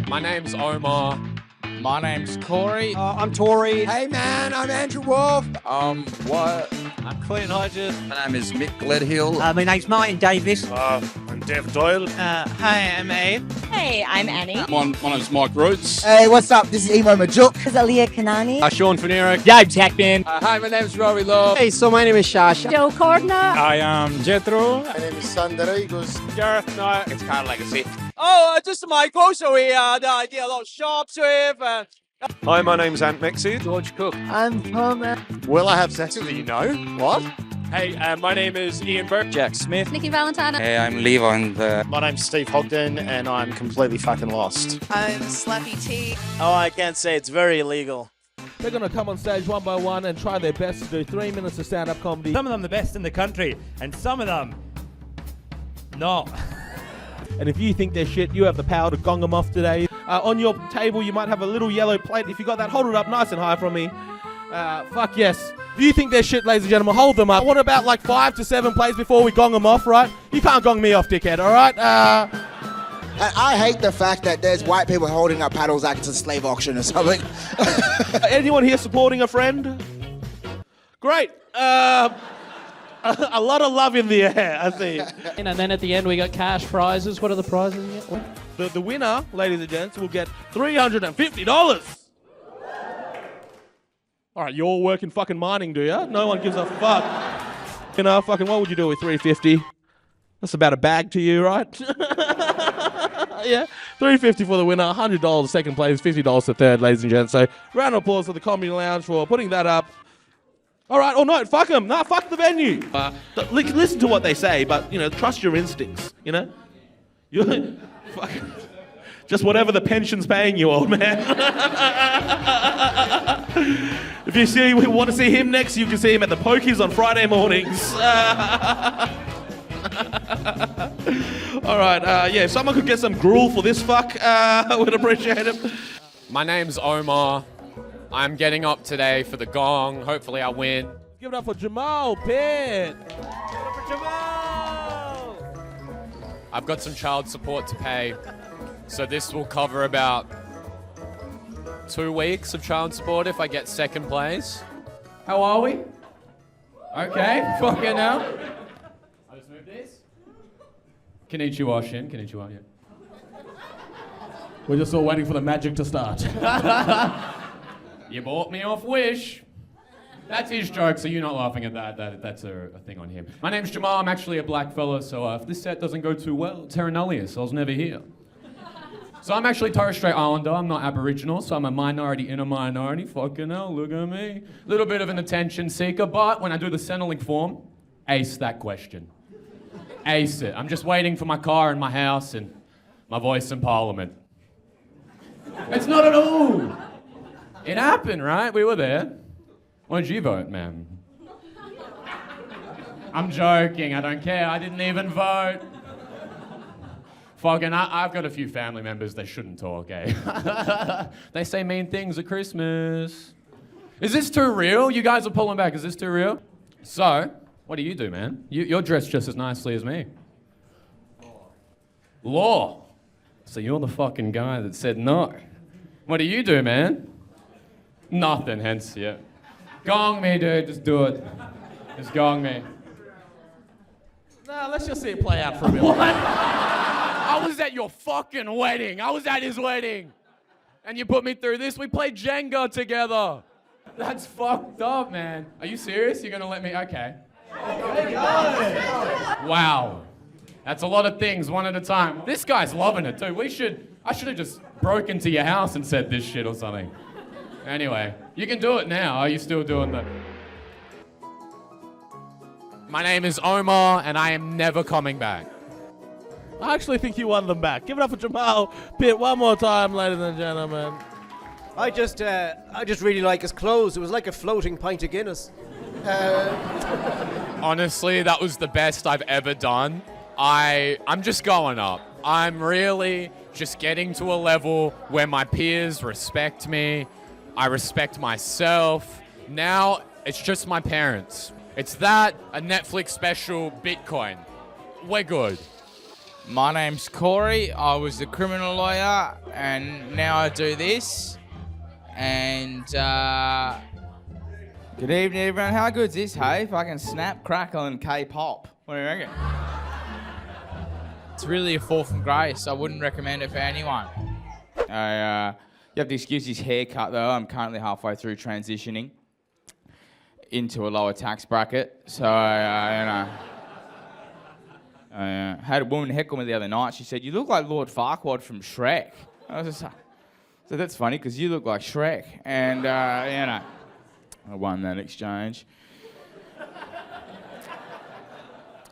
My name's Omar. My name's Corey. I'm Tori. Hey man, I'm Andrew Wolfe. What? I'm Clint Hodgers. My name is Mick Gledhill. My name's Martin Davis. I'm Dave Doyle. Hi, I'm Abe. Hey, I'm Annie. My name's Mike Roots. Hey, what's up? This is Emo Majok. This is Aliya Kanani. Sean Fanero. James Hackman. Hi, my name's Rory Law. Hey, so my name is Shasha. Gill Cordiner. I am Jetro. My name is Sandarigos. Gareth Knight. It's kind of legacy. Just Michael. So we did a lot of shops with. Hi, my name's Meczes. George Cooke. I'm Homer. Will I have sex with you? Know what? Hey, my name is Ian Burke. Jack Smith. Nikki Valentine. Hey, I'm Leevo and My name's Steve Hogden, and I'm completely fucking lost. I'm Slappy T. Oh, I can't say it's very illegal. They're going to come on stage one by one and try their best to do 3 minutes of stand-up comedy. Some of them the best in the country, and some of them not. And if you think they're shit, you have the power to gong them off today. On your table, you might have a little yellow plate. If you got that, hold it up nice and high from me. Fuck yes. If you think they're shit, ladies and gentlemen, hold them up. What about like 5 to 7 plays before we gong them off, right? You can't gong me off, dickhead, all right? I hate the fact that there's white people holding up paddles like it's a slave auction or something. Anyone here supporting a friend? Great. A lot of love in the air, I see. And then at the end, we got cash prizes. What are the prizes again? The winner, ladies and gents, will get $350. All right, you all work in fucking mining, do ya? No one gives a fuck. You know, fucking what would you do with $350? That's about a bag to you, right? Yeah, $350 for the winner, $100 second place, $50 to third, ladies and gents. So round of applause for the Comedy Lounge for putting that up. All right, or no, fuck them. No, fuck the venue. Listen to what they say, but, you know, trust your instincts, you know? Fuck. Just whatever the pension's paying you, old man. If you want to see him next, you can see him at the Pokies on Friday mornings. All right, yeah, if someone could get some gruel for this fuck, I would appreciate it. My name's Omar. I'm getting up today for the gong. Hopefully I win. Give it up for Jehmal Pitt. Give it up for Jehmal. I've got some child support to pay. So this will cover about 2 weeks of child support if I get second place. How are we? Okay, fucking hell. I'll just move this. Konnichiwa, Shin. Konnichiwa, yeah. We're just all waiting for the magic to start. You bought me off Wish. That's his joke, so you're not laughing at that. That's a thing on him. My name's Jehmal. I'm actually a black fella, so if this set doesn't go too well, Terra Nullius, I was never here. So I'm actually Torres Strait Islander. I'm not Aboriginal, so I'm a minority in a minority. Fucking hell, look at me. Little bit of an attention seeker, but when I do the Centrelink form, ace that question. Ace it. I'm just waiting for my car and my house and my voice in Parliament. It's not at all. It happened, right? We were there. Why did you vote, ma'am? I'm joking, I don't care. I didn't even vote. Fucking, I've got a few family members that shouldn't talk, eh? They say mean things at Christmas. Is this too real? You guys are pulling back. Is this too real? So, what do you do, man? You're dressed just as nicely as me. Law. So you're the fucking guy that said no. What do you do, man? Nothing, hence, yeah. Gong me, dude, just do it. Just gong me. Nah, let's just see it play out for a bit. What? I was at your fucking wedding. I was at his wedding. And you put me through this? We played Jenga together. That's fucked up, man. Are you serious? You're gonna let me? Okay. Wow. That's a lot of things, one at a time. This guy's loving it, too. I should have just broke into your house and said this shit or something. Anyway, you can do it now. Are you still doing that? My name is Omar, and I am never coming back. I actually think you won them back. Give it up for Jehmal Pitt one more time, ladies and gentlemen. I just really like his clothes. It was like a floating pint of Guinness. Honestly, that was the best I've ever done. I'm just going up. I'm really just getting to a level where my peers respect me. I respect myself. Now, it's just my parents. It's that, a Netflix special, Bitcoin. We're good. My name's Corey. I was a criminal lawyer, and now I do this. And good evening, everyone. How good's this, hey? Fucking snap, crackle, and K-pop. What do you reckon? It's really a fall from grace. I wouldn't recommend it for anyone. You have to excuse his haircut, though. I'm currently halfway through transitioning into a lower tax bracket. So, I had a woman heckle me the other night. She said, "You look like Lord Farquaad from Shrek." I was just like, so that's funny because you look like Shrek. And, I won that exchange.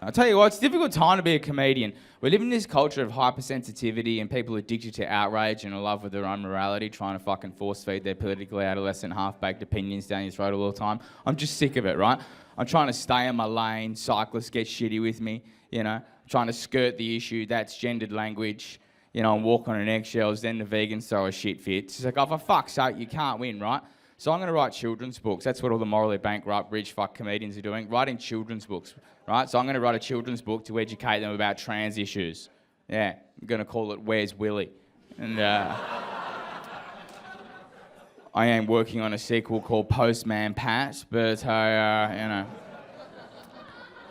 I'll tell you what, it's a difficult time to be a comedian. We live in this culture of hypersensitivity and people addicted to outrage and in love with their own morality, trying to fucking force feed their politically adolescent half-baked opinions down your throat all the time. I'm just sick of it, right? I'm trying to stay in my lane, cyclists get shitty with me, I'm trying to skirt the issue, that's gendered language, and walk on eggshells, then the vegans throw a shit fit. It's like, oh, for fuck's sake, you can't win, right? So I'm going to write children's books. That's what all the morally bankrupt, rich fuck comedians are doing, writing children's books, right? So I'm going to write a children's book to educate them about trans issues. Yeah, I'm going to call it Where's Willie? And I am working on a sequel called Postman Pat, but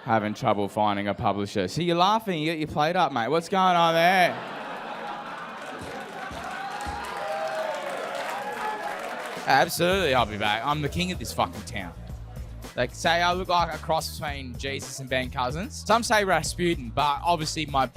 having trouble finding a publisher. See, you're laughing, you got your plate up, mate. What's going on there? Absolutely, I'll be back. I'm the king of this fucking town. They say I look like a cross between Jesus and Ben Cousins. Some say Rasputin, but obviously my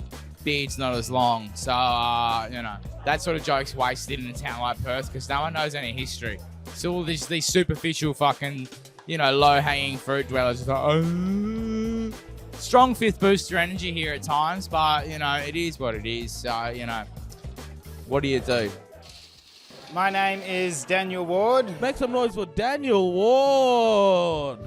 beard's not as long. So, that sort of joke's wasted in a town like Perth because no one knows any history. It's all these superficial fucking, low-hanging fruit dwellers. Like, oh. Strong fifth booster energy here at times, but, it is what it is. So, what do you do? My name is Daniel Ward. Make some noise for Daniel Ward.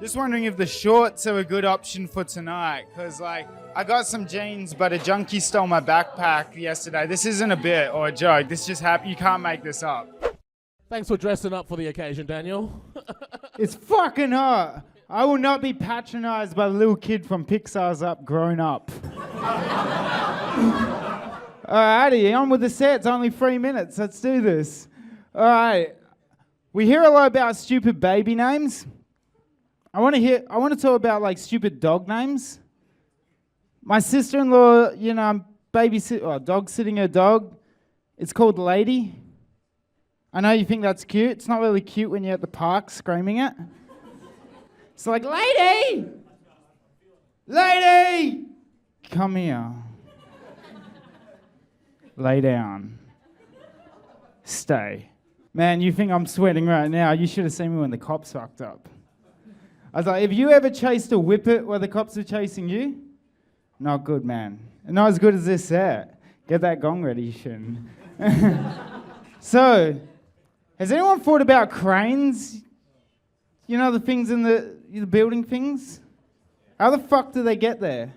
Just wondering if the shorts are a good option for tonight, because I got some jeans, but a junkie stole my backpack yesterday. This isn't a bit or a joke. This just happened. You can't make this up. Thanks for dressing up for the occasion, Daniel. It's fucking hot. I will not be patronized by the little kid from Pixar's Up Grown Up. Alrighty, on with the set. It's only 3 minutes. Let's do this. Alright. We hear a lot about stupid baby names. I want to talk about stupid dog names. My sister-in-law, I'm dog sitting her dog. It's called Lady. I know you think that's cute. It's not really cute when you're at the park screaming it. It's like, Lady! Lady! Come here. Lay down. Stay. Man, you think I'm sweating right now. You should have seen me when the cops fucked up. I was like, have you ever chased a whippet while the cops were chasing you? Not good, man. Not as good as this set. Get that gong ready, Shin. So, has anyone thought about cranes? The things in the building things? How the fuck do they get there?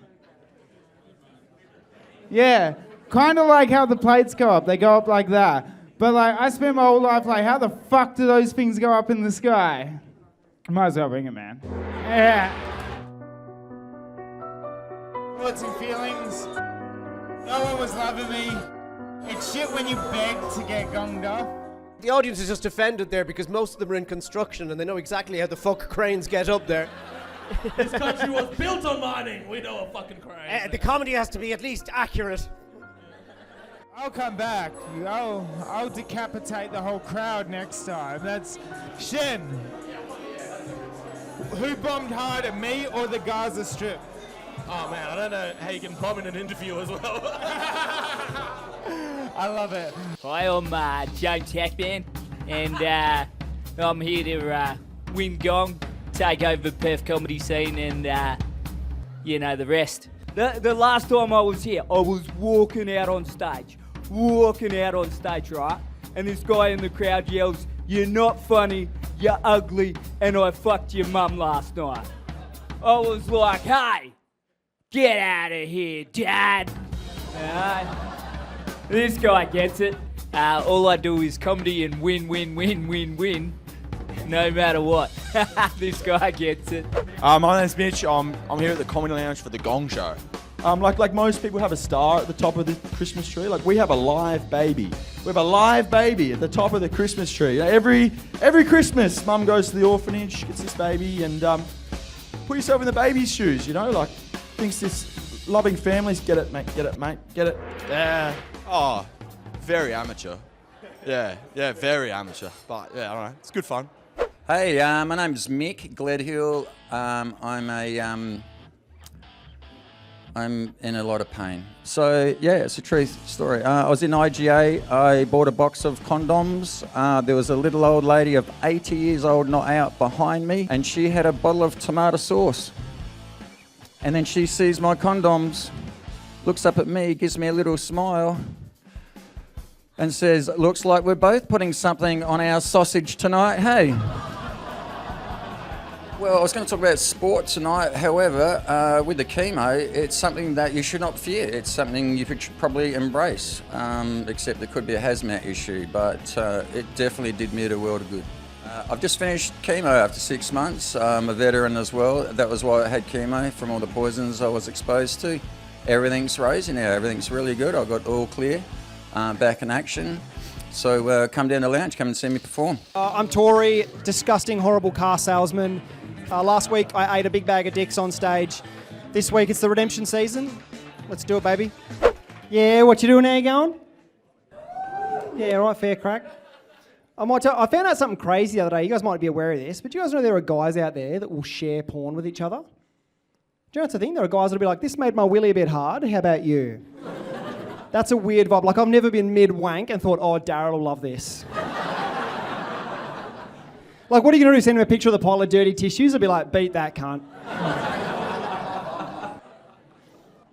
Yeah. Kind of like how the plates go up. They go up like that. But I spent my whole life how the fuck do those things go up in the sky? Might as well bring it, man. Yeah. Thoughts and feelings. No one was loving me. It's shit when you beg to get gonged off. The audience is just offended there because most of them are in construction and they know exactly how the fuck cranes get up there. This country was built on mining. We know a fucking crane. The comedy has to be at least accurate. I'll come back. I'll decapitate the whole crowd next time. That's Shin. Who bombed harder, me or the Gaza Strip? Oh man, I don't know how you can bomb in an interview as well. I love it. Hi, I'm James Hackman, and I'm here to win Gong, take over the Perth comedy scene, and the rest. The last time I was here, I was walking out on stage, right? And this guy in the crowd yells, "You're not funny, you're ugly, and I fucked your mum last night." I was like, "Hey, get out of here, Dad." This guy gets it. All I do is comedy and win, no matter what. This guy gets it. My name's Mitch. I'm here at the Comedy Lounge for the Gong Show. Like most people have a star at the top of the Christmas tree. Like we have a live baby. We have a live baby at the top of the Christmas tree. You know, every Christmas, Mum goes to the orphanage, gets this baby, and put yourself in the baby's shoes. You know, like thinks this loving families get it, mate, get it, mate, get it. Yeah. Oh, very amateur. Yeah, very amateur. But yeah, all right, it's good fun. Hey, my name's Mick Gledhill. I'm in a lot of pain. So yeah, it's a true story. I was in IGA. I bought a box of condoms. There was a little old lady of 80 years old not out behind me, and she had a bottle of tomato sauce. And then she sees my condoms, looks up at me, gives me a little smile, and says, "Looks like we're both putting something on our sausage tonight, hey?" Well, I was going to talk about sport tonight. However, with the chemo, it's something that you should not fear. It's something you should probably embrace, except it could be a hazmat issue, but it definitely did me the world of good. I've just finished chemo after 6 months. I'm a veteran as well. That was why I had chemo, from all the poisons I was exposed to. Everything's rosy now. Everything's really good. I got all clear, back in action. So come down to the lounge, come and see me perform. I'm Tori, disgusting, horrible car salesman. Last week I ate a big bag of dicks on stage. This week it's the redemption season. Let's do it, baby. Yeah, what you doing there, going? Yeah, right, fair crack. I found out something crazy the other day. You guys might be aware of this, but you guys know there are guys out there that will share porn with each other? Do you know what's the thing? There are guys that'll be like, "This made my willy a bit hard. How about you?" That's a weird vibe. Like, I've never been mid-wank and thought, "Oh, Darryl will love this." Like, what are you going to do? Send him a picture of the pile of dirty tissues? I'll be like, "Beat that cunt." I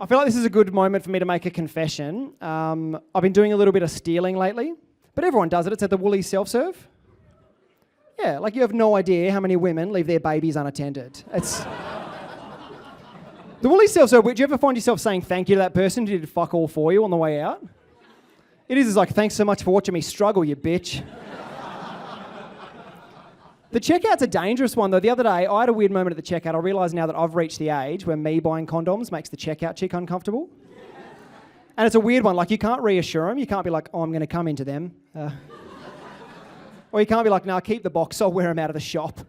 feel like this is a good moment for me to make a confession. I've been doing a little bit of stealing lately, but everyone does it. It's at the Woolies self-serve. Yeah, like you have no idea how many women leave their babies unattended. It's... The Woolies self-serve, do you ever find yourself saying thank you to that person who did fuck all for you on the way out? It's like, "Thanks so much for watching me struggle, you bitch." The checkout's a dangerous one, though. The other day, I had a weird moment at the checkout. I realised now that I've reached the age where me buying condoms makes the checkout chick uncomfortable. And it's a weird one. Like, you can't reassure them. You can't be like, "Oh, I'm going to come into them." Or you can't be like, "No, keep the box. I'll wear them out of the shop."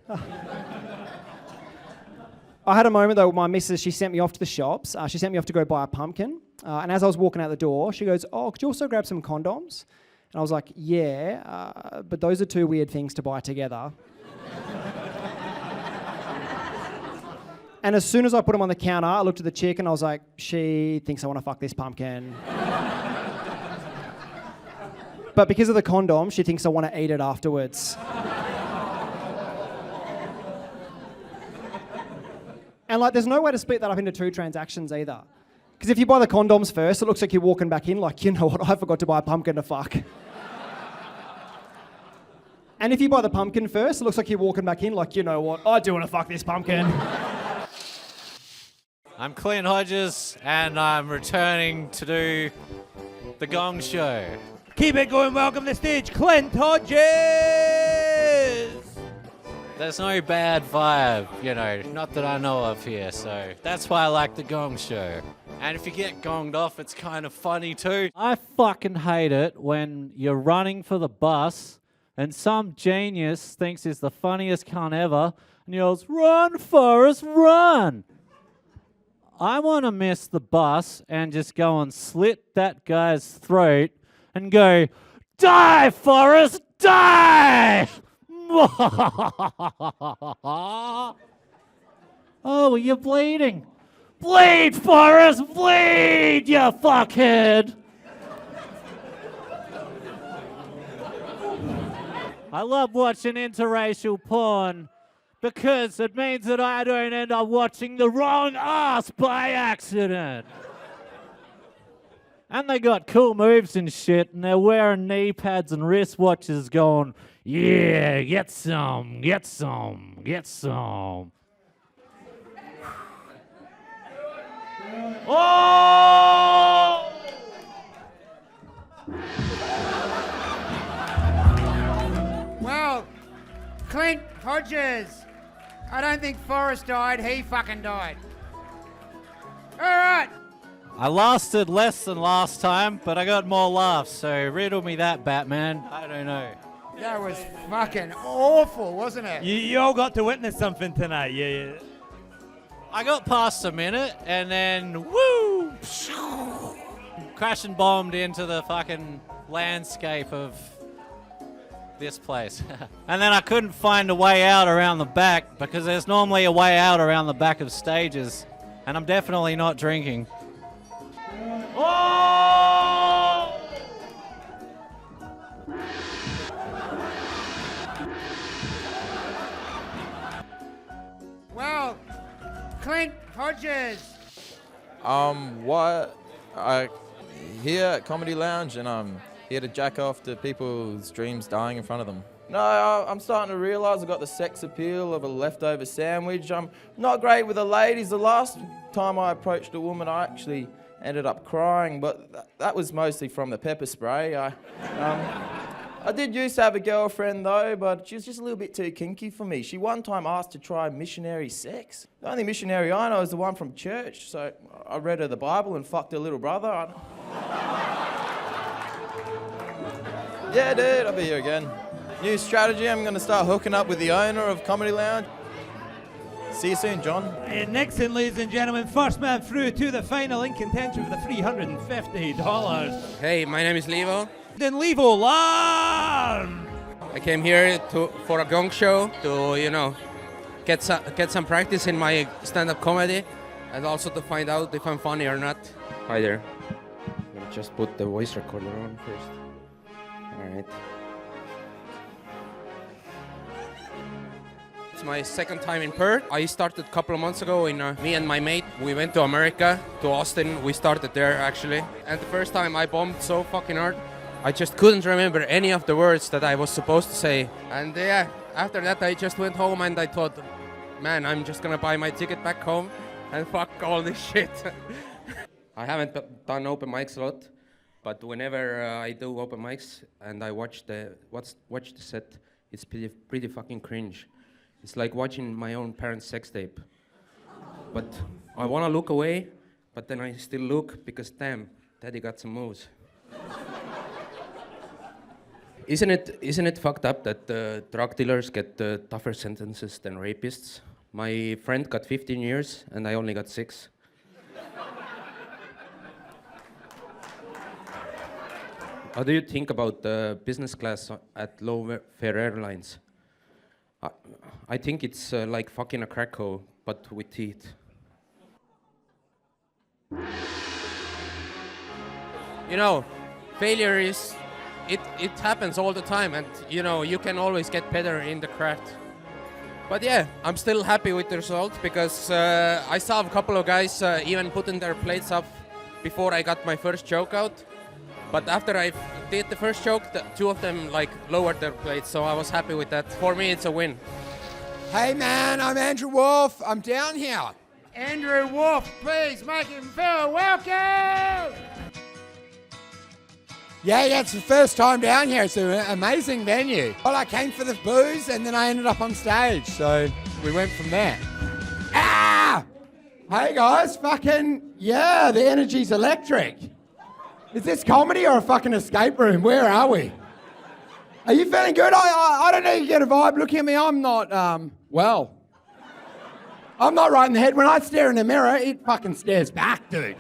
I had a moment, though, with my missus. She sent me off to the shops. She sent me off to go buy a pumpkin. And as I was walking out the door, she goes, "Oh, could you also grab some condoms?" And I was like, "Yeah, but those are two weird things to buy together." And as soon as I put them on the counter, I looked at the chick and I was like, "She thinks I want to fuck this pumpkin." But because of the condom, she thinks I want to eat it afterwards. And like, there's no way to split that up into two transactions either. Because if you buy the condoms first, it looks like you're walking back in like, "You know what, I forgot to buy a pumpkin to fuck." And if you buy the pumpkin first, it looks like you're walking back in like, "You know what, I do want to fuck this pumpkin." I'm Clint Hodgers, and I'm returning to do the Gong Show. Keep it going. Welcome to the stage, Clint Hodgers. There's no bad vibe, not that I know of here, so that's why I like the Gong Show. And if you get gonged off, it's kind of funny too. I fucking hate it when you're running for the bus and some genius thinks he's the funniest cunt ever and yells, "Run, Forrest, run!" I want to miss the bus and just go and slit that guy's throat and go, "Die, Forrest, die!" Oh, you're bleeding. Bleed, Forrest, bleed, you fuckhead. I love watching interracial porn because it means that I don't end up watching the wrong ass by accident. And they got cool moves and shit, and they're wearing knee pads and wristwatches going, "Yeah, get some, get some, get some." Oh! Well, Clint Hodgers. I don't think Forrest died, he fucking died. All right, I lasted less than last time, but I got more laughs, so riddle me that, Batman. I don't know. That was fucking awful, wasn't it? You all got to witness something tonight. Yeah. I got past a minute, and then, woo! Crash and bombed into the fucking landscape of this place. And then I couldn't find a way out around the back, because there's normally a way out around the back of stages, and I'm definitely not drinking. Oh! Well, Clint Hodgers. Here at Comedy Lounge, and here to jack off to people's dreams dying in front of them. No, I'm starting to realise I've got the sex appeal of a leftover sandwich. I'm not great with the ladies. The last time I approached a woman, I actually ended up crying, but that was mostly from the pepper spray. I did used to have a girlfriend though, but she was just a little bit too kinky for me. She one time asked to try missionary sex. The only missionary I know is the one from church, so I read her the Bible and fucked her little brother. Yeah, dude, I'll be here again. New strategy, I'm going to start hooking up with the owner of Comedy Lounge. See you soon, John. And next in, ladies and gentlemen, first man through to the final in contention for the $350. Hey, my name is Leevo. Then Leevo Larm. I came here for a Gong Show to, get some practice in my stand-up comedy, and also to find out if I'm funny or not. Hi there. I'm gonna just put the voice recorder on first. All right. It's my second time in Perth. I started a couple of months ago. Me and my mate, we went to America, to Austin. We started there actually. And the first time I bombed so fucking hard, I just couldn't remember any of the words that I was supposed to say. And yeah, after that I just went home and I thought, man, I'm just gonna buy my ticket back home and fuck all this shit. I haven't done open mics a lot, but whenever I do open mics and I watch the set, it's pretty fucking cringe. It's like watching my own parents' sex tape. But I wanna look away, but then I still look because damn, daddy got some moves. Isn't it fucked up that drug dealers get tougher sentences than rapists? My friend got 15 years and I only got 6. How do you think about business class at low-fare airlines? I think it's like fucking a Krakow, but with teeth. Failure is... It happens all the time, and you can always get better in the craft. But yeah, I'm still happy with the result because I saw a couple of guys even putting their plates up before I got my first joke out. But after I did the first joke, two of them lowered their plates, so I was happy with that. For me, it's a win. Hey man, I'm Andrew Wolfe. I'm down here. Andrew Wolfe, please make him feel welcome. Yeah, it's the first time down here. It's an amazing venue. Well, I came for the booze and then I ended up on stage, so we went from there. Ah! Hey guys, the energy's electric. Is this comedy or a fucking escape room? Where are we? Are you feeling good? I don't know, you get a vibe. Look at me, I'm not, I'm not right in the head. When I stare in the mirror, it fucking stares back, dude.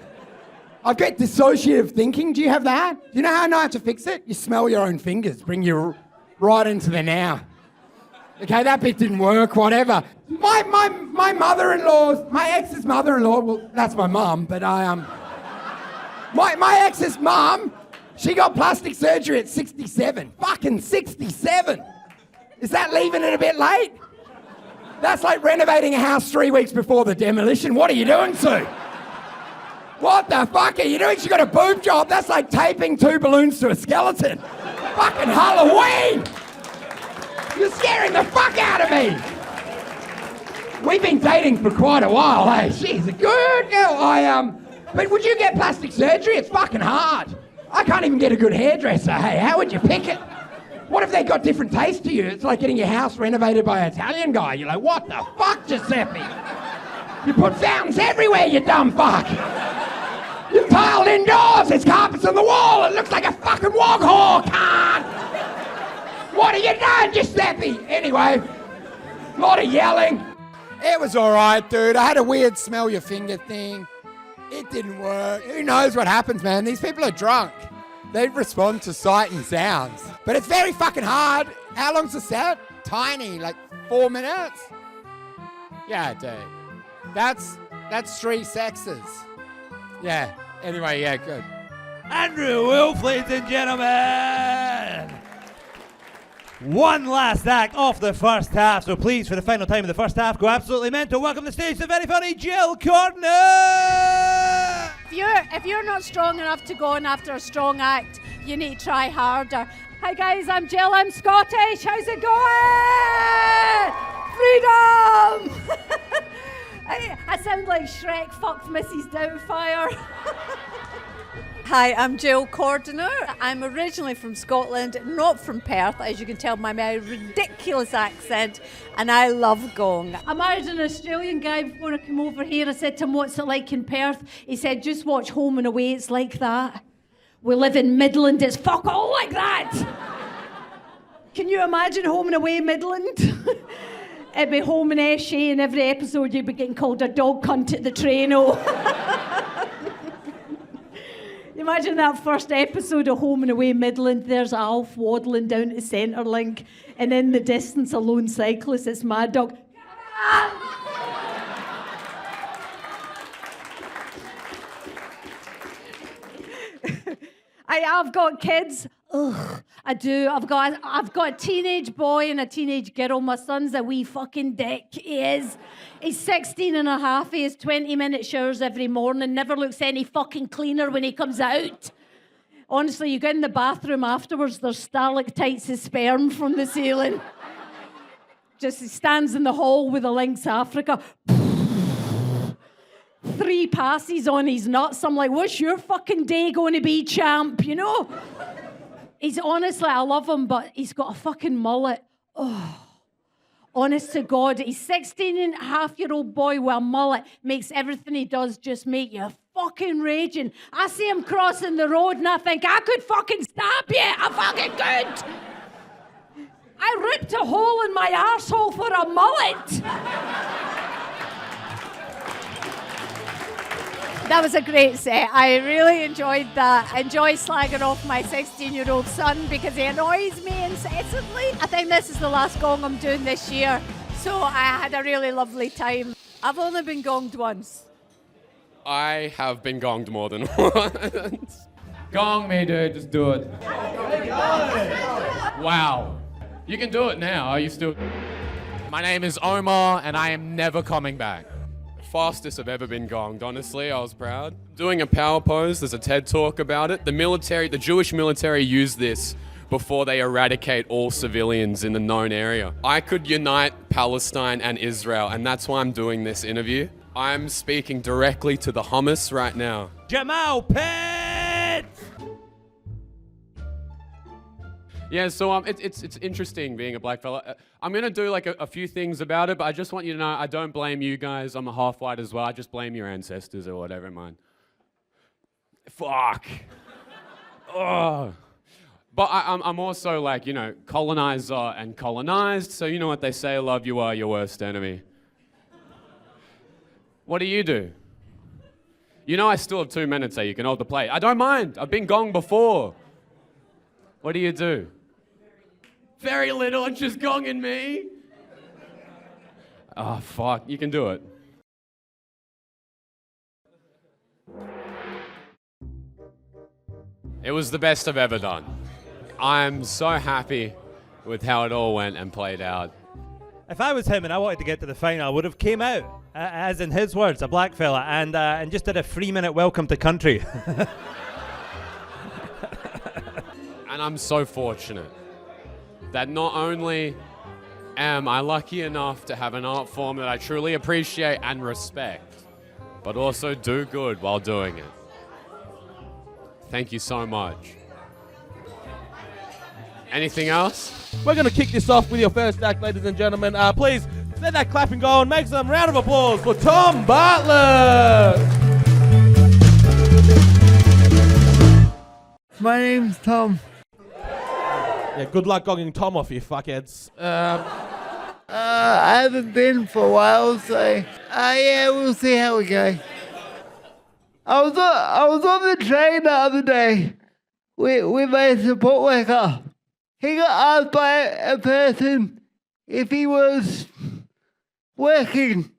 I get dissociative thinking. Do you have that? Do you know how I know how to fix it? You smell your own fingers, bring you right into the now. Okay, that bit didn't work, whatever. My mother-in-law's, my ex's mother-in-law, well, that's my mum, but my ex's mum, she got plastic surgery at 67. Fucking 67. Is that leaving it a bit late? That's like renovating a house 3 weeks before the demolition. What are you doing, Sue? What the fuck are you doing? She got a boob job. That's like taping 2 balloons to a skeleton. Fucking Halloween! You're scaring the fuck out of me! We've been dating for quite a while, hey? She's a good girl. But would you get plastic surgery? It's fucking hard. I can't even get a good hairdresser, hey? How would you pick it? What if they got different taste to you? It's like getting your house renovated by an Italian guy. You're like, what the fuck, Giuseppe? You put fountains everywhere, you dumb fuck! You've all indoors. There's carpets on the wall. It looks like a fucking wog hole, cunt. What are you doing, Giuseppe? Anyway, a lot of yelling. It was all right, dude. I had a weird smell your finger thing. It didn't work. Who knows what happens, man? These people are drunk. They respond to sight and sounds. But it's very fucking hard. How long's the set? Tiny, like 4 minutes? Yeah, dude. That's 3 sexes. Yeah. Anyway, yeah, good. Andrew Wolfe, ladies and gentlemen. One last act off the first half, so please, for the final time in the first half, go absolutely mental. Welcome to the stage, the very funny Gill Cordiner! If you're not strong enough to go on after a strong act, you need to try harder. Hi guys, I'm Jill, I'm Scottish, how's it going? Freedom! I sound like Shrek fucked Mrs. Doubtfire. Hi, I'm Gill Cordiner. I'm originally from Scotland, not from Perth, as you can tell by my ridiculous accent, and I love gong. I married an Australian guy before I came over here. I said to him, what's it like in Perth? He said, just watch Home and Away, it's like that. We live in Midland, it's fuck all like that. Can you imagine Home and Away Midland? It'd be Home and Eshe, and every episode you'd be getting called a dog cunt at the train. Imagine that first episode of Home and Away Midland. There's Alf waddling down to Centrelink, and in the distance, a lone cyclist. It's Mad Dog. I've got kids. Ugh, I do. I've got a teenage boy and a teenage girl. My son's a wee fucking dick. He is. He's 16 and a half. He has 20-minute showers every morning. Never looks any fucking cleaner when he comes out. Honestly, you go in the bathroom afterwards, there's stalactites of sperm from the ceiling. Just he stands in the hall with a Lynx Africa. 3 passes on his nuts. I'm like, what's your fucking day going to be, champ? You know? He's honestly, I love him, but he's got a fucking mullet. Oh, honest to God, he's 16-and-a-half-year-old boy with a mullet. Makes everything he does just make you fucking raging. I see him crossing the road and I think, I could fucking stab you. I fucking could. I ripped a hole in my arsehole for a mullet. That was a great set. I really enjoyed that. I enjoy slagging off my 16-year-old son because he annoys me incessantly. I think this is the last gong I'm doing this year, so I had a really lovely time. I've only been gonged once. I have been gonged more than once. Gong me, dude. Just do it. Wow. You can do it now. Are you still... My name is Omar, and I am never coming back. Fastest I've ever been gonged, honestly. I was proud. Doing a power pose, there's a TED talk about it. The Jewish military used this before they eradicate all civilians in the known area. I could unite Palestine and Israel, and that's why I'm doing this interview. I'm speaking directly to the hummus right now. Jehmal Pitt! Yeah, so it's interesting being a black fella. I'm gonna do like a few things about it, but I just want you to know I don't blame you guys. I'm a half white as well. I just blame your ancestors or whatever, man. Fuck. Oh. But I'm also like, you know, colonizer and colonized. So you know what they say: love you are your worst enemy. What do? You know I still have 2 minutes, so you can hold the plate. I don't mind. I've been gonged before. What do you do? Very little and just gonging me. Oh, fuck. You can do it. It was the best I've ever done. I'm so happy with how it all went and played out. If I was him and I wanted to get to the final, I would have came out, as in his words, a black fella, and just did a 3-minute welcome to country. And I'm so fortunate that not only am I lucky enough to have an art form that I truly appreciate and respect, but also do good while doing it. Thank you so much. Anything else? We're going to kick this off with your first act, ladies and gentlemen. Please, let that clapping go and make some round of applause for Tom Bartlett. My name's Tom. Yeah, good luck gogging Tom off, you fuckheads. I haven't been for a while, so yeah, we'll see how we go. I was on the train the other day with my support worker. He got asked by a person if he was working,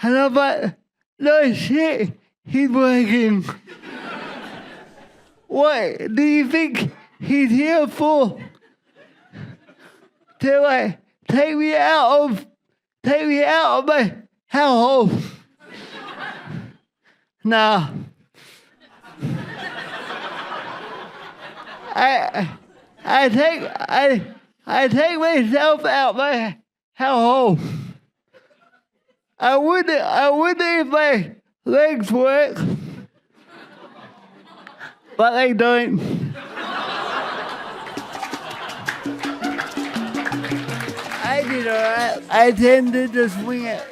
and I'm like, no shit, he's working. What do you think he's here for? To like take me out of my household? Nah. I take myself out my household. I would if my legs work, but they don't. I did alright. I tend to just wing it.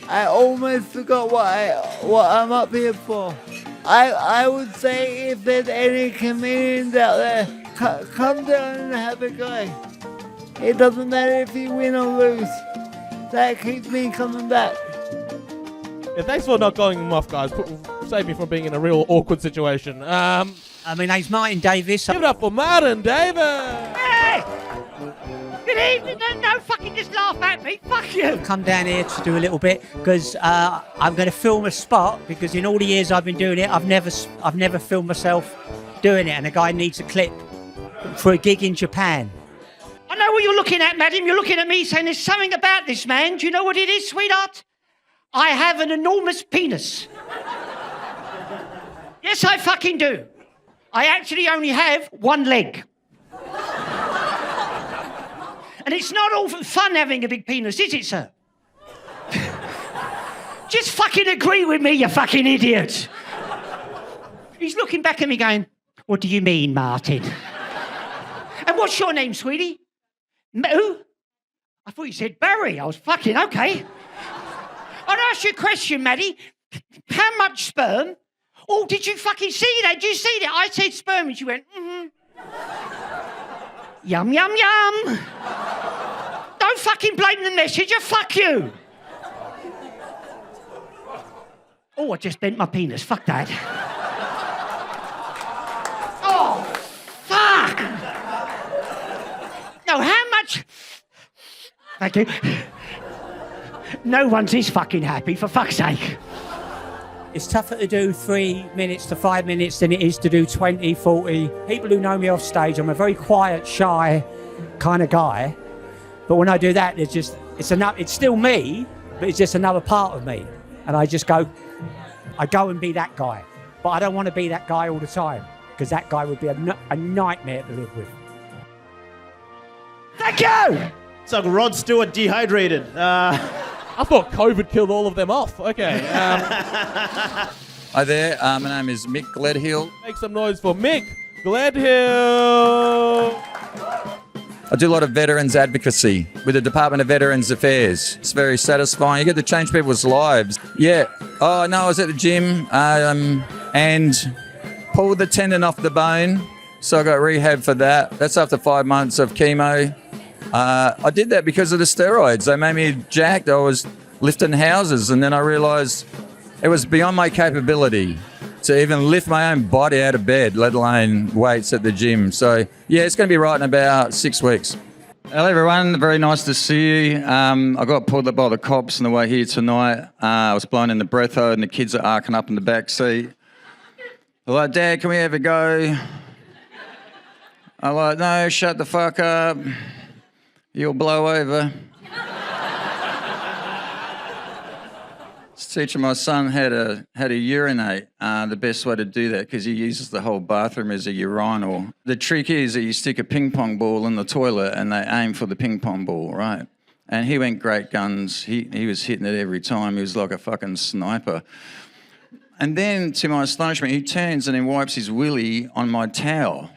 I almost forgot what I'm up here for. I would say if there's any comedians out there, come down and have a go. It doesn't matter if you win or lose. That keeps me coming back. Yeah, thanks for not going him off, guys. Save me from being in a real awkward situation. My name's Martin Davis. Give it up for Martin Davis! Hey! Good evening, no fucking just laugh at me, fuck you! I've come down here to do a little bit because I'm going to film a spot because in all the years I've been doing it, I've never filmed myself doing it, and a guy needs a clip for a gig in Japan. I know what you're looking at, madam. You're looking at me saying there's something about this man. Do you know what it is, sweetheart? I have an enormous penis. Yes, I fucking do. I actually only have one leg. And it's not all fun having a big penis, is it, sir? Just fucking agree with me, you fucking idiot. He's looking back at me going, what do you mean, Martin? And what's your name, sweetie? Who? I thought you said Barry. I was fucking okay. I'll ask you a question, Maddie. How much sperm? Oh, did you fucking see that? Did you see that? I said sperm and she went, Yum, yum, yum. Don't fucking blame the messenger. Fuck you. Oh, I just bent my penis. Fuck that. Oh, fuck. No, how much? Thank you. No one's this fucking happy, for fuck's sake. It's tougher to do 3 minutes to 5 minutes than it is to do 20, 40. People who know me off stage, I'm a very quiet, shy kind of guy. But when I do that, it's still me, but it's just another part of me. And I go and be that guy. But I don't want to be that guy all the time, because that guy would be a nightmare to live with. Thank you! It's like Rod Stewart dehydrated. I thought COVID killed all of them off. Okay. Hi there, my name is Mick Gledhill. Make some noise for Mick Gledhill. I do a lot of veterans advocacy with the Department of Veterans Affairs. It's very satisfying. You get to change people's lives. Yeah. Oh, no, I was at the gym and pulled the tendon off the bone. So I got rehab for that. That's after 5 months of chemo. I did that because of the steroids. They made me jacked. I was lifting houses, and then I realised it was beyond my capability to even lift my own body out of bed, let alone weights at the gym. So, yeah, it's going to be right in about 6 weeks. Hello, everyone. Very nice to see you. I got pulled up by the cops on the way here tonight. I was blowing in the breatho, and the kids are arcing up in the back seat. They're like, Dad, can we have a go? I'm like, no, shut the fuck up. You'll blow over. Just teaching my son how to urinate. The best way to do that, because he uses the whole bathroom as a urinal. The trick is that you stick a ping pong ball in the toilet and they aim for the ping pong ball, right? And he went great guns. He was hitting it every time. He was like a fucking sniper. And then, to my astonishment, he turns and he wipes his willy on my towel.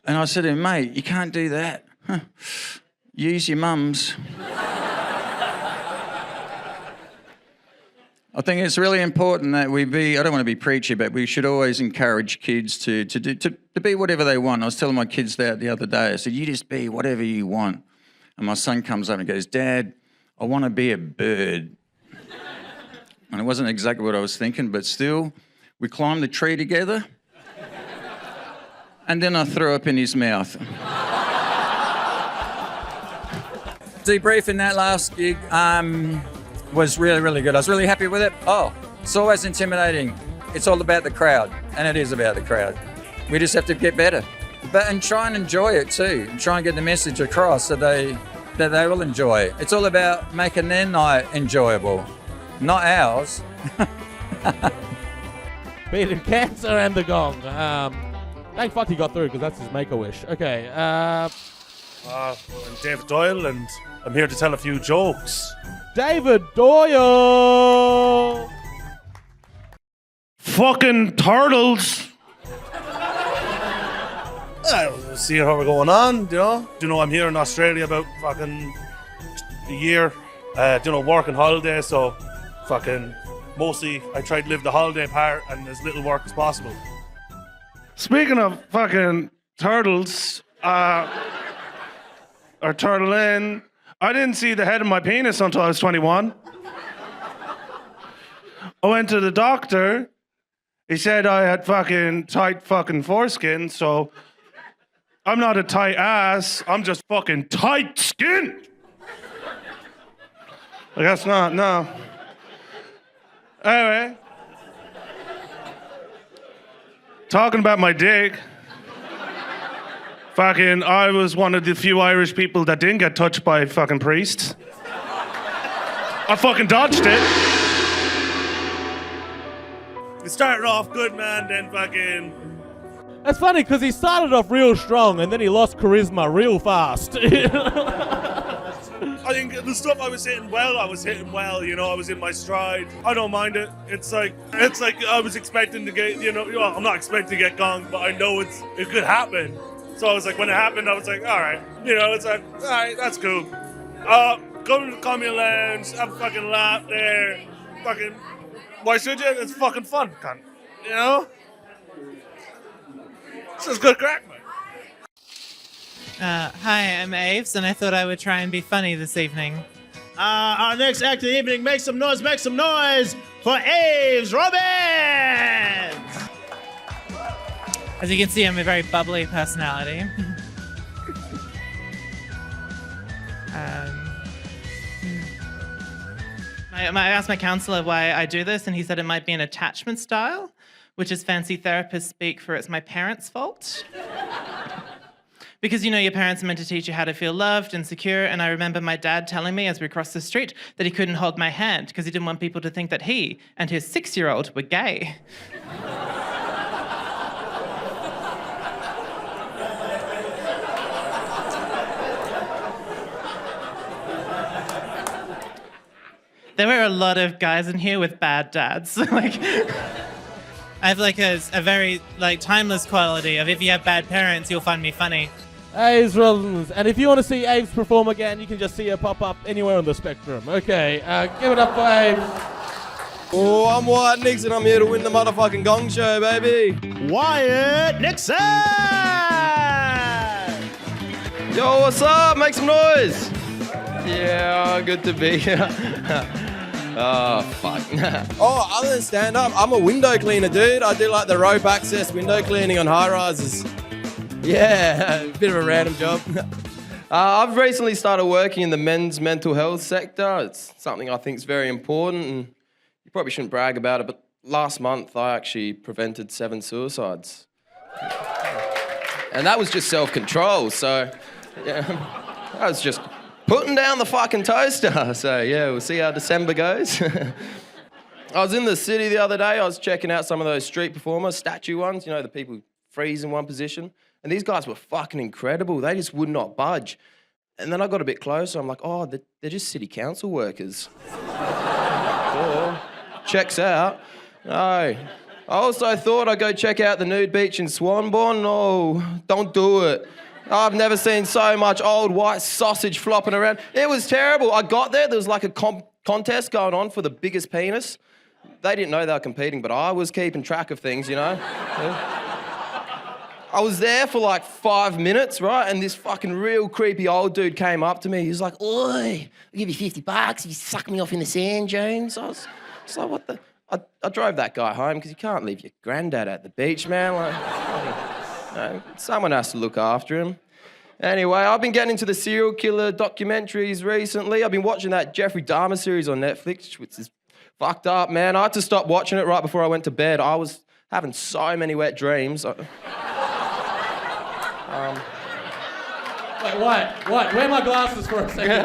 And I said to him, mate, you can't do that. Huh. Use your mum's. I think it's really important that we be, I don't want to be preachy, but we should always encourage kids to be whatever they want. I was telling my kids that the other day, I said, you just be whatever you want. And my son comes up and goes, Dad, I want to be a bird. And it wasn't exactly what I was thinking, but still, we climbed the tree together. And then I threw up in his mouth. Debrief in that last gig was really, really good. I was really happy with it. Oh, it's always intimidating. It's all about the crowd, and it is about the crowd. We just have to get better. And try and enjoy it too. And try and get the message across that they will enjoy it. It's all about making their night enjoyable, not ours. Beating cancer and the gong. Thank fuck he got through, because that's his make-a-wish. Okay, I'm David Doyle, and I'm here to tell a few jokes. David Doyle! Fucking turtles! We'll see how we're going on, you know? Do you know I'm here in Australia about fucking a year? Working holiday, so fucking mostly I try to live the holiday part and as little work as possible. Speaking of fucking turtles, or turtling, I didn't see the head of my penis until I was 21. I went to the doctor. He said I had fucking tight fucking foreskin, so I'm not a tight ass, I'm just fucking tight skin. I guess not, no. Anyway. Talking about my dick. Fucking, I was one of the few Irish people that didn't get touched by fucking priests. I fucking dodged it. It started off good, man, then fucking... That's funny, because he started off real strong, and then he lost charisma real fast. I think the stuff I was hitting well, you know, I was in my stride. I don't mind it. It's like I was expecting to get, I'm not expecting to get gonged, but I know it could happen. So I was like, when it happened, I was like, all right. It's like, all right, that's cool. Go to the Communal Lounge, have a fucking laugh there. Fucking, why should you? It's fucking fun, cunt. You know? This is good crack, man. Hi, I'm Aves, and I thought I would try and be funny this evening. Our next act of the evening, make some noise for Aves Robins! As you can see, I'm a very bubbly personality. I asked my counsellor why I do this, and he said it might be an attachment style, which is fancy therapist speak for it's my parents' fault. Because, your parents are meant to teach you how to feel loved and secure, and I remember my dad telling me as we crossed the street that he couldn't hold my hand because he didn't want people to think that he and his 6-year-old were gay. There were a lot of guys in here with bad dads. I have a very timeless quality of if you have bad parents, you'll find me funny. Aves Robins. And if you want to see Aves perform again, you can just see her pop up anywhere on the spectrum. Okay, give it up for Aves. Oh, I'm Wyatt Nixon. I'm here to win the motherfucking Gong Show, baby. Wyatt Nixon! Yo, what's up? Make some noise. Yeah, good to be here. Oh, fuck. Other than stand-up, I'm a window cleaner, dude. I do the rope access window cleaning on high-rises. Yeah, a bit of a random job. I've recently started working in the men's mental health sector. It's something I think is very important, and you probably shouldn't brag about it, but last month I actually prevented 7 suicides. And that was just self-control, so yeah, I was just putting down the fucking toaster. So yeah, we'll see how December goes. I was in the city the other day. I was checking out some of those street performers, statue ones, the people who freeze in one position. And these guys were fucking incredible. They just would not budge. And then I got a bit closer. I'm like, oh, they're just city council workers. Oh, checks out. No. I also thought I'd go check out the nude beach in Swanbourne. No, don't do it. I've never seen so much old white sausage flopping around. It was terrible. I got there was a contest going on for the biggest penis. They didn't know they were competing, but I was keeping track of things, you know? I was there for like 5 minutes, right? And this fucking real creepy old dude came up to me. He was like, "Oi, I'll give you $50 if you suck me off in the sand, James." I was like, what the? I drove that guy home because you can't leave your granddad at the beach, man. Like, you know, someone has to look after him. Anyway, I've been getting into the serial killer documentaries recently. I've been watching that Jeffrey Dahmer series on Netflix, which is fucked up, man. I had to stop watching it right before I went to bed. I was having so many wet dreams. Wait, what? Where are my glasses for a second?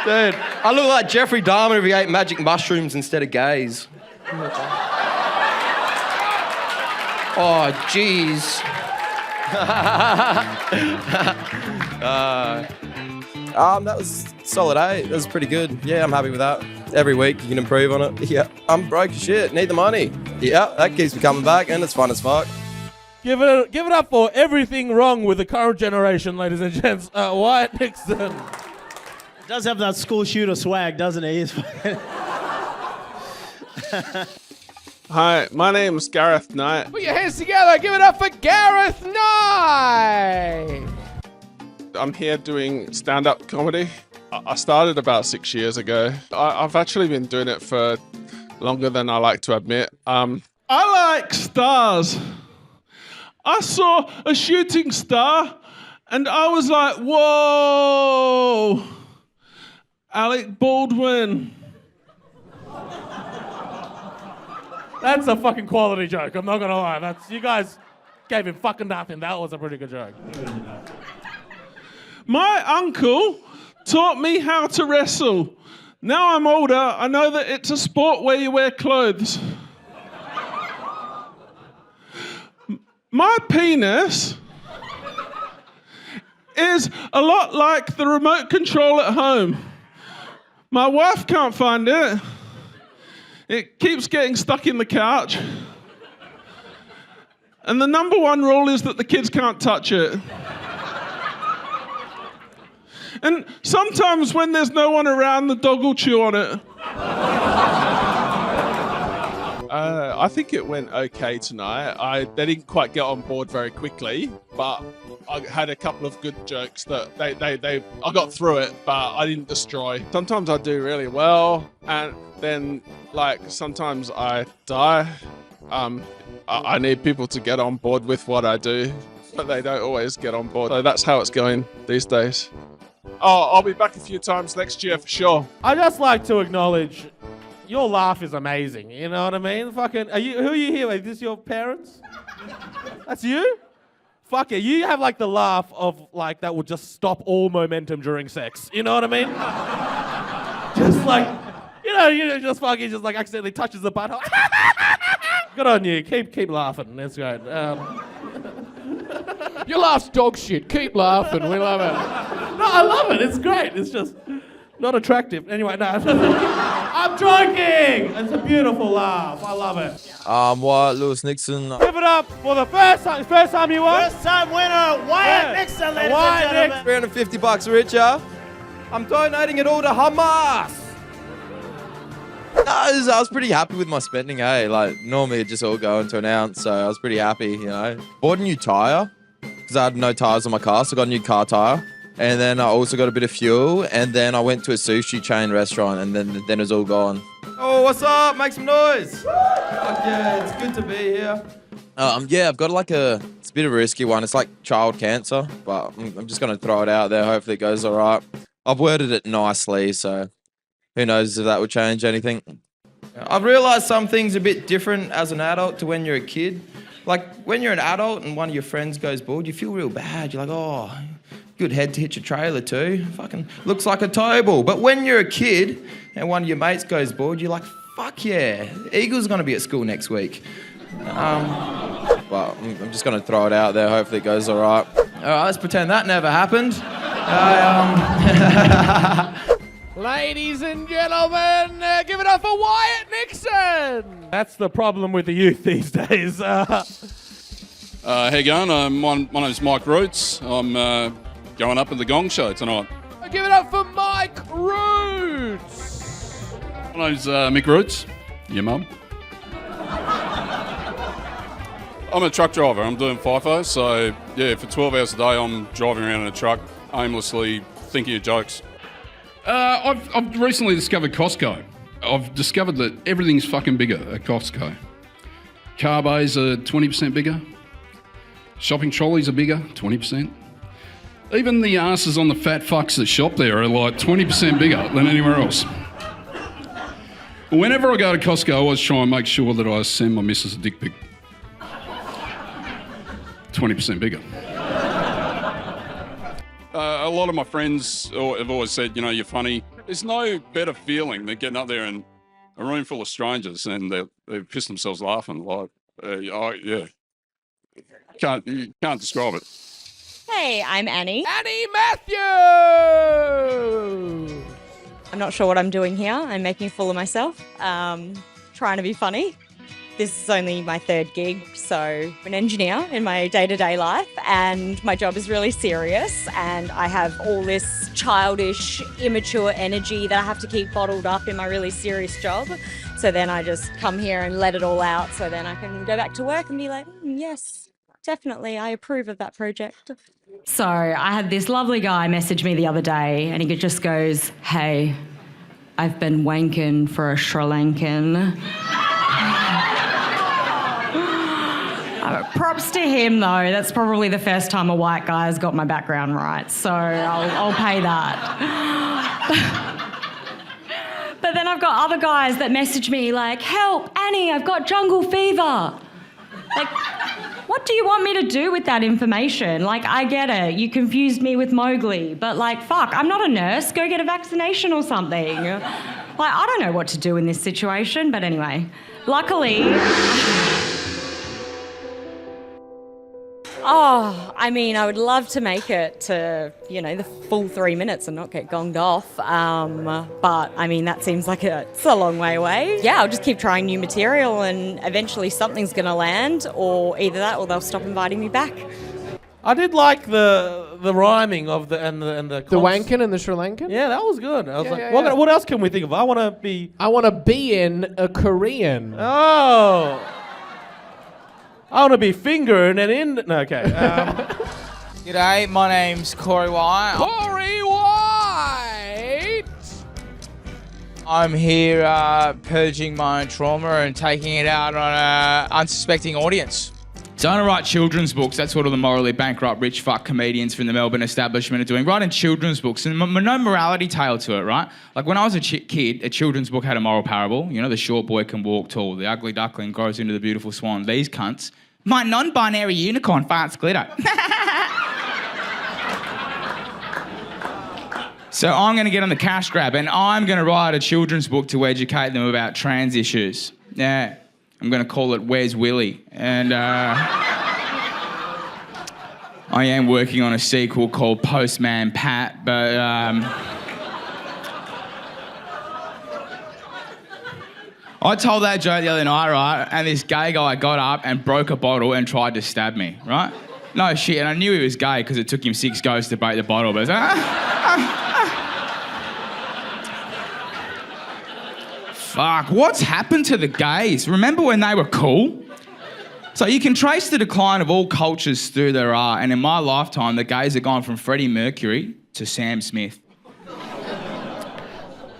Dude, I look like Jeffrey Dahmer if he ate magic mushrooms instead of gays. Oh, jeez. That was solid 8. That was pretty good. Yeah, I'm happy with that. Every week you can improve on it. Yeah, I'm broke as shit. Need the money. Yeah, that keeps me coming back, and it's fun as fuck. Give it up for everything wrong with the current generation, ladies and gents. Wyatt Nixon. Does have that school shooter swag, doesn't he? Hi, my name's Gareth Knight. Put your hands together. Give it up for Gareth Knight. I'm here doing stand-up comedy. I started about 6 years ago. I've actually been doing it for longer than I like to admit. I like stars. I saw a shooting star and I was like, whoa, Alec Baldwin. That's a fucking quality joke. I'm not gonna lie. You guys gave him fucking nothing. That was a pretty good joke. My uncle taught me how to wrestle. Now I'm older, I know that it's a sport where you wear clothes. My penis is a lot like the remote control at home. My wife can't find it. It keeps getting stuck in the couch. And the number one rule is that the kids can't touch it. And sometimes when there's no one around, the dog will chew on it. I think it went okay tonight. They didn't quite get on board very quickly, but I had a couple of good jokes that I got through it, but I didn't destroy. Sometimes I do really well, and then sometimes I die. I need people to get on board with what I do, but they don't always get on board. So that's how it's going these days. Oh, I'll be back a few times next year for sure. I just like to acknowledge your laugh is amazing. You know what I mean? Fucking, who are you here with? Is this your parents? That's you? Fuck it, you have the laugh of that would just stop all momentum during sex. You know what I mean? Just just fucking accidentally touches the butthole. Good on you. Keep laughing. That's great. Your laugh's dog shit. Keep laughing. We love it. No, I love it. It's great. It's just not attractive. Anyway, no. I'm joking. It's a beautiful laugh. I love it. Wyatt Lewis Nixon. Give it up for the first time you won. First time winner, Wyatt Nixon, ladies and gentlemen. $350 richer. I'm donating it all to Hamas. I was pretty happy with my spending, normally it just all go into an ounce, so I was pretty happy, Bought a new tyre, because I had no tyres on my car, so I got a new car tyre. And then I also got a bit of fuel, and then I went to a sushi chain restaurant, and then it was all gone. Oh, what's up? Make some noise! Fuck yeah, it's good to be here. Yeah, I've got it's a bit of a risky one. It's like child cancer, but I'm just going to throw it out there. Hopefully it goes all right. I've worded it nicely, so who knows if that would change anything. I've realised some things a bit different as an adult to when you're a kid. When you're an adult and one of your friends goes bald, you feel real bad. You're like, oh, good head to hitch a trailer too. Fucking looks like a tow ball. But when you're a kid and one of your mates goes bald, you're like, fuck yeah, Eagle's going to be at school next week. But I'm just going to throw it out there. Hopefully it goes all right. All right, let's pretend that never happened. Ladies and gentlemen, give it up for Wyatt Nixon. That's the problem with the youth these days. How you going? My name's Mike Roots. I'm going up at the Gong Show tonight. Give it up for Mike Roots. My name's Mick Roots. Your mum? I'm a truck driver. I'm doing FIFO, so yeah, for 12 hours a day, I'm driving around in a truck, aimlessly thinking of jokes. I've recently discovered Costco. I've discovered that everything's fucking bigger at Costco. Car bays are 20% bigger. Shopping trolleys are bigger, 20%. Even the asses on the fat fucks that shop there are like 20% bigger than anywhere else. Whenever I go to Costco, I always try and make sure that I send my missus a dick pic. 20% bigger. A lot of my friends have always said, you know, you're funny. There's no better feeling than getting up there in a room full of strangers and they've pissed themselves laughing. Like, yeah. You can't describe it. Hey, I'm Annie. Annie Mathews! I'm not sure what I'm doing here. I'm making a fool of myself, trying to be funny. This is only my third gig, so I'm an engineer in my day-to-day life, and my job is really serious, and I have all this childish, immature energy that I have to keep bottled up in my really serious job. So then I just come here and let it all out, so then I can go back to work and be like, yes, definitely, I approve of that project. So I had this lovely guy message me the other day, and he just goes, hey, I've been wanking for a Sri Lankan. Props to him, though. That's probably the first time a white guy's got my background right, so I'll pay that. But then I've got other guys that message me like, help, Annie, I've got jungle fever. Like, what do you want me to do with that information? Like, I get it. You confused me with Mowgli, but like, fuck, I'm not a nurse. Go get a vaccination or something. Like, I don't know what to do in this situation, but anyway, luckily... Oh, I mean, I would love to make it to, you know, the full 3 minutes and not get gonged off. But, I mean, that seems like it's a long way away. Yeah, I'll just keep trying new material and eventually something's going to land, or either that or they'll stop inviting me back. I did like the rhyming of the wanking and the Sri Lankan. Yeah, that was good. I was what else can we think of? I want to be in a Korean. Oh. I want to be fingering and in... No, okay. G'day, my name's Corey White. Corey White! I'm here purging my own trauma and taking it out on an unsuspecting audience. So I want to write children's books. That's what all the morally bankrupt rich fuck comedians from the Melbourne establishment are doing. Writing children's books and no morality tale to it, right? Like when I was a kid, a children's book had a moral parable. You know, the short boy can walk tall, the ugly duckling grows into the beautiful swan. These cunts, my non-binary unicorn farts glitter. So I'm going to get on the cash grab and I'm going to write a children's book to educate them about trans issues. Yeah. I'm going to call it Where's Willie? And I am working on a sequel called Postman Pat, but I told that joke the other night, right? And this gay guy got up and broke a bottle and tried to stab me, right? No shit, and I knew he was gay because it took him 6 goes to break the bottle, but fuck, what's happened to the gays? Remember when they were cool? So you can trace the decline of all cultures through their art, and in my lifetime, the gays have gone from Freddie Mercury to Sam Smith.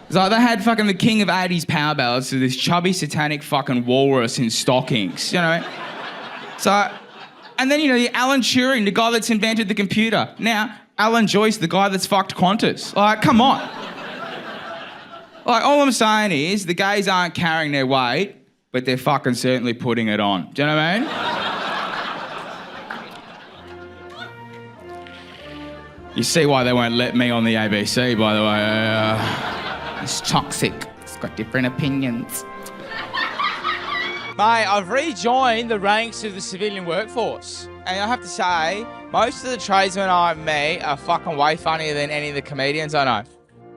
It's like they had fucking the king of 80s power ballads to this chubby satanic fucking walrus in stockings, you know? So, and then, you know, Alan Turing, the guy that's invented the computer. Now, Alan Joyce, the guy that's fucked Qantas. Like, come on. Like, all I'm saying is the gays aren't carrying their weight, but they're fucking certainly putting it on. Do you know what I mean? You see why they won't let me on the ABC, by the way. It's toxic. It's got different opinions. Mate, I've rejoined the ranks of the civilian workforce. And I have to say, most of the tradesmen I meet are fucking way funnier than any of the comedians I know.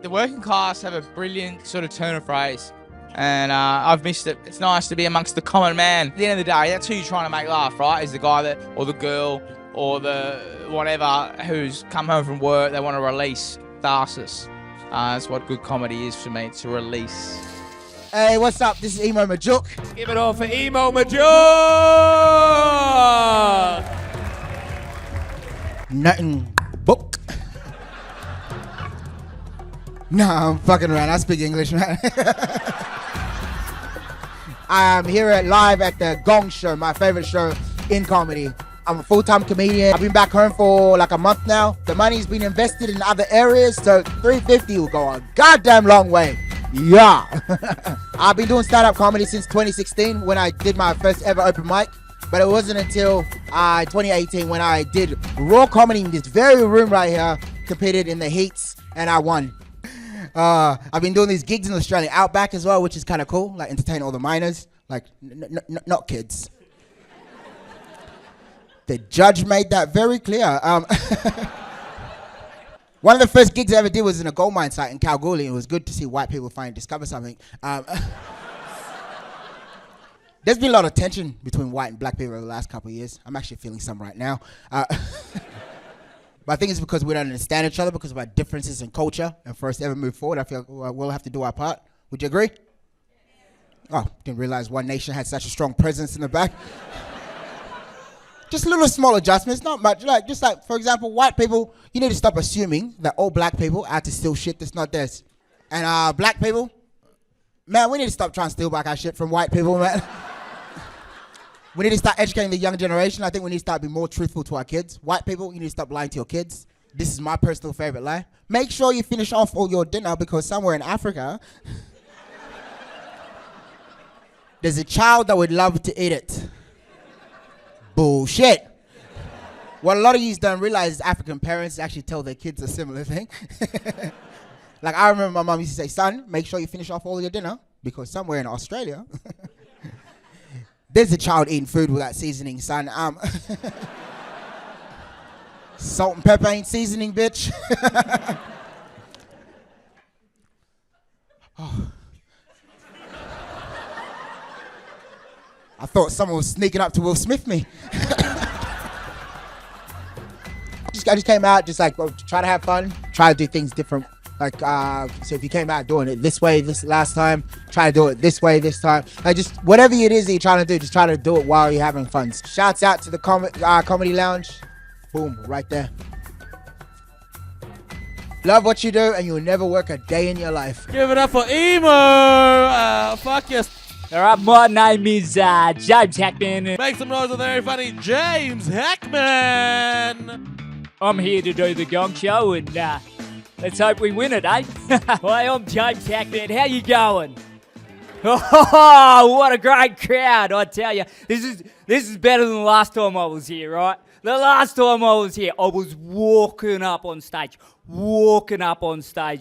The working class have a brilliant sort of turn of phrase, and I've missed it. It's nice to be amongst the common man. At the end of the day, that's who you're trying to make laugh, right? Is the guy that, or the girl, or the whatever, who's come home from work, they want to release catharsis. That's what good comedy is for me, it's a release. Hey, what's up? This is Emo Majok. Give it all for Emo Majok! Nothing book. Nah, I'm fucking around. I speak English, man. I'm here live at the Gong Show, my favorite show in comedy. I'm a full-time comedian. I've been back home for like a month now. The money's been invested in other areas, so 350 will go a goddamn long way. Yeah. I've been doing stand-up comedy since 2016 when I did my first ever open mic. But it wasn't until 2018 when I did raw comedy in this very room right here, competed in the heats, and I won. I've been doing these gigs in Australia, Outback as well, which is kind of cool, like entertain all the minors, like not kids. The judge made that very clear. One of the first gigs I ever did was in a gold mine site in Kalgoorlie. It was good to see white people finally discover something. There's been a lot of tension between white and black people over the last couple of years. I'm actually feeling some right now. But I think it's because we don't understand each other because of our differences in culture. And for us to ever move forward, I feel we'll have to do our part. Would you agree? Oh, didn't realize One Nation had such a strong presence in the back. Just little small adjustments, not much. Just like, for example, white people, you need to stop assuming that all black people are to steal shit that's not theirs. And black people, man, we need to stop trying to steal back our shit from white people, man. We need to start educating the young generation. I think we need to start being more truthful to our kids. White people, you need to stop lying to your kids. This is my personal favorite lie. Make sure you finish off all your dinner because somewhere in Africa, there's a child that would love to eat it. Bullshit. What a lot of you don't realize is African parents actually tell their kids a similar thing. Like I remember my mom used to say, son, make sure you finish off all your dinner because somewhere in Australia, there's a child eating food without seasoning, son. Salt and pepper ain't seasoning, bitch. Oh. I thought someone was sneaking up to Will Smith me. I just came out, just like try to have fun, try to do things different. Like, so if you came out doing it this way this last time, try to do it this way this time. Like just whatever it is that you're trying to do, just try to do it while you're having fun. Shouts out to the Comedy Lounge. Boom, right there. Love what you do and you'll never work a day in your life. Give it up for Emo! Fuck yes. All right, my name is James Hackman. Make some noise with the very funny James Hackman. I'm here to do the Gong Show and let's hope we win it, eh? Hi, I'm James Hackman. How you going? Oh, what a great crowd, I tell you. This is better than the last time I was here, right? The last time I was here, I was walking up on stage,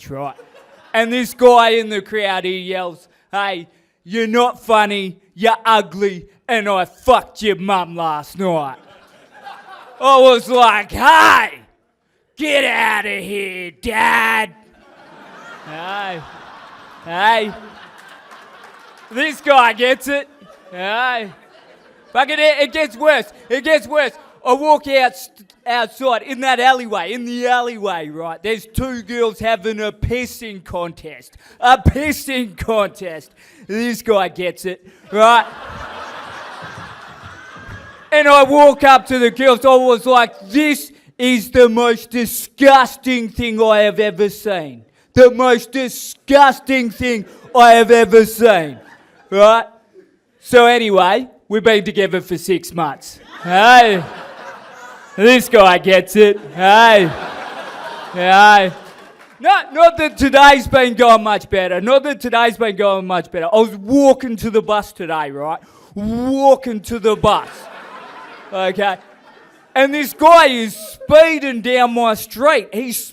right? And this guy in the crowd, he yells, hey, you're not funny, you're ugly, and I fucked your mum last night. I was like, hey, get out of here, Dad. Hey. This guy gets it. Hey. Fucking it gets worse. I walk outside in the alleyway, right? There's two girls having a pissing contest. This guy gets it, right? And I walk up to the girls. I was like, this is the most disgusting thing I have ever seen. The most disgusting thing I have ever seen, right? So anyway, we've been together for 6 months. Hey. This guy gets it. Hey. Not that today's been going much better. I was walking to the bus today, right? Okay. And this guy is speeding down my street. This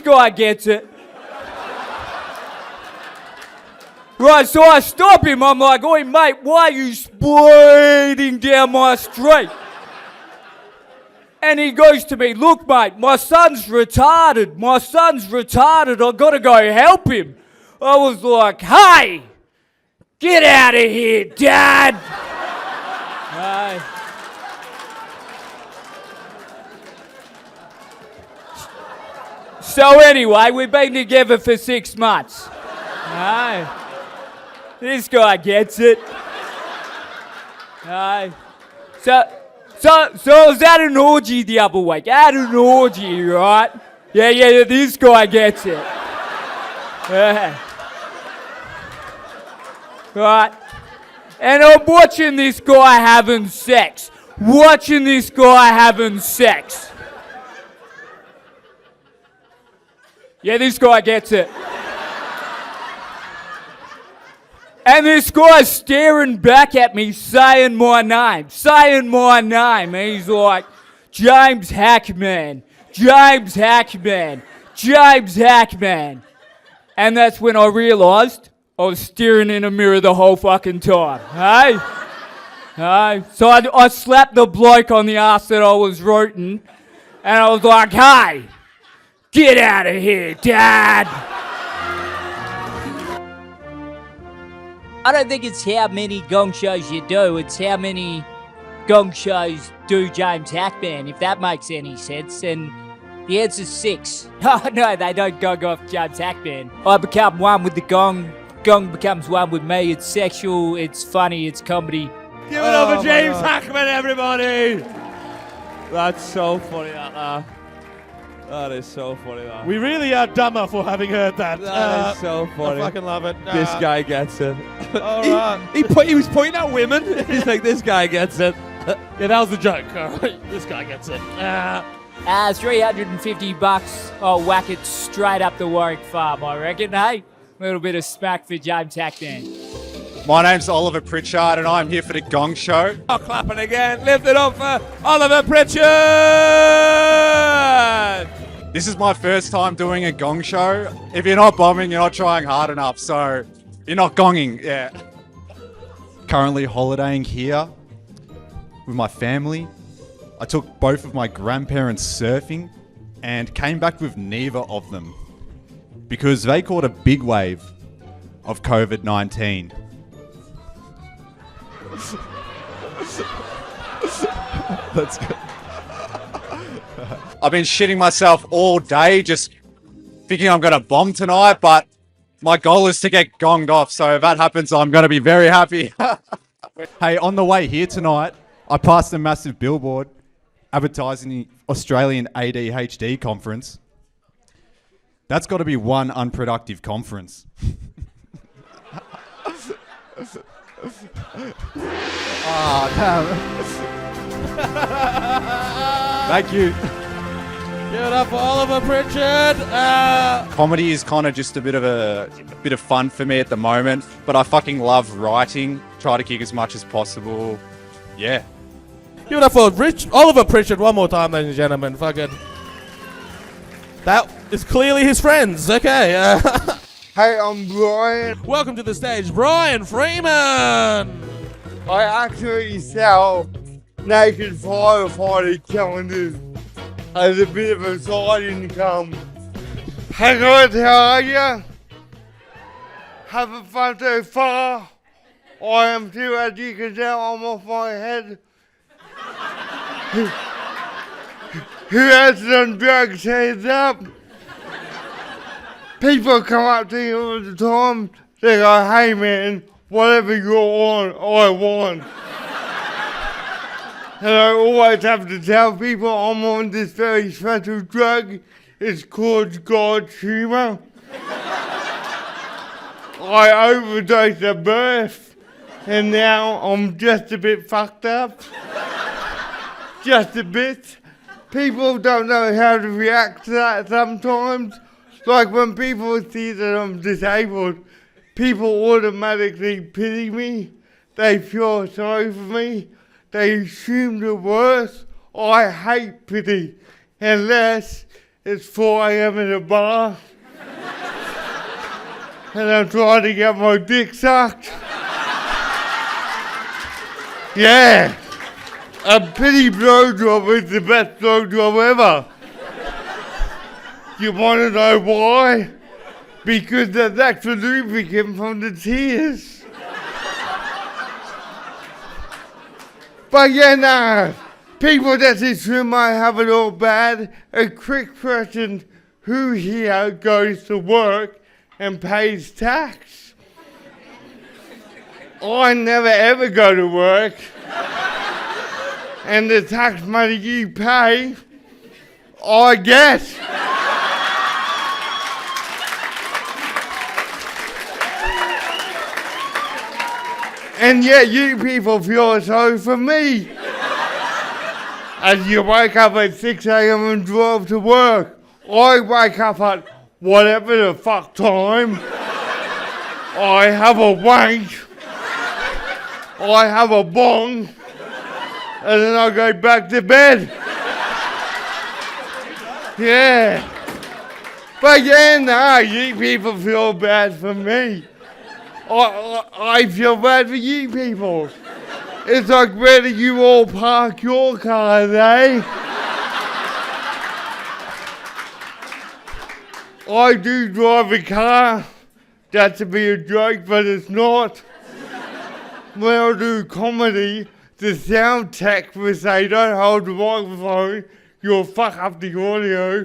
guy gets it. Right, so I stop him. I'm like, oi, mate, why are you speeding down my street? And he goes to me, look, mate, my son's retarded. I've got to go help him. I was like, hey, get out of here, Dad. Hey. So anyway, we've been together for 6 months. No. This guy gets it. No. So I was at an orgy the other week. At an orgy, right? Yeah, this guy gets it. Yeah. Right. And I'm watching this guy having sex. Yeah, this guy gets it. And this guy's staring back at me, saying my name. And he's like, James Hackman. And that's when I realised I was staring in a mirror the whole fucking time. Hey? So I slapped the bloke on the ass that I was rooting, and I was like, hey, get out of here, Dad. I don't think it's how many gong shows you do, it's how many gong shows do James Hackman, if that makes any sense. And the answer's 6. Oh, no, they don't gong off James Hackman. I become one with the gong. Gong becomes one with me. It's sexual, it's funny, it's comedy. Give it up for James Hackman, everybody! That's so funny, that is so funny, that. We really are dumber for having heard that. That is so funny. I fucking love it. This guy gets it. All right. He was pointing at women. He's like, this guy gets it. Yeah, that was the joke. All right. This guy gets it. $350. I'll whack it straight up the Warwick Farm, I reckon, hey? A little bit of smack for James Hackman. My name's Oliver Pritchard and I'm here for the Gong Show. Oh, clapping again. Lift it up for Oliver Pritchard! This is my first time doing a Gong Show. If you're not bombing, you're not trying hard enough, so you're not gonging, yeah. Currently holidaying here with my family. I took both of my grandparents surfing and came back with neither of them because they caught a big wave of COVID-19. That's good. I've been shitting myself all day just thinking I'm going to bomb tonight, but my goal is to get gonged off, so if that happens, I'm going to be very happy. Hey, on the way here tonight, I passed a massive billboard advertising the Australian ADHD conference. That's got to be one unproductive conference. Oh, damn. Thank you. Give it up for Oliver Pritchard. Comedy is kind of just a bit of fun for me at the moment, but I fucking love writing. Try to kick as much as possible. Yeah. Give it up for Oliver Pritchard one more time, ladies and gentlemen. Fucking. That is clearly his friends. Okay. Hey, I'm Brian. Welcome to the stage, Brian Freeman. I actually sell naked firefighter calendars as a bit of a side income. Hey guys, how are ya? Having fun so far? I am too, as you can tell, I'm off my head. Who has done drugs, hands up? People come up to you all the time, they go, hey man, whatever you're on, I want. And I always have to tell people I'm on this very special drug. It's called God's humour. I overdosed at birth, and now I'm just a bit fucked up. Just a bit. People don't know how to react to that sometimes. Like when people see that I'm disabled, people automatically pity me. They feel sorry for me. They assume the worst. I hate pity, unless it's 4 a.m. in a bar and I'm trying to get my dick sucked. Yeah, a pity blowjob is the best blowjob ever. You want to know why? Because there's extra lubricant from the tears. But yeah, nah, people that assume I have it all bad, a quick question, who here goes to work and pays tax. I never ever go to work. And the tax money you pay, I get. And yet you people feel sorry for me. As you wake up at 6 a.m. and drive to work. I wake up at whatever the fuck time. I have a wank. I have a bong. And then I go back to bed. Yeah. But yeah, no, you people feel bad for me. I feel bad for you people. It's like, where do you all park your cars, eh? I do drive a car. That's to be a joke, but it's not. When I do comedy, the sound tech will say, don't hold the microphone, you'll fuck up the audio.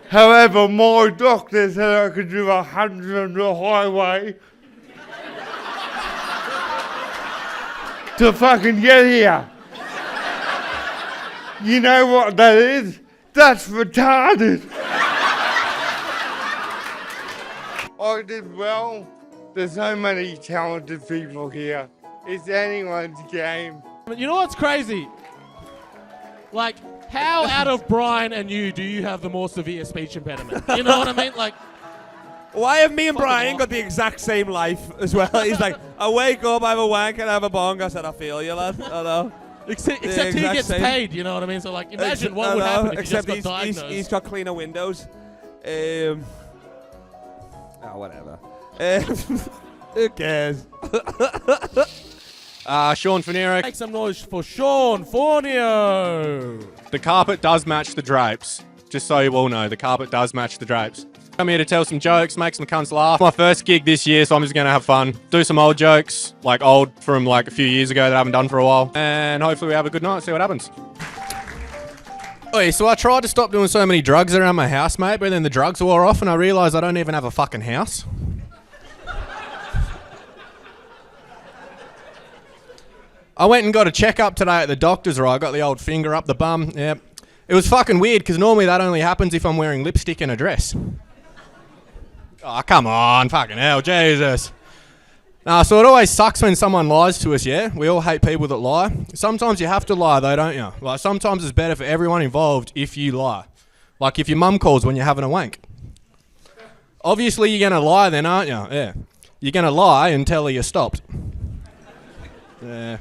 However, my doctor said I could do 100 on the highway to fucking get here. You know what that is? That's retarded. I did well. There's so many talented people here. It's anyone's game. You know what's crazy? Like, how out of Brian and you do you have the more severe speech impediment? You know what I mean? Like, why have me and Brian got the exact same life as well? He's like, I wake up, I have a wank, and I have a bong. I said, I feel you, lad. I know. Except he gets paid, you know what I mean? So, like, imagine what would happen if he just got diagnosed. He's got cleaner windows. Whatever. Who cares? Sean Fanero. Make some noise for Sean Fornio. The carpet does match the drapes. Just so you all know, the carpet does match the drapes. I'm here to tell some jokes, make some cunts laugh. My first gig this year, so I'm just going to have fun. Do some old jokes, like old from like a few years ago that I haven't done for a while. And hopefully we have a good night, see what happens. Oi, so I tried to stop doing so many drugs around my house, mate, but then the drugs wore off and I realised I don't even have a fucking house. I went and got a checkup today at the doctor's, right? I got the old finger up the bum, yeah. It was fucking weird, because normally that only happens if I'm wearing lipstick and a dress. Oh, come on, fucking hell, Jesus. So it always sucks when someone lies to us, yeah? We all hate people that lie. Sometimes you have to lie though, don't you? Like, sometimes it's better for everyone involved if you lie. Like if your mum calls when you're having a wank. Obviously you're going to lie then, aren't you? Yeah. You're going to lie and tell her you stopped. Yeah.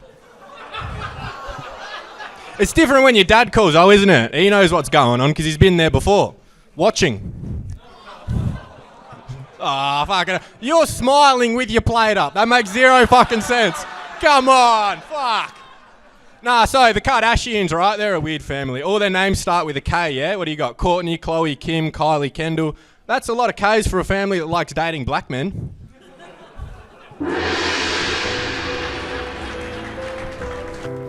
It's different when your dad calls, though, isn't it? He knows what's going on because he's been there before. Watching. Ah, fucking. You're smiling with your plate up. That makes zero fucking sense. Come on, fuck. Nah, so the Kardashians, right? They're a weird family. All their names start with a K, yeah? What do you got? Courtney, Khloe, Kim, Kylie, Kendall. That's a lot of Ks for a family that likes dating black men.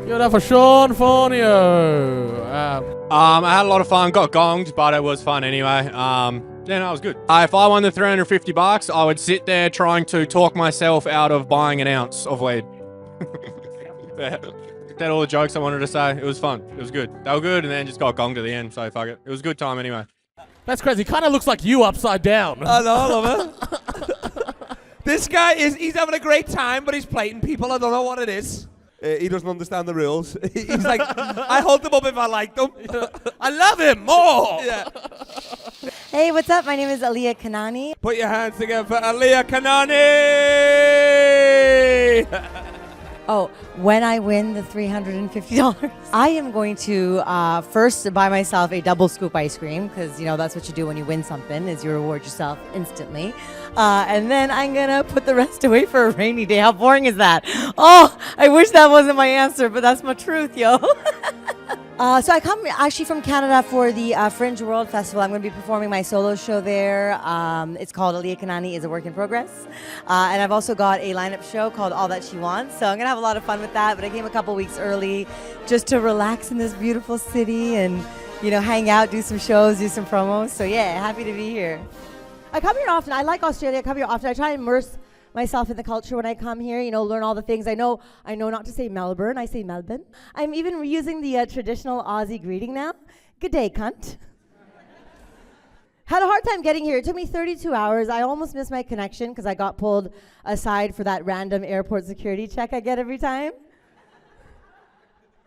Give it up for Sean Fornio. I had a lot of fun, got gonged, but it was fun anyway. Yeah, no, it was good. If I won the $350, I would sit there trying to talk myself out of buying an ounce of weed. That's all the jokes I wanted to say. It was fun. It was good. They were good and then just got gonged at the end, so fuck it. It was a good time anyway. That's crazy. Kind of looks like you upside down. I know, I love it. This guy he's having a great time, but he's plating people. I don't know what it is. He doesn't understand the rules. He's like, I hold him up if I like them. I love him more. Yeah. Hey, what's up? My name is Aliya Kanani. Put your hands together for Aliya Kanani. Oh, when I win the $350, I am going to first buy myself a double scoop ice cream because, you know, that's what you do when you win something is you reward yourself instantly. And then I'm going to put the rest away for a rainy day. How boring is that? Oh, I wish that wasn't my answer, but that's my truth, yo. So I come actually from Canada for the Fringe World Festival. I'm going to be performing my solo show there. It's called Aliya Kanani is a Work in Progress. And I've also got a lineup show called All That She Wants. So I'm going to have a lot of fun with that. But I came a couple weeks early just to relax in this beautiful city and, you know, hang out, do some shows, do some promos. So yeah, happy to be here. I come here often. I like Australia. I come here often. I try and immerse myself in the culture when I come here, learn all the things. I know not to say Melbourne, I say Melbourne. I'm even reusing the traditional Aussie greeting now. Good day, cunt. Had a hard time getting here. It took me 32 hours. I almost missed my connection because I got pulled aside for that random airport security check I get every time.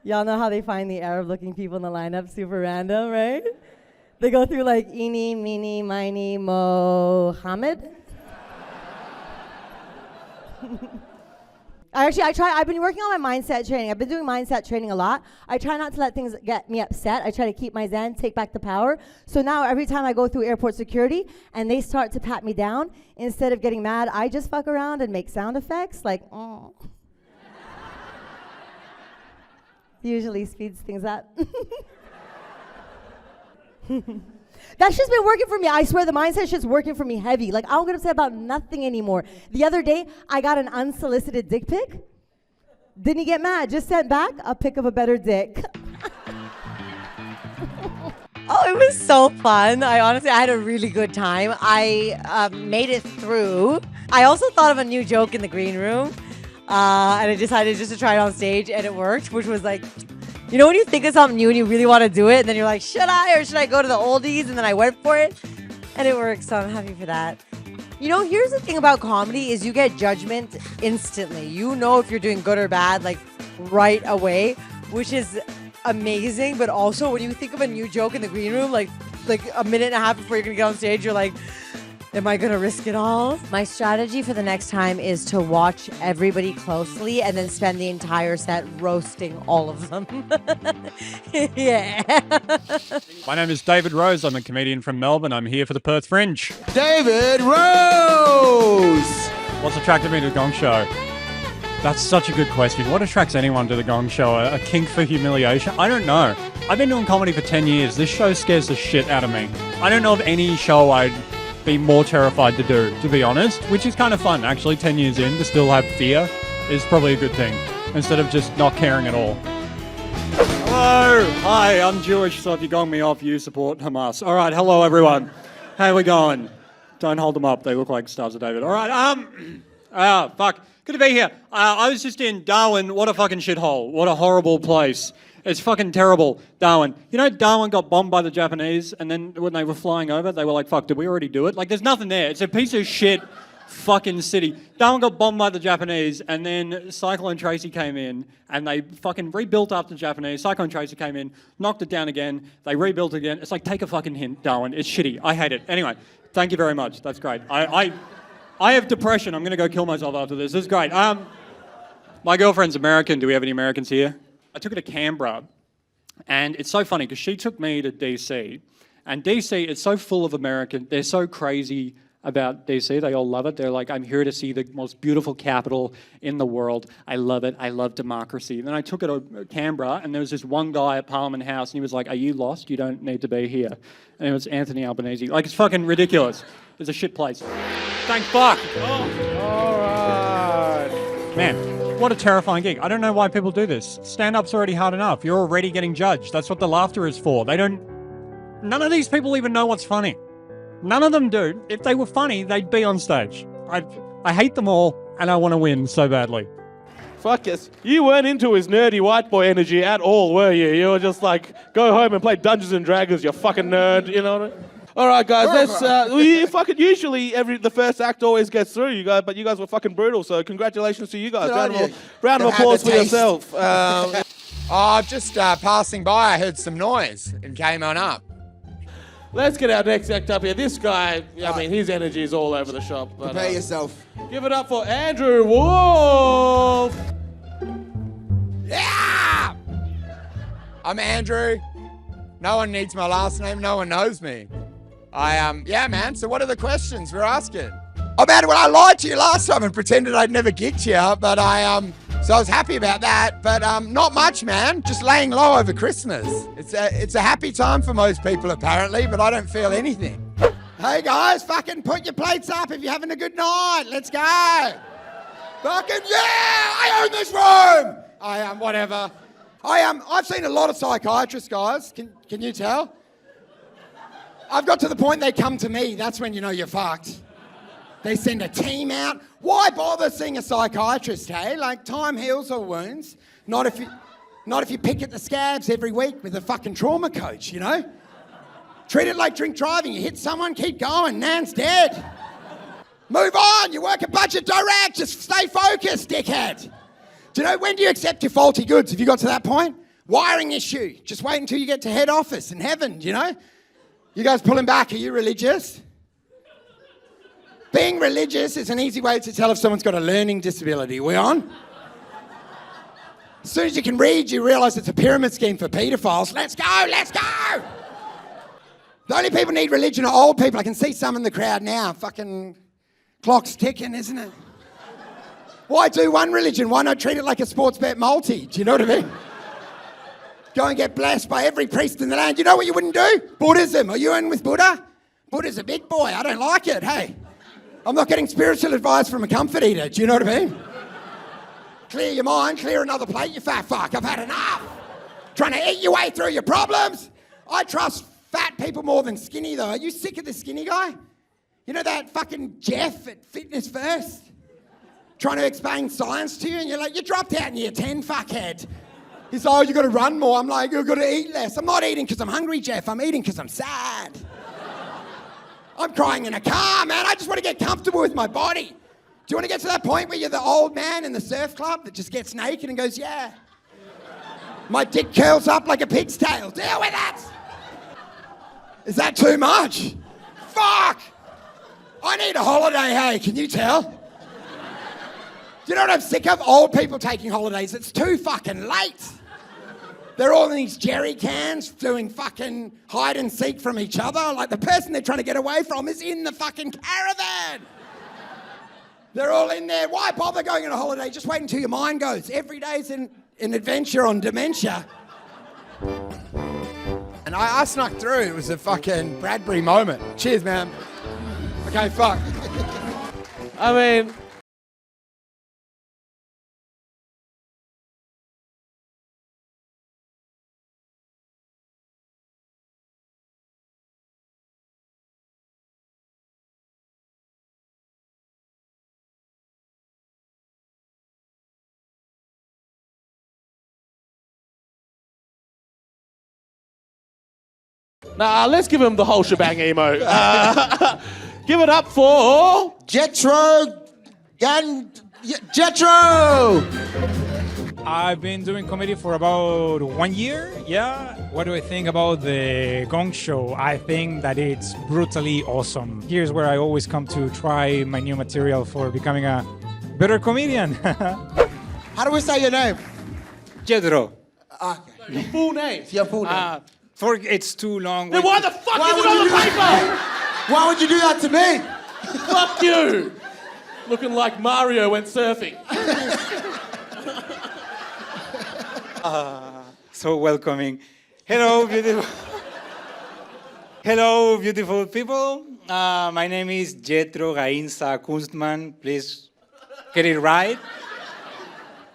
Y'all know how they find the Arab-looking people in the lineup super random, right? They go through like eeny, meeny, miny, Mohammed. I've been working on my mindset training. I've been doing mindset training a lot. I try not to let things get me upset. I try to keep my zen, take back the power. So now every time I go through airport security and they start to pat me down, instead of getting mad, I just fuck around and make sound effects like, oh. Usually speeds things up. That shit's been working for me. I swear the mindset shit's working for me heavy. Like, I don't get upset about nothing anymore. The other day, I got an unsolicited dick pic. Didn't get mad, just sent back a pic of a better dick. Oh, it was so fun. I had a really good time. I made it through. I also thought of a new joke in the green room. And I decided just to try it on stage, and it worked, which was like, when you think of something new and you really want to do it, and then you're like, should I or should I go to the oldies? And then I went for it, and it worked, so I'm happy for that. Here's the thing about comedy is you get judgment instantly. If you're doing good or bad, like, right away, which is amazing. But also, when you think of a new joke in the green room, like a minute and a half before you're going to get on stage, you're like, am I going to risk it all? My strategy for the next time is to watch everybody closely and then spend the entire set roasting all of them. Yeah. My name is David Rose. I'm a comedian from Melbourne. I'm here for the Perth Fringe. David Rose! What's attracted me to the Gong Show? That's such a good question. What attracts anyone to the Gong Show? A kink for humiliation? I don't know. I've been doing comedy for 10 years. This show scares the shit out of me. I don't know of any show I'd be more terrified to do, to be honest, which is kind of fun, actually. 10 years in, to still have fear is probably a good thing, instead of just not caring at all. Hello! Hi, I'm Jewish, so if you gong me off, you support Hamas. All right, hello, everyone. How we going? Don't hold them up. They look like Stars of David. All right, fuck. Good to be here. I was just in Darwin. What a fucking shithole. What a horrible place. It's fucking terrible, Darwin. Darwin got bombed by the Japanese, and then when they were flying over, they were like, fuck, did we already do it? Like, there's nothing there. It's a piece of shit fucking city. Darwin got bombed by the Japanese, and then Cyclone Tracy came in, and they fucking rebuilt after the Japanese. Cyclone Tracy came in, knocked it down again, they rebuilt again. It's like, take a fucking hint, Darwin. It's shitty. I hate it. Anyway, thank you very much. That's great. I have depression. I'm going to go kill myself after this. This is great. My girlfriend's American. Do we have any Americans here? I took her to Canberra, and it's so funny because she took me to DC, and DC, it's so full of American. They're so crazy about DC. They all love it. They're like, I'm here to see the most beautiful capital in the world. I love it. I love democracy. And then I took her to Canberra, and there was this one guy at Parliament House, and he was like, are you lost? You don't need to be here. And it was Anthony Albanese. Like, it's fucking ridiculous. It's a shit place. Thank fuck. Oh. All right. Man. What a terrifying gig. I don't know why people do this. Stand-up's already hard enough. You're already getting judged. That's what the laughter is for. None of these people even know what's funny. None of them do. If they were funny, they'd be on stage. I hate them all, and I want to win so badly. Fuck yes. You weren't into his nerdy white boy energy at all, were you? You were just like, go home and play Dungeons and Dragons, you fucking nerd, you know what I mean? All right, guys, let's, usually the first act always gets through, you guys, but you guys were fucking brutal, so congratulations to you guys. Round of applause for yourself. Just passing by, I heard some noise and came on up. Let's get our next act up here. This guy, his energy is all over the shop. Prepare yourself. Give it up for Andrew Wolfe. Yeah! I'm Andrew. No one needs my last name. No one knows me. Yeah, man. So what are the questions we're asking? Oh, man, well, I lied to you last time and pretended I'd never gigged here, but so I was happy about that, but not much, man. Just laying low over Christmas. It's a happy time for most people, apparently, but I don't feel anything. Hey, guys, fucking put your plates up if you're having a good night. Let's go. Fucking yeah, I own this room. Whatever. I've seen a lot of psychiatrists, guys. Can you tell? I've got to the point they come to me. That's when you know you're fucked. They send a team out. Why bother seeing a psychiatrist, hey? Like, time heals all wounds. Not if you pick at the scabs every week with a fucking trauma coach, you know? Treat it like drink driving. You hit someone, keep going. Nan's dead. Move on. You work a budget direct. Just stay focused, dickhead. Do you know, when do you accept your faulty goods? Have you got to that point? Wiring issue. Just wait until you get to head office in heaven, you know? You guys pulling back. Are you religious? Being religious is an easy way to tell if someone's got a learning disability. We on? As soon as you can read, you realise it's a pyramid scheme for paedophiles. Let's go, let's go! The only people who need religion are old people. I can see some in the crowd now. Fucking clock's ticking, isn't it? Why do one religion? Why not treat it like a sports bet multi? Do you know what I mean? Go and get blessed by every priest in the land. You know what you wouldn't do? Buddhism. Are you in with Buddha? Buddha's a big boy. I don't like it, hey. I'm not getting spiritual advice from a comfort eater. Do you know what I mean? Clear your mind, clear another plate, you fat fuck. I've had enough. Trying to eat your way through your problems. I trust fat people more than skinny, though. Are you sick of the skinny guy? You know that fucking Jeff at Fitness First? Trying to explain science to you, and you're like, you dropped out in year 10, fuckhead. He's like, oh, you got to run more. I'm like, you've got to eat less. I'm not eating because I'm hungry, Jeff. I'm eating because I'm sad. I'm crying in a car, man. I just want to get comfortable with my body. Do you want to get to that point where you're the old man in the surf club that just gets naked and goes, yeah. My dick curls up like a pig's tail. Deal with it. Is that too much? Fuck. I need a holiday, hey. Can you tell? Do you know what I'm sick of? Old people taking holidays. It's too fucking late. They're all in these jerry cans doing fucking hide and seek from each other. Like, the person they're trying to get away from is in the fucking caravan. They're all in there. Why bother going on a holiday? Just wait until your mind goes. Every day's an adventure on dementia. And I snuck through. It was a fucking Bradbury moment. Cheers, man. Okay, fuck. I mean... Nah, let's give him the whole shebang, Emo. Give it up for... Jetro and... Jetro! I've been doing comedy for about 1 year, yeah. What do I think about the Gong Show? I think that it's brutally awesome. Here's where I always come to try my new material for becoming a better comedian. How do we say your name? Jetro. Okay. Your full name? Your full name. It's too long. Then why the fuck is it on the paper? Why would you do that to me? Fuck you! Looking like Mario went surfing. So welcoming. Hello, beautiful. Hello, beautiful people. My name is Jetro Gaínza Kunstmann. Please get it right.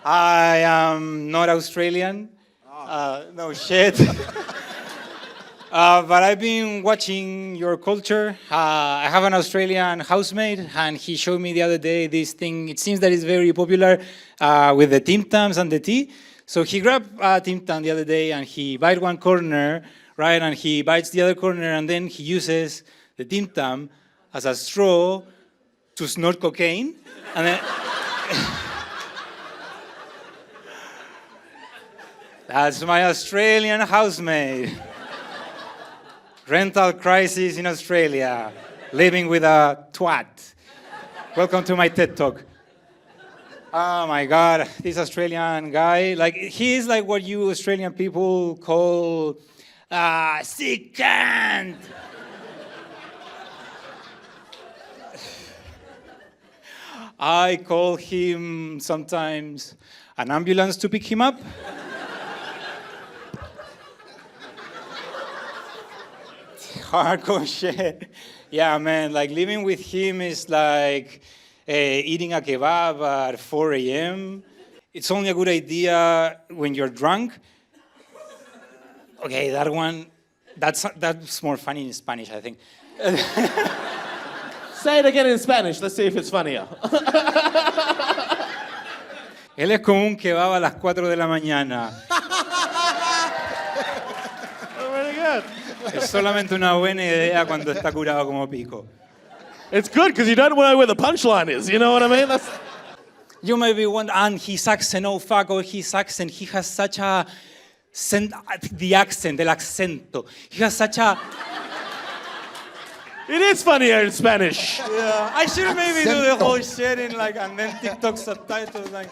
I am not Australian. No shit. But I've been watching your culture. I have an Australian housemate, and he showed me the other day this thing. It seems that it's very popular with the Tim Tams and the tea. So he grabbed a Tim Tam the other day, and he bites one corner, right? And he bites the other corner, and then he uses the Tim Tam as a straw to snort cocaine. And then... That's my Australian housemate. Rental crisis in Australia. Living with a twat. Welcome to my TED Talk. Oh my God, this Australian guy, like, he is like what you Australian people call sick cunt. I call him sometimes an ambulance to pick him up. Hardcore shit. Yeah, man, like living with him is like eating a kebab at 4 a.m. It's only a good idea when you're drunk. Okay, that one That's more funny in Spanish, I think. Say it again in Spanish. Let's see if it's funnier. Él es como un kebab a las 4 de la mañana. Very good. Es solamente una buena idea cuando está curado como pico. It's good because you don't know where the punchline is. You know what I mean? That's... You may be wondering, and his accent, oh fuck, oh his accent. He has such a... the accent, el acento. He has such a... It is funnier in Spanish. Yeah, I should maybe do the whole shit in like, and then TikTok subtitles like...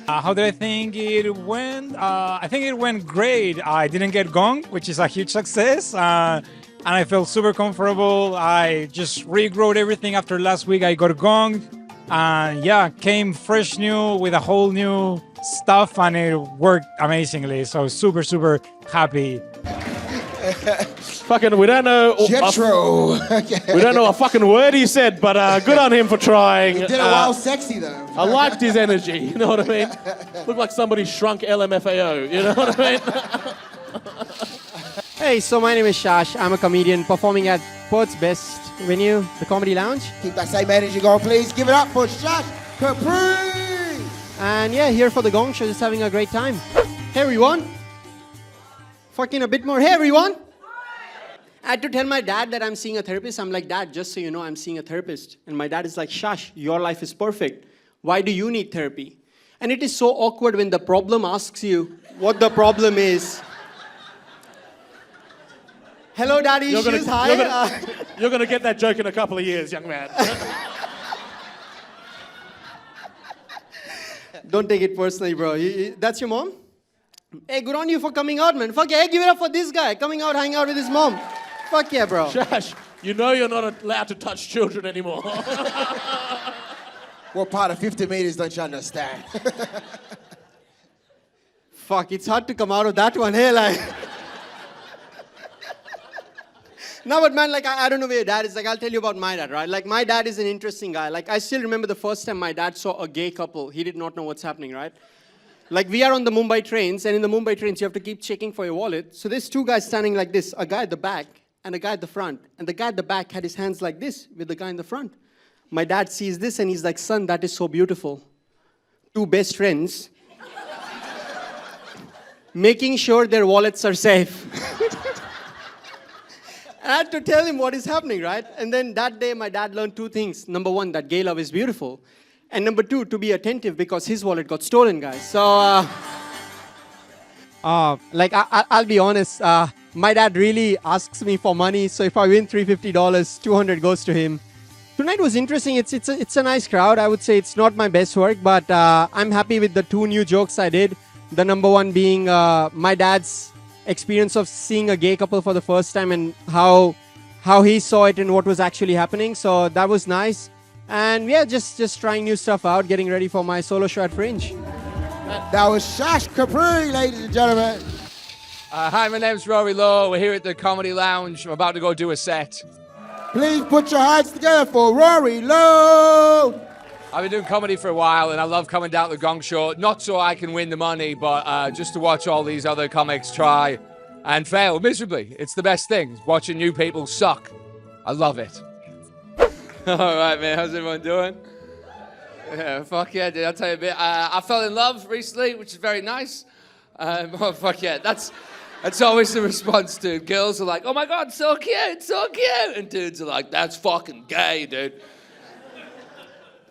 How did I think it went? I think it went great. I didn't get gong, which is a huge success. And I felt super comfortable. I just rewrote everything after last week. I got gonged. And yeah, came fresh new with a whole new stuff and it worked amazingly. So super, super happy. Fucking, we don't know. Jetro. We don't know a fucking word he said, but good on him for trying. He did it while sexy though. I liked his energy. You know what I mean? Looked like somebody shrunk LMFAO. You know what I mean? Hey, so my name is Shash. I'm a comedian performing at Perth's best venue, the Comedy Lounge. Keep that same energy going, please. Give it up for Shash Capri. And yeah, here for the Gong Show, just having a great time. Hey everyone. Fucking a bit more. Hey everyone. I had to tell my dad that I'm seeing a therapist. I'm like, Dad, just so you know, I'm seeing a therapist. And my dad is like, Shash, your life is perfect. Why do you need therapy? And it is so awkward when the problem asks you what the problem is. Hello, daddy issues. Hi. You're gonna get that joke in a couple of years, young man. Don't take it personally, bro. That's your mom? Hey, good on you for coming out, man. Fuck yeah, hey, give it up for this guy. Coming out, hanging out with his mom. Fuck yeah, bro. Shash, you know you're not allowed to touch children anymore. What part of 50 meters don't you understand? Fuck, it's hard to come out of that one, hey, like. No, but man, like, I don't know where your dad is. Like, I'll tell you about my dad, right? Like, my dad is an interesting guy. Like, I still remember the first time my dad saw a gay couple. He did not know what's happening, right? Like, we are on the Mumbai trains, and in the Mumbai trains, you have to keep checking for your wallet. So there's two guys standing like this, a guy at the back and a guy at the front. And the guy at the back had his hands like this with the guy in the front. My dad sees this, and he's like, son, that is so beautiful. Two best friends making sure their wallets are safe. I had to tell him what is happening, right? And then that day, my dad learned two things. Number one, that gay love is beautiful. And number two, to be attentive because his wallet got stolen, guys. So, I'll be honest. My dad really asks me for money. So if I win $350, $200 goes to him. Tonight was interesting. It's a nice crowd. I would say it's not my best work, but I'm happy with the two new jokes I did. The number one being my dad's experience of seeing a gay couple for the first time and how he saw it and what was actually happening. So that was nice. And yeah, just trying new stuff out, getting ready for my solo show at Fringe. That was Shash Capri, ladies and gentlemen. Hi, my name's Rory Lowe. We're here at the Comedy Lounge. I'm about to go do a set. Please put your hands together for Rory Lowe. I've been doing comedy for a while, and I love coming down to the Gong Show, not so I can win the money, but just to watch all these other comics try and fail miserably. It's the best thing, watching new people suck. I love it. All right, man. How's everyone doing? Yeah, fuck yeah, dude. I'll tell you a bit. I fell in love recently, which is very nice. Oh, fuck yeah. That's always the response to girls are like, oh my God, so cute, so cute. And dudes are like, that's fucking gay, dude.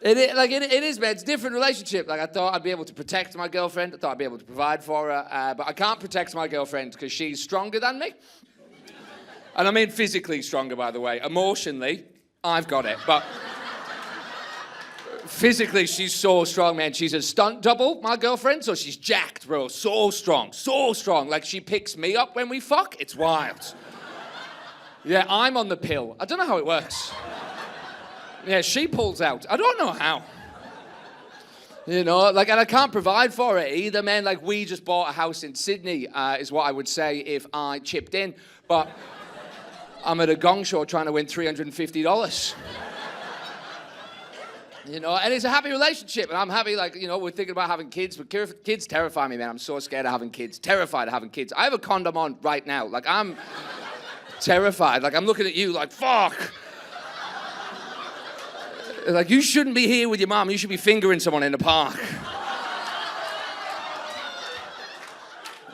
It is, man. It's a different relationship. Like, I thought I'd be able to protect my girlfriend. I thought I'd be able to provide for her. But I can't protect my girlfriend because she's stronger than me. And I mean physically stronger, by the way. Emotionally, I've got it, but physically she's so strong, man. She's a stunt double, my girlfriend, so she's jacked, bro. So strong. Like, she picks me up when we fuck. It's wild. Yeah, I'm on the pill. I don't know how it works. Yeah, she pulls out. I don't know how. You know, like, and I can't provide for it either, man. Like, we just bought a house in Sydney, is what I would say if I chipped in, but I'm at a Gong Show trying to win $350. You know, and it's a happy relationship, and I'm happy, like, you know, we're thinking about having kids, but kids terrify me, man. I'm so scared of having kids, terrified of having kids. I have a condom on right now. Like, I'm terrified. Like, I'm looking at you like, fuck. Like, you shouldn't be here with your mom. You should be fingering someone in the park.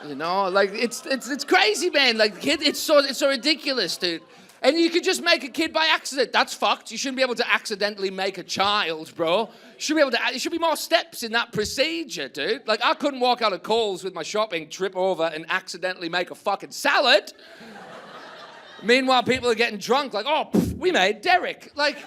You know, like, it's crazy, man. Like, kid, it's so ridiculous, dude. And you could just make a kid by accident. That's fucked. You shouldn't be able to accidentally make a child, bro. There should be more steps in that procedure, dude. Like, I couldn't walk out of Coles with my shopping, trip over, and accidentally make a fucking salad. Meanwhile, people are getting drunk, like, oh, we made Derek. Like,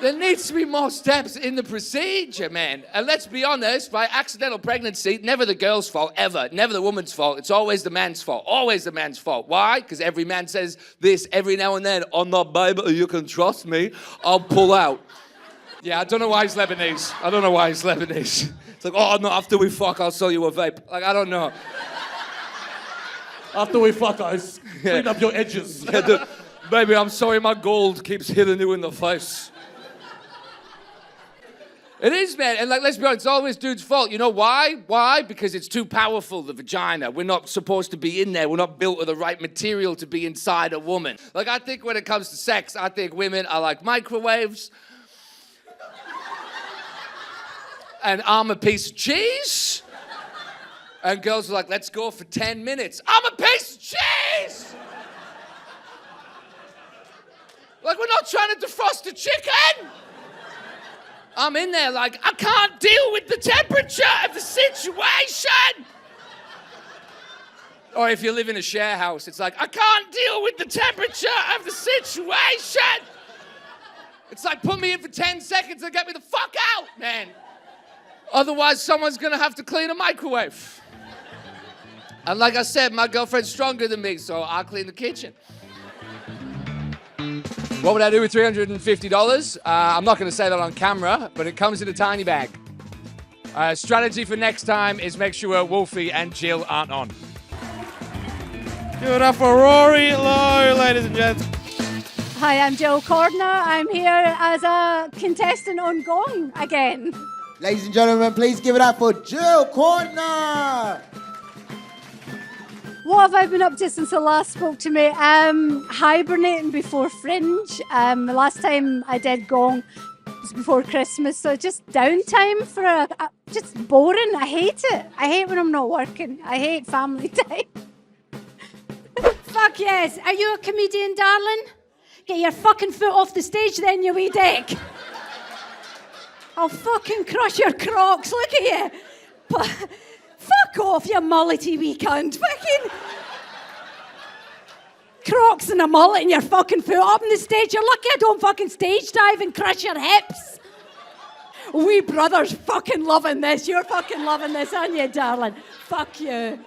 there needs to be more steps in the procedure, man. And let's be honest, by accidental pregnancy, never the girl's fault, ever. Never the woman's fault. It's always the man's fault. Always the man's fault. Why? Because every man says this every now and then. I'm not baby, you can trust me. I'll pull out. Yeah, I don't know why he's Lebanese. It's like, oh, no, after we fuck, I'll sell you a vape. Like, I don't know. After we fuck, I clean up your edges. Yeah, baby, I'm sorry my gold keeps hitting you in the face. It is, man, and like, let's be honest, it's always dude's fault. You know why? Why? Because it's too powerful, the vagina. We're not supposed to be in there. We're not built with the right material to be inside a woman. Like, I think when it comes to sex, I think women are like microwaves. And I'm a piece of cheese. And girls are like, let's go for 10 minutes. I'm a piece of cheese! Like, we're not trying to defrost a chicken! I'm in there like, I can't deal with the temperature of the situation. Or if you live in a share house, it's like, I can't deal with the temperature of the situation. It's like, put me in for 10 seconds and get me the fuck out, man. Otherwise, someone's gonna have to clean a microwave. And like I said, my girlfriend's stronger than me, so I'll clean the kitchen. What would I do with $350? I'm not going to say that on camera, but it comes in a tiny bag. Strategy for next time is make sure Wolfe and Gill aren't on. Give it up for Rory Lowe, ladies and gents. Hi, I'm Gill Cordiner. I'm here as a contestant on Gong again. Ladies and gentlemen, please give it up for Gill Cordiner. What have I been up to since I last spoke to me? Hibernating before Fringe. The last time I did Gong was before Christmas, so just downtime for just boring. I hate it. I hate when I'm not working. I hate family time. Fuck yes. Are you a comedian, darling? Get your fucking foot off the stage then, you wee dick. I'll fucking crush your crocs. Look at you. But fuck off, you mullety wee cunt. Fucking crocs and a mullet and your fucking foot up on the stage. You're lucky I don't fucking stage dive and crush your hips. We brothers fucking loving this. You're fucking loving this, aren't you, darling? Fuck you.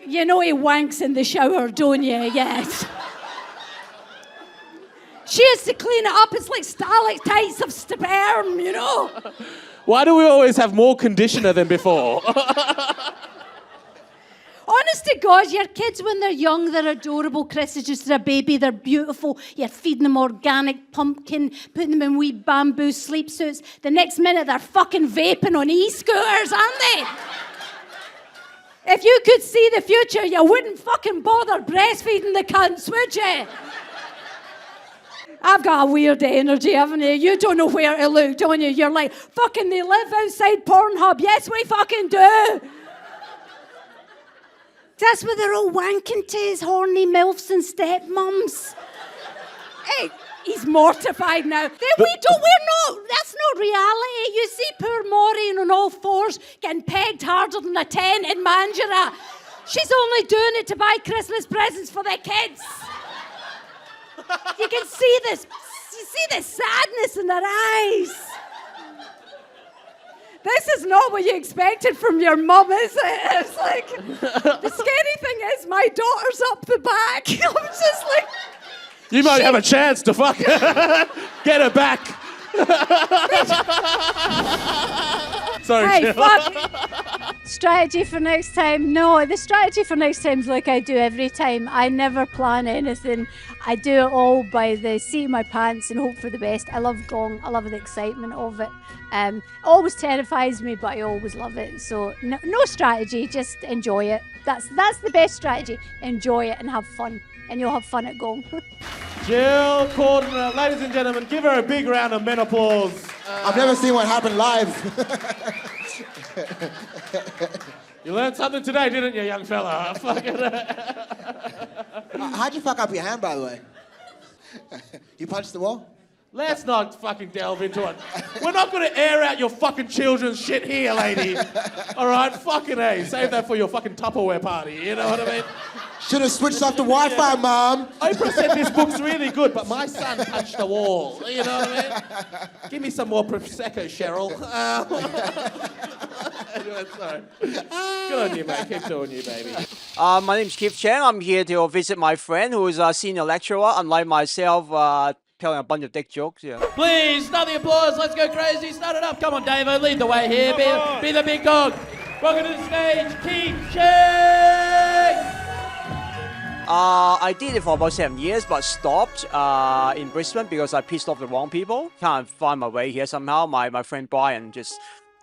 You know he wanks in the shower, don't you? Yes. She has to clean it up. It's like stalactites of sperm, you know? Why do we always have more conditioner than before? Honest to God, your kids, when they're young, they're adorable. Chris is just a baby. They're beautiful. You're feeding them organic pumpkin, putting them in wee bamboo sleep suits. The next minute, they're fucking vaping on e-scooters, aren't they? If you could see the future, you wouldn't fucking bother breastfeeding the cunts, would you? I've got a weird energy, haven't you? You don't know where to look, don't you? You're like, fucking they live outside Pornhub. Yes, we fucking do. That's what they're all wanking to, is horny milfs and stepmums. Hey, he's mortified now. We're not, that's not reality. You see poor Maureen on all fours getting pegged harder than a 10 in Mandurah. She's only doing it to buy Christmas presents for their kids. You can see this. You see the sadness in their eyes. This is not what you expected from your mum, is it? It's like, the scary thing is my daughter's up the back. I'm just like... You might have a chance to fuck her. Get her back. Sorry, Hey, Jill. fuck. Strategy for next time? No, the strategy for next time is like I do every time. I never plan anything. I do it all by the seat of my pants and hope for the best. I love Gong. I love the excitement of it. It always terrifies me, but I always love it. So no strategy, just enjoy it. That's the best strategy. Enjoy it and have fun. And you'll have fun at Gong. Gill Cordiner, ladies and gentlemen, give her a big round of men applause. I've never seen what happened live. You learned something today, didn't you, young fella? How'd you fuck up your hand, by the way? You punched the wall? Let's not fucking delve into it. We're not going to air out your fucking children's shit here, lady. All right? Fucking A. Save that for your fucking Tupperware party. You know what I mean? Should have switched off the Wi-Fi, Mom. Oprah said this book's really good, but my son punched the wall. You know what I mean? Give me some more Prosecco, Cheryl. Anyway, sorry. Good on you, mate. Keep doing you, baby. My name's Cheng. I'm here to visit my friend who is a senior lecturer, unlike myself, telling a bunch of dick jokes. Yeah. Please, start the applause. Let's go crazy. Start it up. Come on, Davo. Lead the way here. Be the big dog. Welcome to the stage, Cheng. I did it for about 7 years, but stopped in Brisbane because I pissed off the wrong people. Can't find my way here somehow. My friend Brian just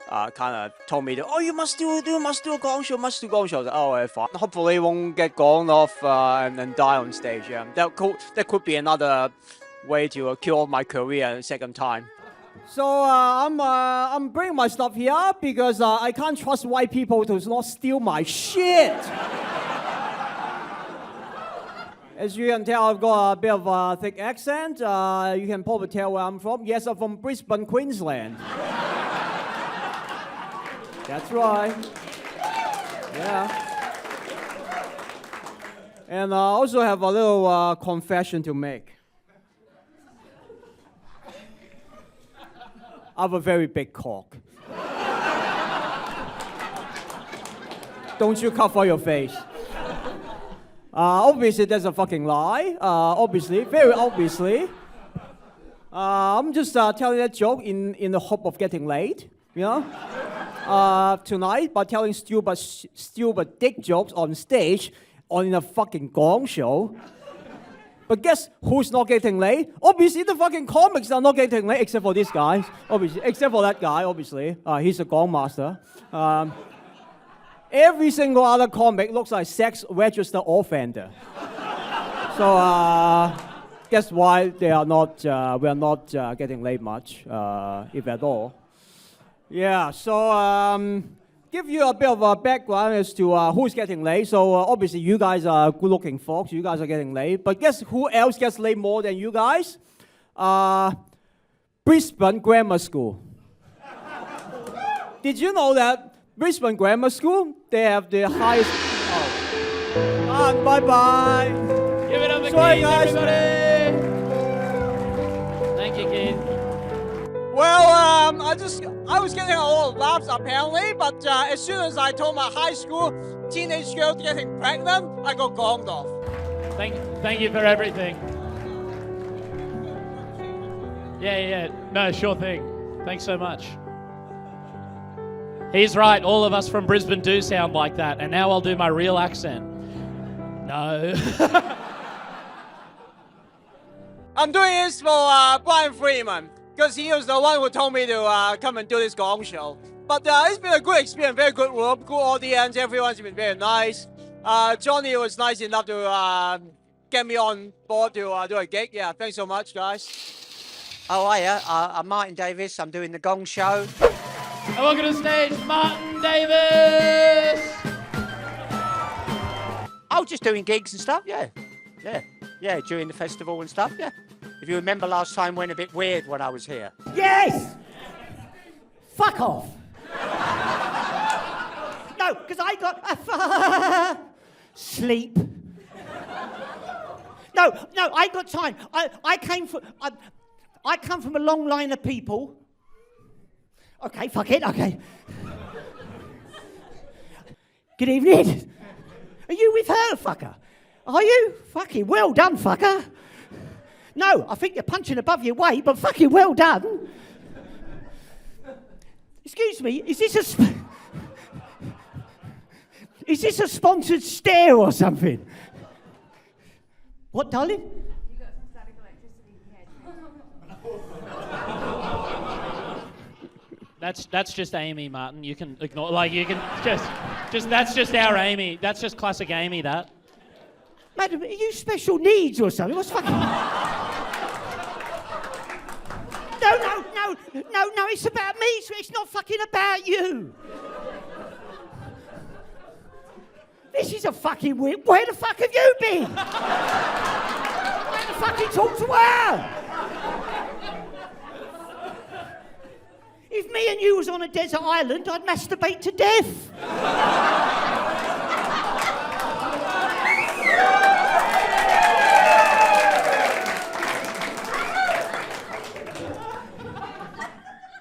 kind of told me that, oh, you must do a Gong Show, must do Gong Show. Oh, fine. Hopefully won't get gone off and die on stage. Yeah. That could be another way to kill off my career a second time. So I'm bringing my stuff here because I can't trust white people to not steal my shit. As you can tell, I've got a bit of a thick accent. You can probably tell where I'm from. Yes, I'm from Brisbane, Queensland. That's right. Yeah. And I also have a little confession to make. I have a very big cock. Don't you cover your face. Obviously, that's a fucking lie. Obviously, very obviously. I'm just telling that joke in the hope of getting laid, you know? Tonight, by telling stupid dick jokes on stage in a fucking Gong Show. But guess who's not getting laid? Obviously, the fucking comics are not getting laid, except for this guy. Obviously, except for that guy, obviously. He's a Gong master. Every single other comic looks like sex register offender. So, guess why we are not getting laid much, if at all. Yeah, so give you a bit of a background as to who's getting laid. So obviously you guys are good-looking folks. You guys are getting laid. But guess who else gets laid more than you guys? Brisbane Grammar School. Did you know that Brisbane Grammar School, they have the highest... Oh. Bye-bye. Give it up for Sorry, Keith, guys. everybody. Thank you, Keith. Well, I was getting a lot of laughs apparently, but as soon as I told my high school teenage girl getting pregnant, I got gonged off. Thank you for everything. Yeah. No, sure thing. Thanks so much. He's right. All of us from Brisbane do sound like that. And now I'll do my real accent. No. I'm doing this for Brian Freeman, because he was the one who told me to come and do this Gong Show. But it's been a good experience, very good room, good audience, everyone's been very nice. Johnny was nice enough to get me on board to do a gig. Yeah, thanks so much, guys. Oh, hiya, I'm Martin Davis, I'm doing the Gong Show. And welcome to the stage, Martin Davis! Oh, just doing gigs and stuff, yeah, during the festival and stuff, yeah. If you remember last time went a bit weird when I was here. Yes! Fuck off! No, because I got sleep. No, I got time. I come from a long line of people. Okay, fuck it, okay. Good evening. Are you with her, fucker? Are you? Fucking well done, fucker. No, I think you're punching above your weight, but fucking well done. Excuse me, is this a... Is this a sponsored stare or something? What, darling? That's just Amy, Martin. You can ignore, that's just our Amy. That's just classic Amy, that. Madam, are you special needs or something? What's fucking... No, it's about me, it's not fucking about you. This is a fucking weird... Where the fuck have you been? Where the fucking talk to her? If me and you was on a desert island, I'd masturbate to death.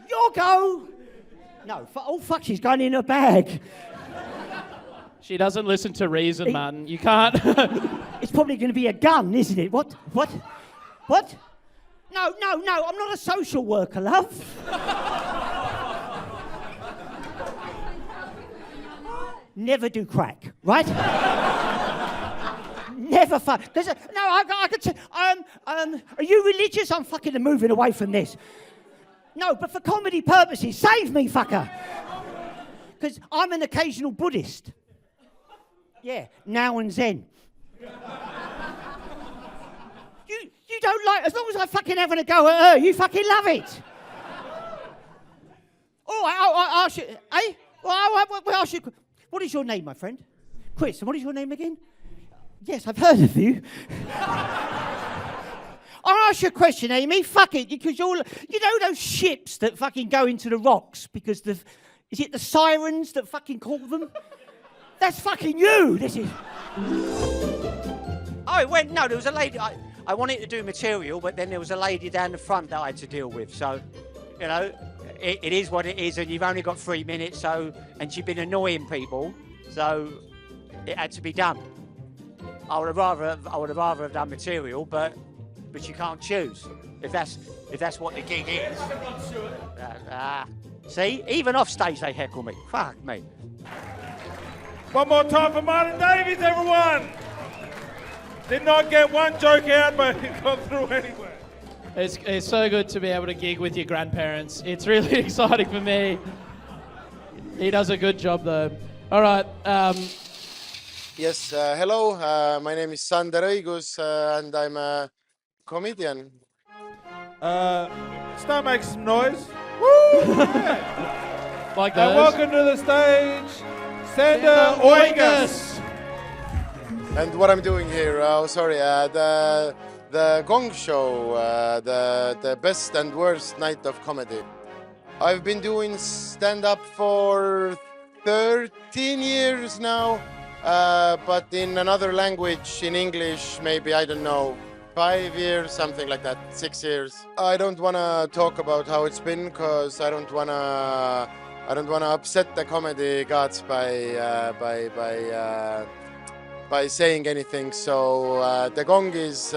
Your go. No, fuck, she's going in her bag. She doesn't listen to reason, Martin. You can't. It's probably going to be a gun, isn't it? What? No, I'm not a social worker, love. Never do crack, right? Never fuck. I could say, are you religious? I'm fucking moving away from this. No, but for comedy purposes, save me, fucker. Because I'm an occasional Buddhist. Yeah, now and then. You don't like, as long as I'm fucking having a go at her, you fucking love it. I'll ask you, eh? Well, ask you, what is your name, my friend? Chris, and what is your name again? Yes, I've heard of you. I'll ask you a question, Amy. Fuck it, because you know those ships that fucking go into the rocks because is it the sirens that fucking call them? That's fucking you. This is. No, there was a lady. I wanted to do material, but then there was a lady down the front that I had to deal with. So, you know, it is what it is, and you've only got 3 minutes. And she'd been annoying people, so it had to be done. I would have rather have done material, but you can't choose if that's what the gig is. See, even off stage they heckle me. Fuck me. One more time for Martin Davies, everyone. Did not get one joke out, but he got through anyway. It's so good to be able to gig with your grandparents. It's really exciting for me. He does a good job, though. All right. Yes, hello. My name is Sander Õigus, and I'm a comedian. Start making some noise. Woo! Yeah. Like that. Welcome to the stage, Sander Õigus. And what I'm doing here, the Gong Show, the best and worst night of comedy. I've been doing stand-up for 13 years now, but in another language, in English, maybe, I don't know, 5 years, something like that, 6 years. I don't want to talk about how it's been, because I don't want to upset the comedy gods by saying anything. So the Gong is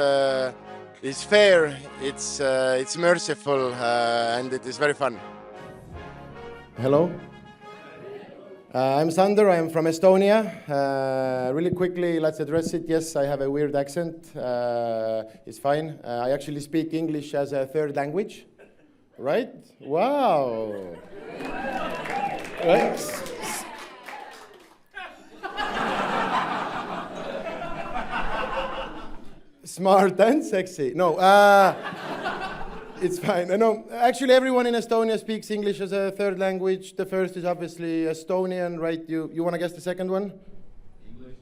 fair, it's merciful, and it is very fun. Hello. I'm Sander, I'm from Estonia. Really quickly, let's address it. Yes, I have a weird accent. It's fine. I actually speak English as a third language. Right? Wow. Right? Smart and sexy. No, it's fine. No, actually, everyone in Estonia speaks English as a third language. The first is obviously Estonian, right? You want to guess the second one? English.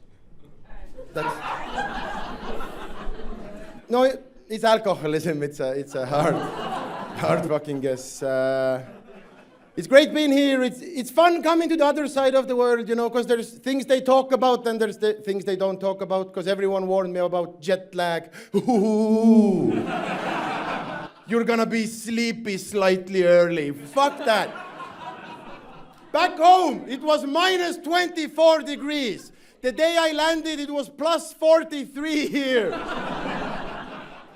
No, it's alcoholism. It's a hard fucking guess. It's great being here. It's fun coming to the other side of the world, you know, because there's things they talk about and there's the things they don't talk about, because everyone warned me about jet lag. Ooh. You're gonna be sleepy slightly early. Fuck that. Back home, it was minus 24 degrees. The day I landed, it was plus 43 here.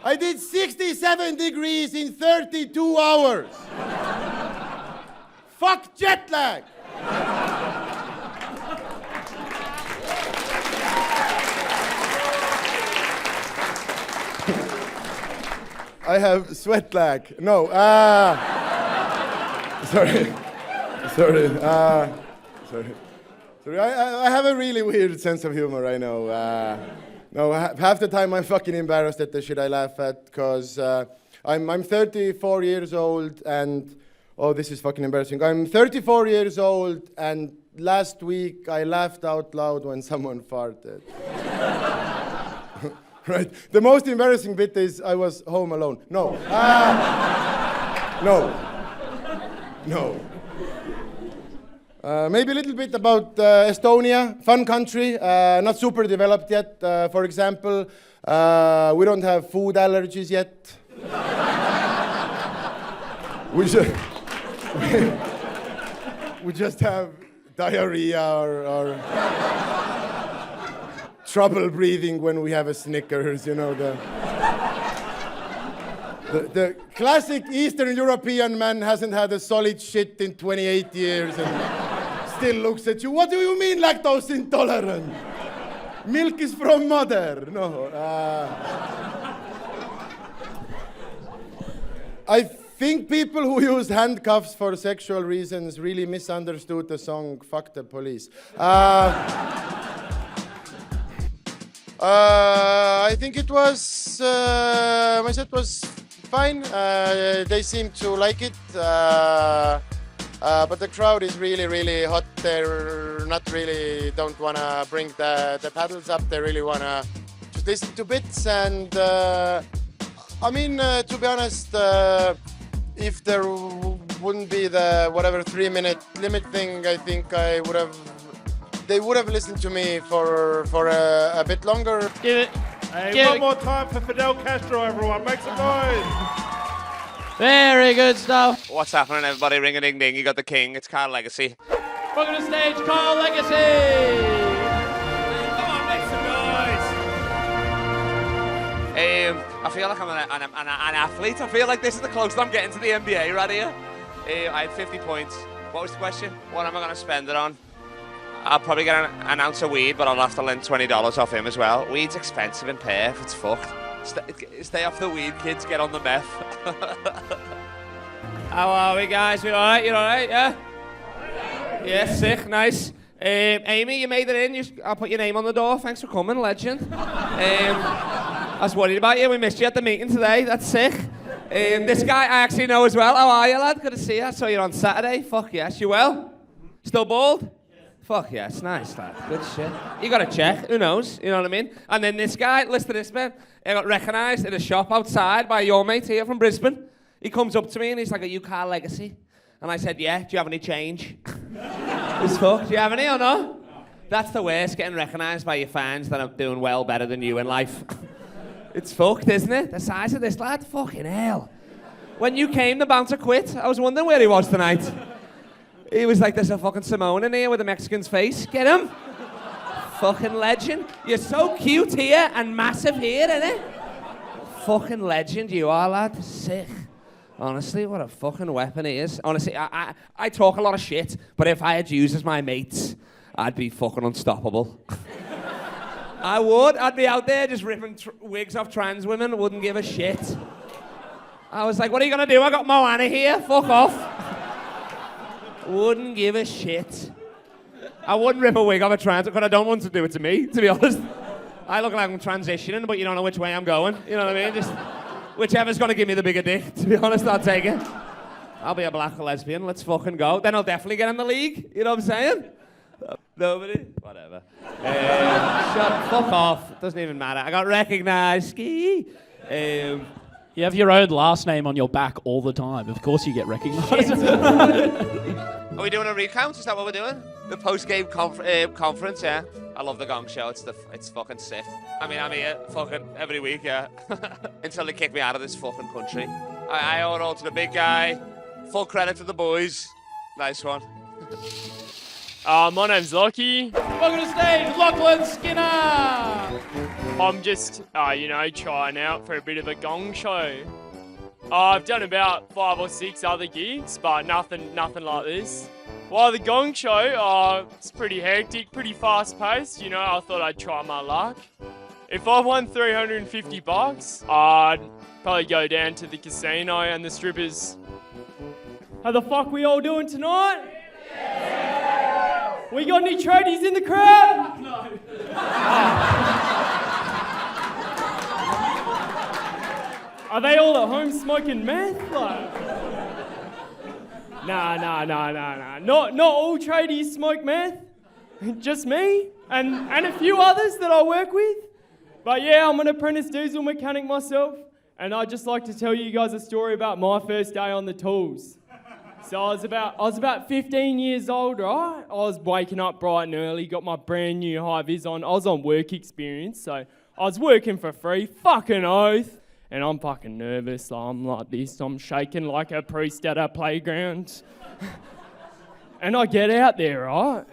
I did 67 degrees in 32 hours. Fuck jet lag. I have sweat lag. No. Sorry. I have a really weird sense of humor, I know. No, half the time I'm fucking embarrassed at the shit I laugh at, because I'm 34 years old and... Oh, this is fucking embarrassing. I'm 34 years old and last week I laughed out loud when someone farted. Right. The most embarrassing bit is I was home alone. No. No. Maybe a little bit about Estonia, fun country, not super developed yet. For example, we don't have food allergies yet. We just have diarrhea or trouble breathing when we have a Snickers, you know, the classic Eastern European man hasn't had a solid shit in 28 years and still looks at you. What do you mean lactose intolerant? Milk is from mother. No. I think people who use handcuffs for sexual reasons really misunderstood the song Fuck the Police. I think it was, my set was fine. They seem to like it. But the crowd is really, really hot. They're not really, don't want to bring the paddles up. They really want to just listen to bits. And I mean, to be honest, if there wouldn't be the whatever 3-minute limit thing, I think they would have listened to me for a bit longer. Give it. Hey, one more time for Fidel Castro, everyone. Make some noise. Very good stuff. What's happening, everybody? Ring a ding ding. You got the king. It's Carl Legacy. Welcome to the stage, Carl Legacy. Come on, make some noise. I feel like I'm an athlete. I feel like this is the closest I'm getting to the NBA right here. I had 50 points. What was the question? What am I going to spend it on? I'll probably get an ounce of weed, but I'll have to lend $20 off him as well. Weed's expensive in Perth. It's fucked. Stay off the weed, kids. Get on the meth. How are we, guys? You all right? You all right? Yeah? Yeah, sick. Nice. Amy, you made it in. I'll put your name on the door. Thanks for coming, legend. I was worried about you. We missed you at the meeting today. That's sick. This guy I actually know as well. How are you, lad? Good to see you. I saw you on Saturday. Fuck yes. You well? Still bald? Fuck yes. Nice, lad. Good shit. You got to check. Who knows? You know what I mean? And then this guy, listen to this, man. I got recognised in a shop outside by your mate here from Brisbane. He comes up to me and he's like, "Are you Carl Legacy?" And I said, "Yeah. Do you have any change?" It's fuck. Do you have any or no? That's the worst, getting recognised by your fans that I'm doing well better than you in life. It's fucked, isn't it? The size of this lad? Fucking hell. When you came, the bouncer quit. I was wondering where he was tonight. He was like, "There's a fucking Simone in here with a Mexican's face. Get him." Fucking legend. You're so cute here and massive here, innit? Fucking legend you are, lad. Sick. Honestly, what a fucking weapon he is. Honestly, I talk a lot of shit, but if I had you as my mates, I'd be fucking unstoppable. I would. I'd be out there just ripping wigs off trans women. Wouldn't give a shit. I was like, "What are you gonna do? I got Moana here. Fuck off." Wouldn't give a shit. I wouldn't rip a wig off a trans because I don't want to do it to me, to be honest. I look like I'm transitioning, but you don't know which way I'm going. You know what I mean? Just whichever's going to give me the bigger dick, to be honest, I'll take it. I'll be a black lesbian. Let's fucking go. Then I'll definitely get in the league. You know what I'm saying? Nobody? Whatever. Shut up. Fuck off. It doesn't even matter. I got recognised. Ski. You have your own last name on your back all the time. Of course you get recognised. Are we doing a recount? Is that what we're doing? The post-game conference, yeah. I love the Gong Show. It's fucking sick. I mean, I'm here fucking every week, yeah. Until they kick me out of this fucking country. I owe it all to the big guy. Full credit to the boys. Nice one. My name's Lockie. Welcome to the stage, Lachlan Skinner. I'm just, trying out for a bit of a Gong Show. I've done about 5 or 6 other gigs, but nothing like this. While the Gong Show, it's pretty hectic, pretty fast-paced. I thought I'd try my luck. If I won $350, I'd probably go down to the casino and the strippers. How the fuck we all doing tonight? Yeah. We got any tradies in the crowd? No. Are they all at home smoking meth? Like, nah. Not all tradies smoke meth. Just me and a few others that I work with. But yeah, I'm an apprentice diesel mechanic myself, and I'd just like to tell you guys a story about my first day on the tools. So I was about 15 years old, right? I was waking up bright and early, got my brand new high vis on. I was on work experience, so I was working for free, fucking oath. And I'm fucking nervous, so I'm like this, I'm shaking like a priest at a playground. And I get out there, right?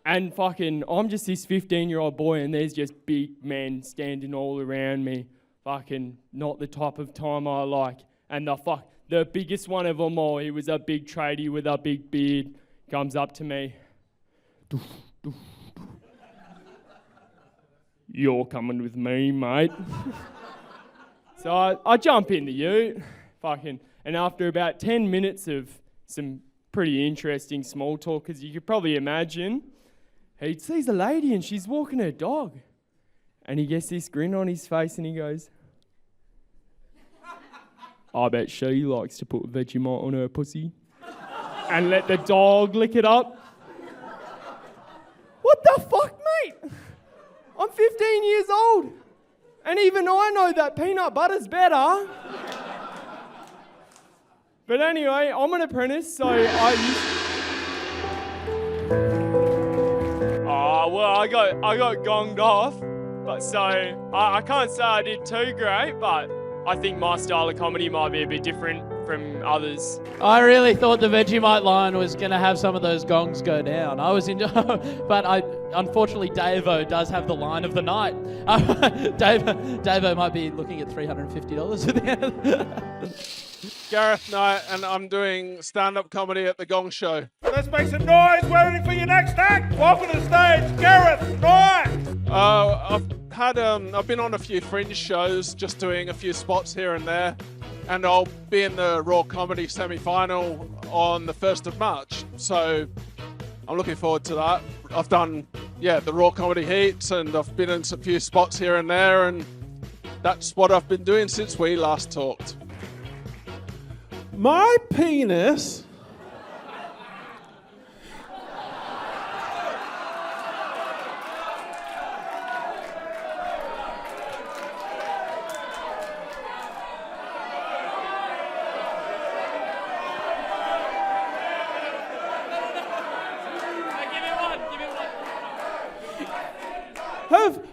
And fucking, I'm just this 15-year-old boy, and there's just big men standing all around me. Fucking not the type of time I like. And the biggest one of them all, he was a big tradie with a big beard, comes up to me. You're coming with me, mate. So I jump in the ute, and after about 10 minutes of some pretty interesting small talk, as you could probably imagine, he sees a lady and she's walking her dog. And he gets this grin on his face and he goes, I bet she likes to put Vegemite on her pussy and let the dog lick it up. What the fuck, mate? I'm 15 years old. And even I know that peanut butter's better. But anyway, I'm an apprentice, so I got gonged off, but so I can't say I did too great, but I think my style of comedy might be a bit different from others. I really thought the Vegemite line was going to have some of those gongs go down. But unfortunately, Davo does have the line of the night. Davo might be looking at $350 at the end. Gareth Knight, and I'm doing stand-up comedy at the Gong Show. Let's make some noise. We're ready for your next act. Welcome to the stage, Gareth Knight. I've been on a few fringe shows, just doing a few spots here and there, and I'll be in the Raw Comedy semi-final on the 1st of March. So I'm looking forward to that. I've done, the Raw Comedy heats, and I've been in a few spots here and there, and that's what I've been doing since we last talked. My penis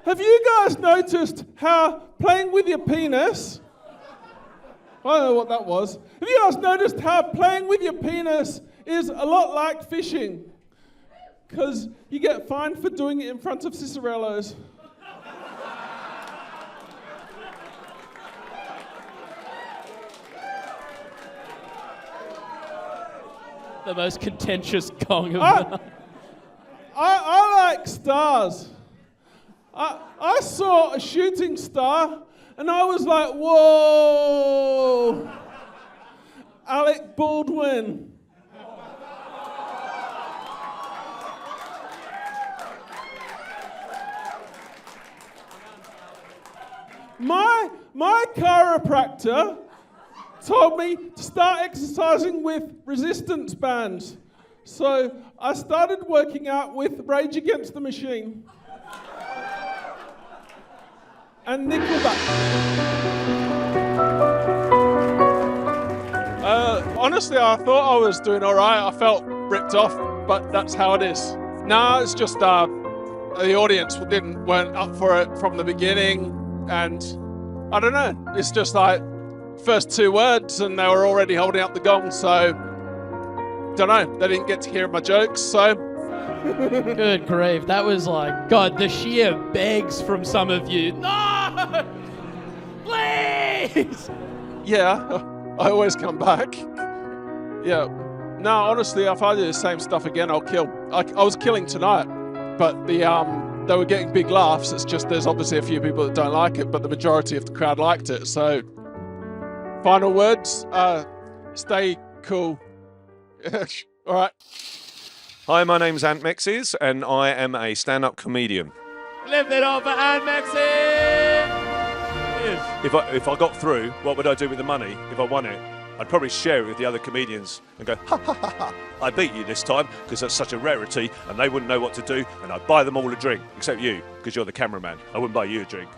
Have you guys noticed how playing with your penis, I don't know what that was. Have you guys noticed how playing with your penis is a lot like fishing? Because you get fined for doing it in front of Cicerellos. The most contentious gong of the night. I like stars. I saw a shooting star and I was like, whoa, Alec Baldwin. My chiropractor told me to start exercising with resistance bands. So I started working out with Rage Against the Machine. And Nickelback. Honestly, I thought I was doing all right. I felt ripped off, but that's how it is. No, it's just the audience weren't up for it from the beginning, and I don't know. It's just like first 2 words, and they were already holding up the gong. So don't know. They didn't get to hear my jokes, so. Good grief, that was like, God, the sheer begs from some of you. No! Please! Yeah, I always come back. Yeah. No, honestly, if I do the same stuff again, I'll kill. I was killing tonight, but the they were getting big laughs. It's just there's obviously a few people that don't like it, but the majority of the crowd liked it. So, final words, stay cool. All right. Hi, my name's Ant Meczes, and I am a stand-up comedian. Lift it up for Ant Meczes! If I got through, what would I do with the money if I won it? I'd probably share it with the other comedians and go, ha ha ha ha, I beat you this time because that's such a rarity and they wouldn't know what to do, and I'd buy them all a drink, except you, because you're the cameraman. I wouldn't buy you a drink.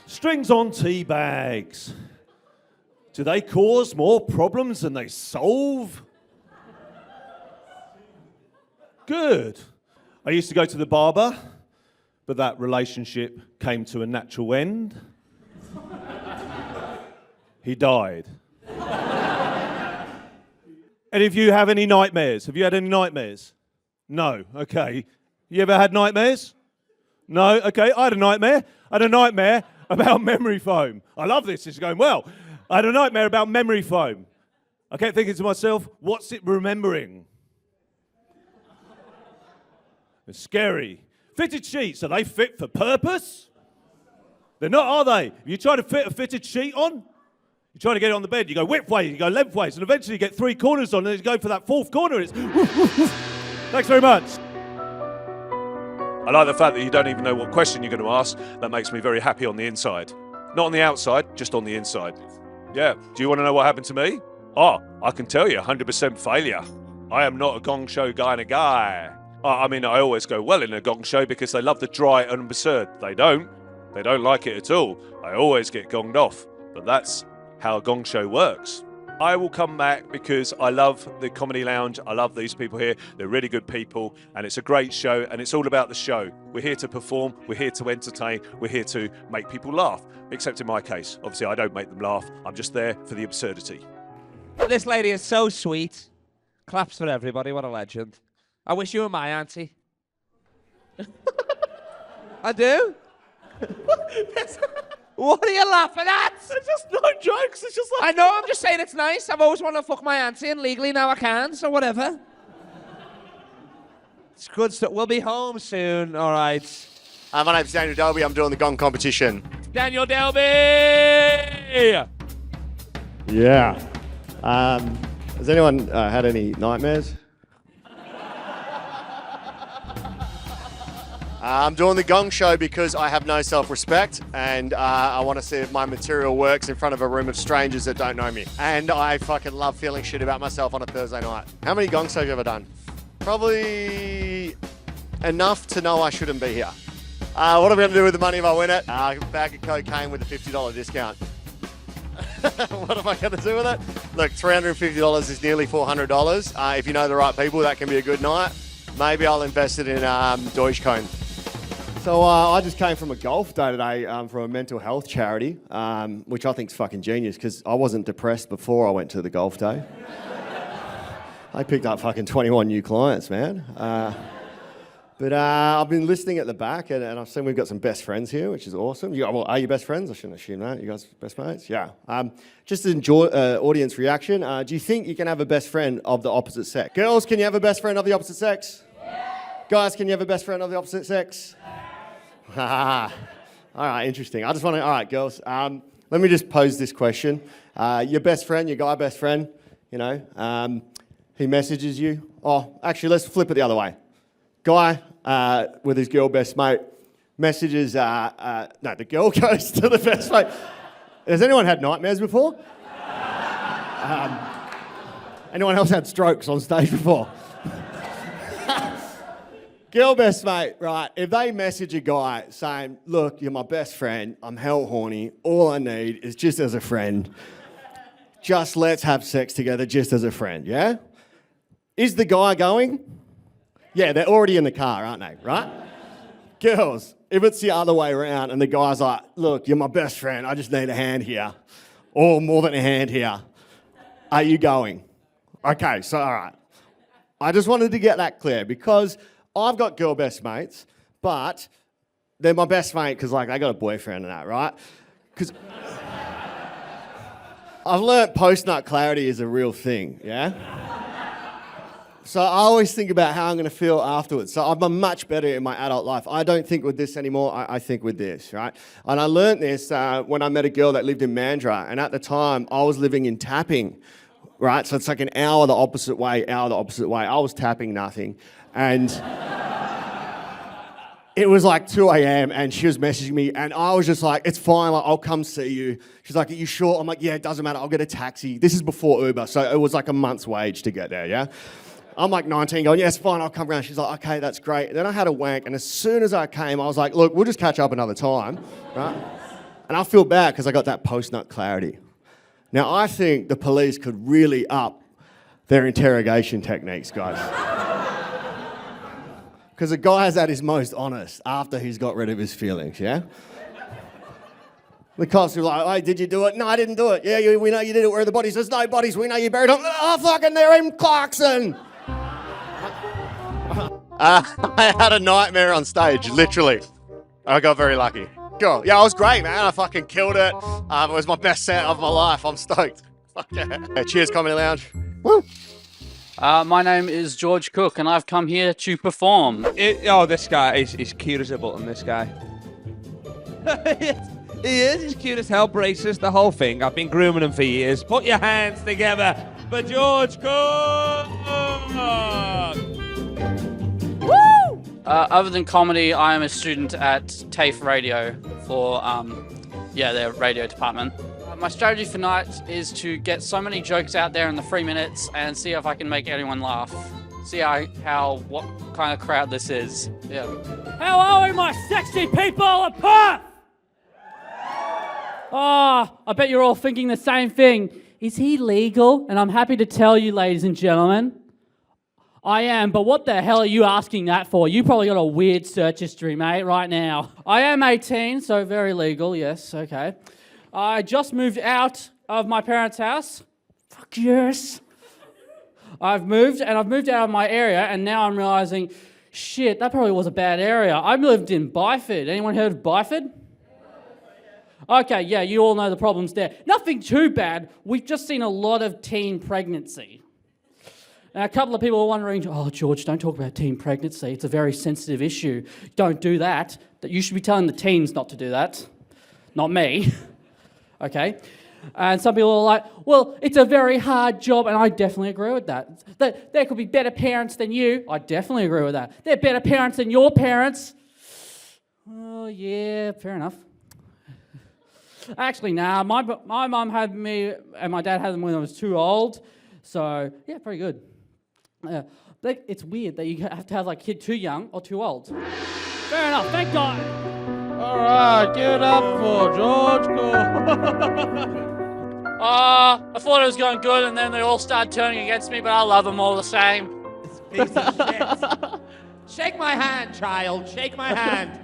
Strings on tea bags. Do they cause more problems than they solve? Good. I used to go to the barber, but that relationship came to a natural end. He died. Any of you have any nightmares? Have you had any nightmares? No. Okay. You ever had nightmares? No. Okay. I had a nightmare. I had a nightmare about memory foam. I love this. This is going well. I had a nightmare about memory foam. I kept thinking to myself, what's it remembering? It's scary. Fitted sheets, are they fit for purpose? They're not, are they? You try to fit a fitted sheet on, you try to get it on the bed, you go width ways, you go length ways, and eventually you get 3 corners on, and you go for that 4th corner. It's Thanks very much. I like the fact that you don't even know what question you're going to ask. That makes me very happy on the inside. Not on the outside, just on the inside. Yeah, do you want to know what happened to me? Oh, I can tell you, 100% failure. I am not a Gong Show kind of guy. I mean, I always go well in a Gong Show because they love the dry and absurd. They don't like it at all. I always get gonged off, but that's how a Gong Show works. I will come back because I love the Comedy Lounge. I love these people here. They're really good people, and it's a great show, and it's all about the show. We're here to perform. We're here to entertain. We're here to make people laugh, except in my case. Obviously, I don't make them laugh. I'm just there for the absurdity. This lady is so sweet. Claps for everybody. What a legend. I wish you were my auntie. I do. What are you laughing at? It's just no jokes. It's just like... I know, I'm just saying it's nice. I've always wanted to fuck my auntie, and legally now I can, so whatever. It's good stuff. We'll be home soon, all right. My name's Daniel Delby. I'm doing the Gong competition. Daniel Delby! Yeah. Has anyone had any nightmares? I'm doing the Gong Show because I have no self-respect, and I want to see if my material works in front of a room of strangers that don't know me. And I fucking love feeling shit about myself on a Thursday night. How many Gong Shows have you ever done? Probably enough to know I shouldn't be here. What am I going to do with the money if I win it? A bag of cocaine with a $50 discount. What am I going to do with it? Look, $350 is nearly $400. If you know the right people, that can be a good night. Maybe I'll invest it in Dogecoin. So I just came from a golf day today from a mental health charity, which I think is fucking genius because I wasn't depressed before I went to the golf day. I picked up fucking 21 new clients, man. But I've been listening at the back, and I've seen we've got some best friends here, which is awesome. Are you best friends? I shouldn't assume that. You guys best mates? Yeah. Just to enjoy audience reaction, do you think you can have a best friend of the opposite sex? Girls, can you have a best friend of the opposite sex? Yeah. Guys, can you have a best friend of the opposite sex? Yeah. All right, interesting. I just want to, all right, girls, let me just pose this question. Your best friend, your guy best friend, you know, he messages you. Oh, actually, let's flip it the other way. Guy with his girl best mate messages, no, the girl goes to the best mate. Has anyone had nightmares before? Anyone else had strokes on stage before? Girl best mate, right, if they message a guy saying, look, you're my best friend, I'm hell horny, all I need is just as a friend, just let's have sex together just as a friend, yeah? Is the guy going? Yeah, they're already in the car, aren't they, right? Girls, if it's the other way around and the guy's like, look, you're my best friend, I just need a hand here, or more than a hand here, are you going? Okay, so all right. I just wanted to get that clear because I've got girl best mates, but they're my best mate because, like, they got a boyfriend and that, right? Because I've learnt post-nut clarity is a real thing, yeah? So I always think about how I'm going to feel afterwards. So I'm much better in my adult life. I don't think with this anymore. I think with this, right? And I learned this when I met a girl that lived in Mandurah. And at the time, I was living in Tapping, right? So it's like an hour the opposite way, hour the opposite way. I was tapping nothing. And it was like 2 a.m. and she was messaging me and I was just like, it's fine, like, I'll come see you. She's like, are you sure? I'm like, yeah, it doesn't matter. I'll get a taxi. This is before Uber, so it was like a month's wage to get there, yeah? I'm like 19 going, yes, fine, I'll come around. She's like, okay, that's great. And then I had a wank and as soon as I came, I was like, look, we'll just catch up another time, right? And I feel bad because I got that post-nut clarity. Now, I think the police could really up their interrogation techniques, guys. Because a guy is at his most honest after he's got rid of his feelings, yeah? The cops were like, hey, did you do it? No, I didn't do it. Yeah, we know you did it. Where are the bodies? There's no bodies. We know you buried them. Oh, fucking, they're in Clarkson. I had a nightmare on stage, literally. I got very lucky. Cool. Yeah, I was great, man. I fucking killed it. It was my best set of my life. I'm stoked. Fuck yeah. Cheers, Comedy Lounge. Woo. My name is George Cooke, and I've come here to perform. This guy is cute as a button, this guy. He is, he's cute as hell, braces, the whole thing. I've been grooming him for years. Put your hands together for George Cooke! Woo! Other than comedy, I am a student at TAFE Radio for, their radio department. My strategy for tonight is to get so many jokes out there in the 3 minutes and see if I can make anyone laugh. See what kind of crowd this is. Yeah. How are we, my sexy people of Perth? I bet you're all thinking the same thing. Is he legal? And I'm happy to tell you, ladies and gentlemen, I am, but what the hell are you asking that for? You probably got a weird search history, mate, right now. I am 18, so very legal, yes, okay. I just moved out of my parents' house. Fuck yes. I've moved out of my area, and now I'm realizing, shit, that probably was a bad area. I lived in Byford. Anyone heard of Byford? Okay, yeah, you all know the problems there. Nothing too bad. We've just seen a lot of teen pregnancy. And a couple of people are wondering, oh, George, don't talk about teen pregnancy. It's a very sensitive issue. Don't do that. You should be telling the teens not to do that. Not me. Okay? And some people are like, well, it's a very hard job, and I definitely agree with that. That there could be better parents than you. I definitely agree with that. They're better parents than your parents. Oh, yeah, fair enough. Actually, nah, my mum had me, and my dad had them when I was too old. So, yeah, pretty good. But it's weird that you have to have like a kid too young or too old. Fair enough, thank God. All right, give it up for George Cooke. I thought it was going good, and then they all started turning against me, but I love them all the same. Piece of shit. Shake my hand, child. Shake my hand.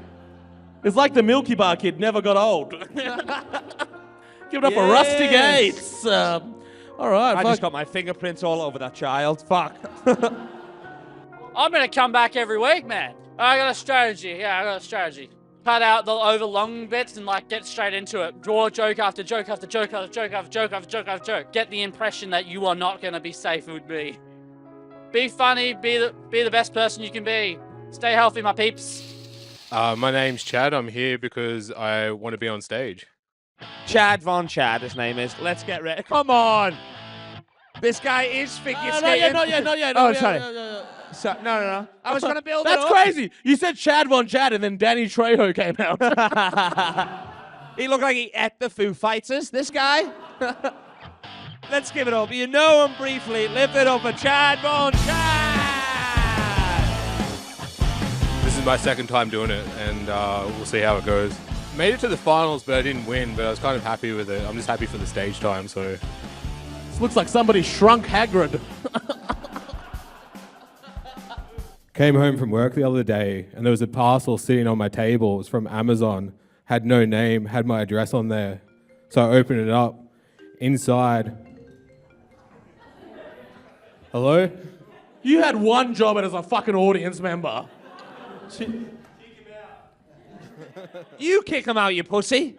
It's like the Milky Bar kid never got old. Give it up for Rusty Gates. All right. I just got my fingerprints all over that child. Fuck. I'm going to come back every week, man. I got a strategy. Yeah, I got a strategy. Cut out the overlong bits and like get straight into it. Draw joke after joke after joke after joke after joke after joke after joke. Get the impression that you are not going to be safe with me. Be funny. Be the best person you can be. Stay healthy, my peeps. My name's Chad. I'm here because I want to be on stage. Chad Von Chad, his name is. Let's get ready. Come on. This guy is figure skating. Not yet. Oh, sorry. So, no. I was going to build it up. That's crazy. You said Chad Von Chad and then Danny Trejo came out. He looked like he ate the Foo Fighters, this guy. Let's give it up. You know him briefly. Lift it up for Chad Von Chad. This is my second time doing it, and we'll see how it goes. Made it to the finals, but I didn't win, but I was kind of happy with it. I'm just happy for the stage time, so. This looks like somebody shrunk Hagrid. Came home from work the other day and there was a parcel sitting on my table. It was from Amazon, had no name, had my address on there. So I opened it up. Inside. Hello? You had one job as a fucking audience member. You kick him out, you pussy.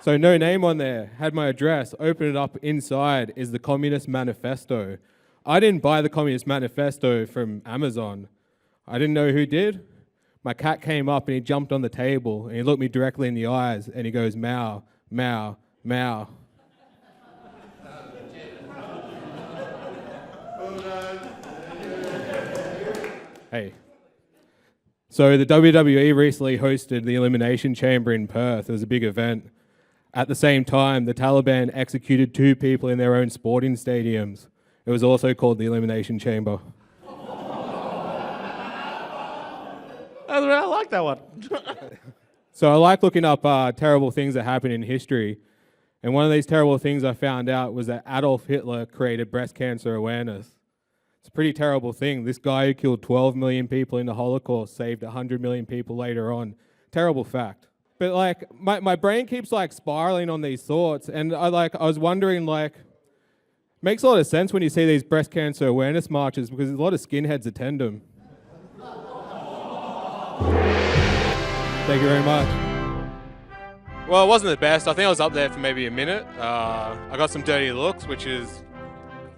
So no name on there, had my address. Opened it up. Inside is the Communist Manifesto. I didn't buy the Communist Manifesto from Amazon. I didn't know who did. My cat came up and he jumped on the table and he looked me directly in the eyes and he goes, "Meow, meow, meow." Hey. So the WWE recently hosted the Elimination Chamber in Perth. It was a big event. At the same time, the Taliban executed 2 people in their own sporting stadiums. It was also called the Elimination Chamber. I like that one. So I like looking up terrible things that happen in history. And one of these terrible things I found out was that Adolf Hitler created breast cancer awareness. It's a pretty terrible thing. This guy who killed 12 million people in the Holocaust saved 100 million people later on. Terrible fact. But like my brain keeps like spiraling on these thoughts, and I was wondering, like, makes a lot of sense when you see these breast cancer awareness marches because a lot of skinheads attend them. Thank you very much. Well, it wasn't the best. I think I was up there for maybe a minute. I got some dirty looks, which is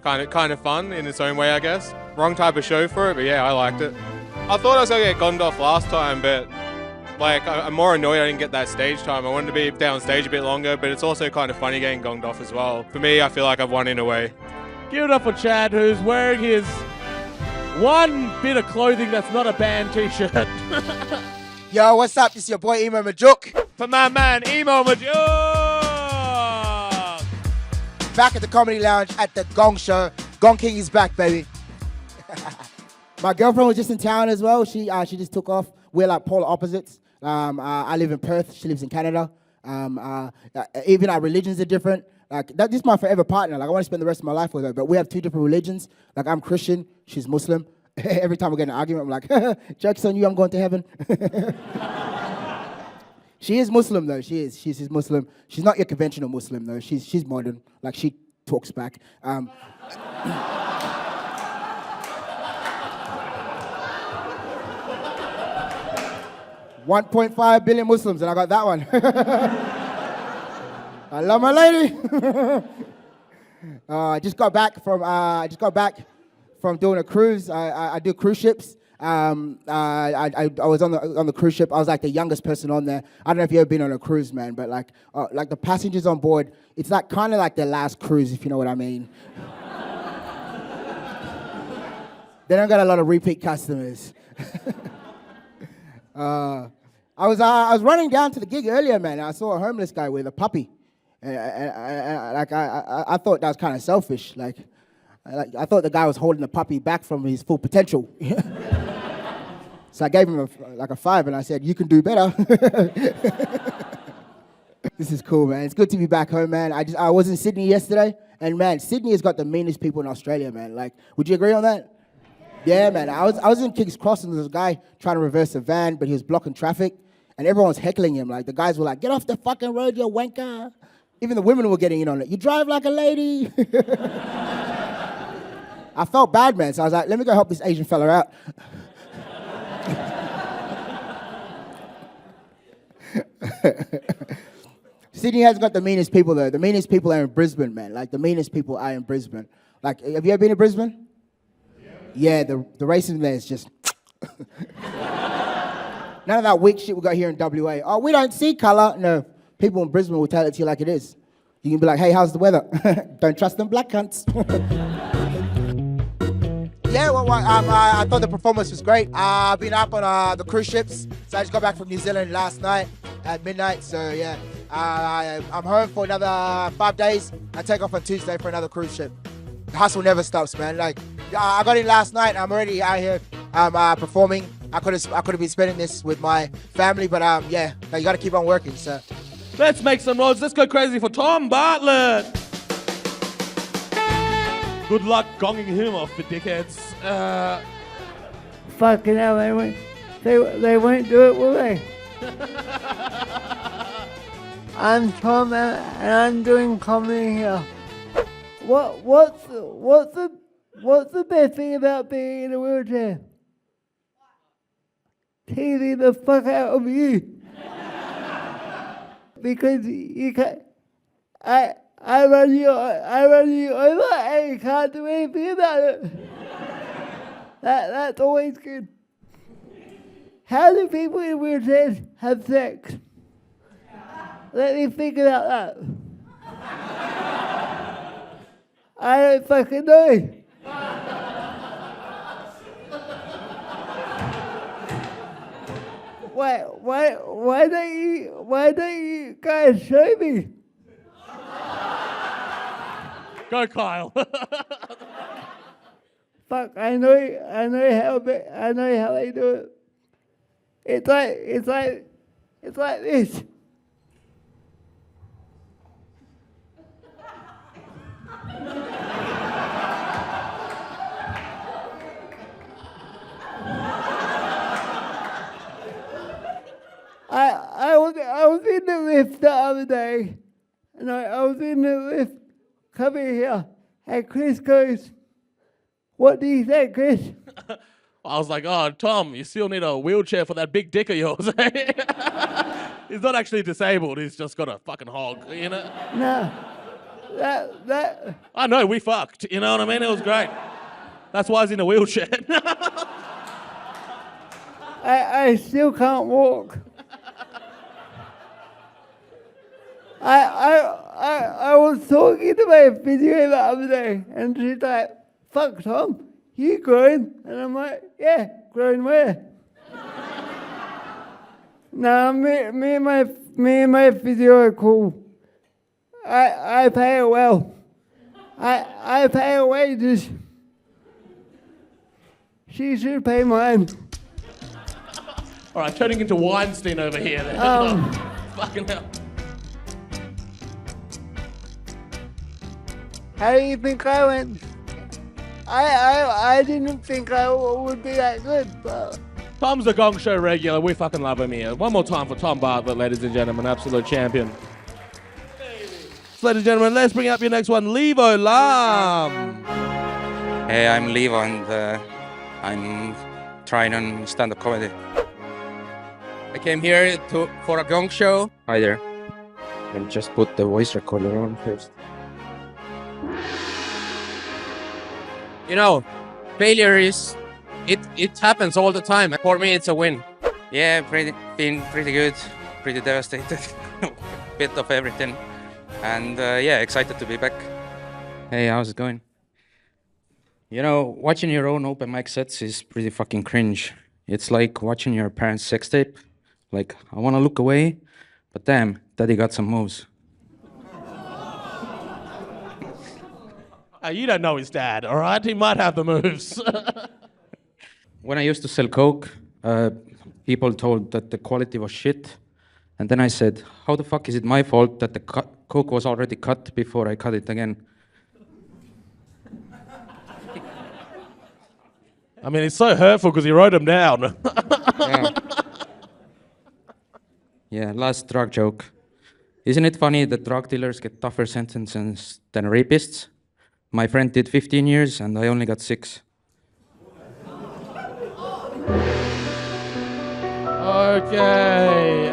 kind of fun in its own way, I guess. Wrong type of show for it, but yeah, I liked it. I thought I was going to get gonned off last time, but like I'm more annoyed I didn't get that stage time. I wanted to be down stage a bit longer, but it's also kind of funny getting gonged off as well. For me, I feel like I've won in a way. Give it up for Chad, who's wearing his one bit of clothing that's not a band t-shirt. Yo, what's up? This is your boy Emo Majok. For my man, Emo Majok. Back at the Comedy Lounge at the Gong Show. Gong King is back, baby. My girlfriend was just in town as well. She just took off. We're like polar opposites. I live in Perth. She lives in Canada. Even our religions are different. Like this is my forever partner. Like I want to spend the rest of my life with her. But we have 2 different religions. Like I'm Christian. She's Muslim. Every time we get in an argument, I'm like, joke's on you. I'm going to heaven. She is Muslim though. She's Muslim. She's not your conventional Muslim though. She's modern. Like she talks back. 1.5 billion Muslims, and I got that one. I love my lady. I just got back from doing a cruise. I do cruise ships. I was on the cruise ship. I was like the youngest person on there. I don't know if you've ever been on a cruise, man, but like the passengers on board, it's like kind of like their last cruise, if you know what I mean. They don't got a lot of repeat customers. I was running down to the gig earlier, man. And I saw a homeless guy with a puppy, and I thought that was kind of selfish. Like I thought the guy was holding the puppy back from his full potential. So I gave him a 5, and I said, "You can do better." This is cool, man. It's good to be back home, man. I was in Sydney yesterday, and man, Sydney has got the meanest people in Australia, man. Like, would you agree on that? Yeah, man. I was in King's Cross, and there was a guy trying to reverse a van, but he was blocking traffic, and everyone was heckling him. Like the guys were like, "Get off the fucking road, you wanker!" Even the women were getting in on it. "You drive like a lady." I felt bad, man. So I was like, "Let me go help this Asian fella out." Sydney hasn't got the meanest people though. The meanest people are in Brisbane, man. Like the meanest people are in Brisbane. Like, have you ever been to Brisbane? Yeah, the racism there is just... None of that weak shit we got here in WA. "Oh, we don't see colour." No, people in Brisbane will tell it to you like it is. You can be like, "Hey, how's the weather?" "Don't trust them black cunts." Yeah, well, I thought the performance was great. I've been up on the cruise ships, so I just got back from New Zealand last night at midnight. So yeah, I'm home for another 5 days. I take off on Tuesday for another cruise ship. The hustle never stops, man. Like, I got in last night. I'm already out here performing. I could have been spending this with my family, but yeah, you got to keep on working. So let's make some noise. Let's go crazy for Tom Bartlett. Good luck gonging him off, the dickheads. Fucking hell, they won't do it, will they? I'm Tom and I'm doing comedy here. What's the best thing about being in a wheelchair? Teasing the fuck out of you. Because you can't. I run you over and you can't do anything about it. That's always good. How do people in wheelchairs have sex? Let me think about that. I don't fucking know. Why don't you guys show me? Go, Kyle. Fuck, I know how they do it. It's like this. I was in the lift the other day, and I was in the lift coming here, and Chris goes, "What do you think, Chris?" I was like, oh, Tom, you still need a wheelchair for that big dick of yours. He's not actually disabled, he's just got a fucking hog, you know? No. That. I know, we fucked, you know what I mean? It was great. That's why he's in a wheelchair. I still can't walk. I was talking to my physio the other day, and she's like, "Fuck, Tom, you growing?" And I'm like, "Yeah, growing where?" No, me and my physio are cool. I pay her well. I pay her wages. She should pay mine. All right, turning into Weinstein over here. Then. Fucking hell. How do you think I went? I didn't think I would be that good, but... Tom's the Gong Show regular. We fucking love him here. One more time for Tom Bartlett, ladies and gentlemen. Absolute champion. Ladies and gentlemen, let's bring up your next one, Leevo Larm. Hey, I'm Leevo, and I'm trying on stand-up comedy. I came here for a Gong Show. Hi there. And just put the voice recorder on first. You know, failure is, it happens all the time. For me, it's a win. Yeah, been pretty good, pretty devastated, bit of everything. And yeah, excited to be back. Hey, how's it going? You know, watching your own open mic sets is pretty fucking cringe. It's like watching your parents' sex tape. Like, I want to look away, but damn, daddy got some moves. You don't know his dad, all right? He might have the moves. When I used to sell Coke, people told that the quality was shit. And then I said, how the fuck is it my fault that the Coke was already cut before I cut it again? I mean, it's so hurtful because he wrote them down. Yeah, last drug joke. Isn't it funny that drug dealers get tougher sentences than rapists? My friend did 15 years and I only got 6. Okay.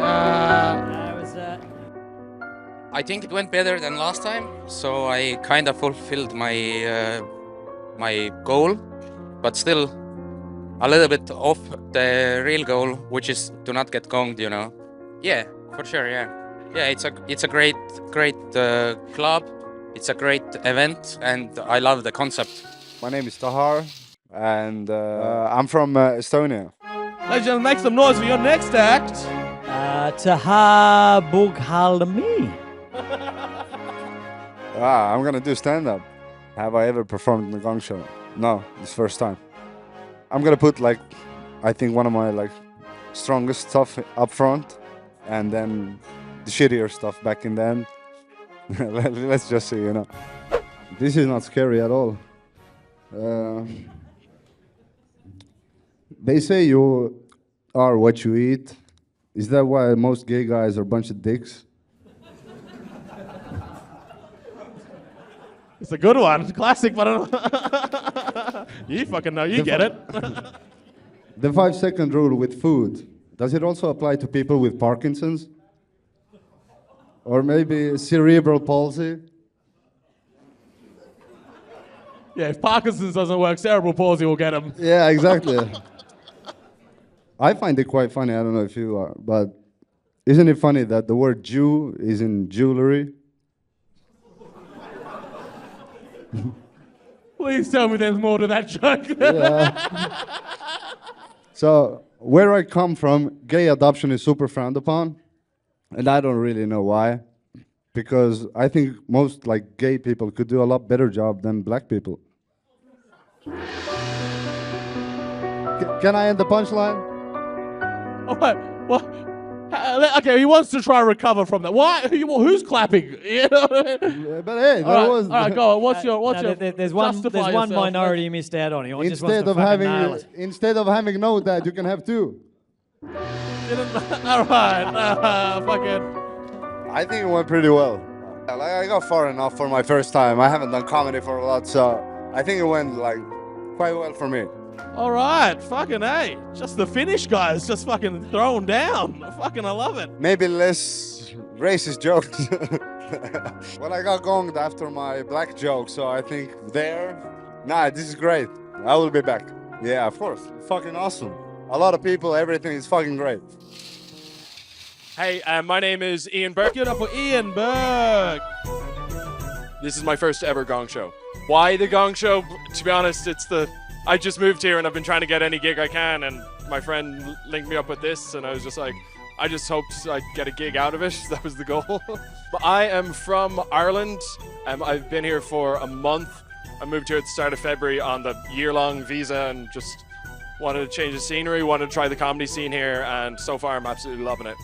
I think it went better than last time, so I kind of fulfilled my my goal, but still a little bit off the real goal, which is to not get gonged, you know. Yeah, for sure. Yeah, it's a great club. It's a great event, and I love the concept. My name is Tahar, and I'm from Estonia. Ladies and gentlemen, make some noise for your next act. Tahar Bughalmi. I'm gonna do stand-up. Have I ever performed in the Gong Show? No, this first time. I'm gonna put I think one of my strongest stuff up front, and then the shittier stuff back in the end. Let's just say, you know. This is not scary at all. They say you are what you eat. Is that why most gay guys are a bunch of dicks? It's a good one. Classic, but I don't You fucking know. You get it. The 5-second rule with food. Does it also apply to people with Parkinson's? Or maybe cerebral palsy? Yeah, if Parkinson's doesn't work, cerebral palsy will get him. Yeah, exactly. I find it quite funny. I don't know if you are, but isn't it funny that the word Jew is in jewelry? Please tell me there's more to that joke. Yeah. So, where I come from, gay adoption is super frowned upon, and I don't really know why. Because I think most like gay people could do a lot better job than black people. Can I end the punchline? Oh, wait, what? Okay, he wants to try and recover from that. Why? Who's clapping? You know what I mean? But hey, all right, go on. What's your there's one minority you missed out on. He just wants to fucking nail it. Instead of having no dad, you can have two. All right, fucking. I think it went pretty well. Like, I got far enough for my first time. I haven't done comedy for a lot, so I think it went like quite well for me. All right, fucking A. Just the finish, guys. Just fucking thrown down. I love it. Maybe less racist jokes. Well, I got gonged after my black joke, so I think this is great. I will be back. Yeah, of course. Fucking awesome. A lot of people, everything is fucking great. Hey, my name is Ian Burke. Give it up for Ian Burke. This is my first ever Gong Show. Why the Gong Show? To be honest, I just moved here and I've been trying to get any gig I can, and my friend linked me up with this, and I was just like, I just hoped I'd get a gig out of it. That was the goal. But I am from Ireland. I've been here for a month. I moved here at the start of February on the year-long visa and just wanted to change the scenery, wanted to try the comedy scene here, and so far I'm absolutely loving it.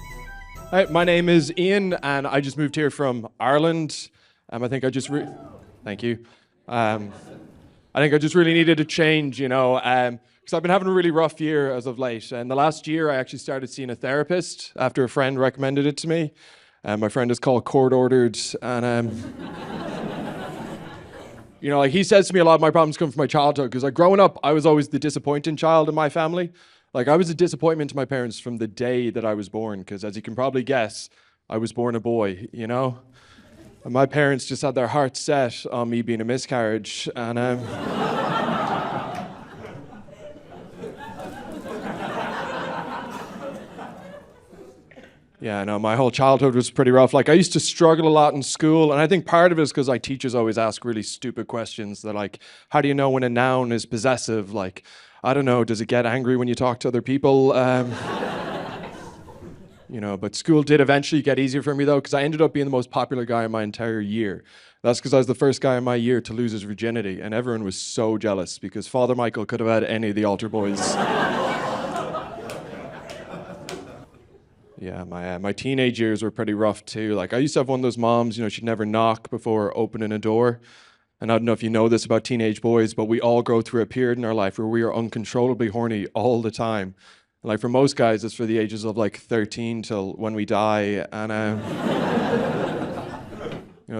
Hi, my name is Ian, and I just moved here from Ireland. I think I just thank you. I think I just really needed a change, because I've been having a really rough year as of late. And the last year, I actually started seeing a therapist after a friend recommended it to me. My friend is called Court Ordered, and he says to me a lot of my problems come from my childhood. Because growing up, I was always the disappointing child in my family. I was a disappointment to my parents from the day that I was born, because as you can probably guess, I was born a boy, And my parents just had their hearts set on me being a miscarriage, and yeah, no, my whole childhood was pretty rough. I used to struggle a lot in school, and I think part of it is because teachers always ask really stupid questions. They're like, how do you know when a noun is possessive? I don't know, does it get angry when you talk to other people? But school did eventually get easier for me, though, because I ended up being the most popular guy in my entire year. That's because I was the first guy in my year to lose his virginity, and everyone was so jealous because Father Michael could have had any of the altar boys. Yeah, my teenage years were pretty rough, too. I used to have one of those moms, she'd never knock before opening a door. And I don't know if you know this about teenage boys, but we all go through a period in our life where we are uncontrollably horny all the time. For most guys, it's for the ages of 13 till when we die. And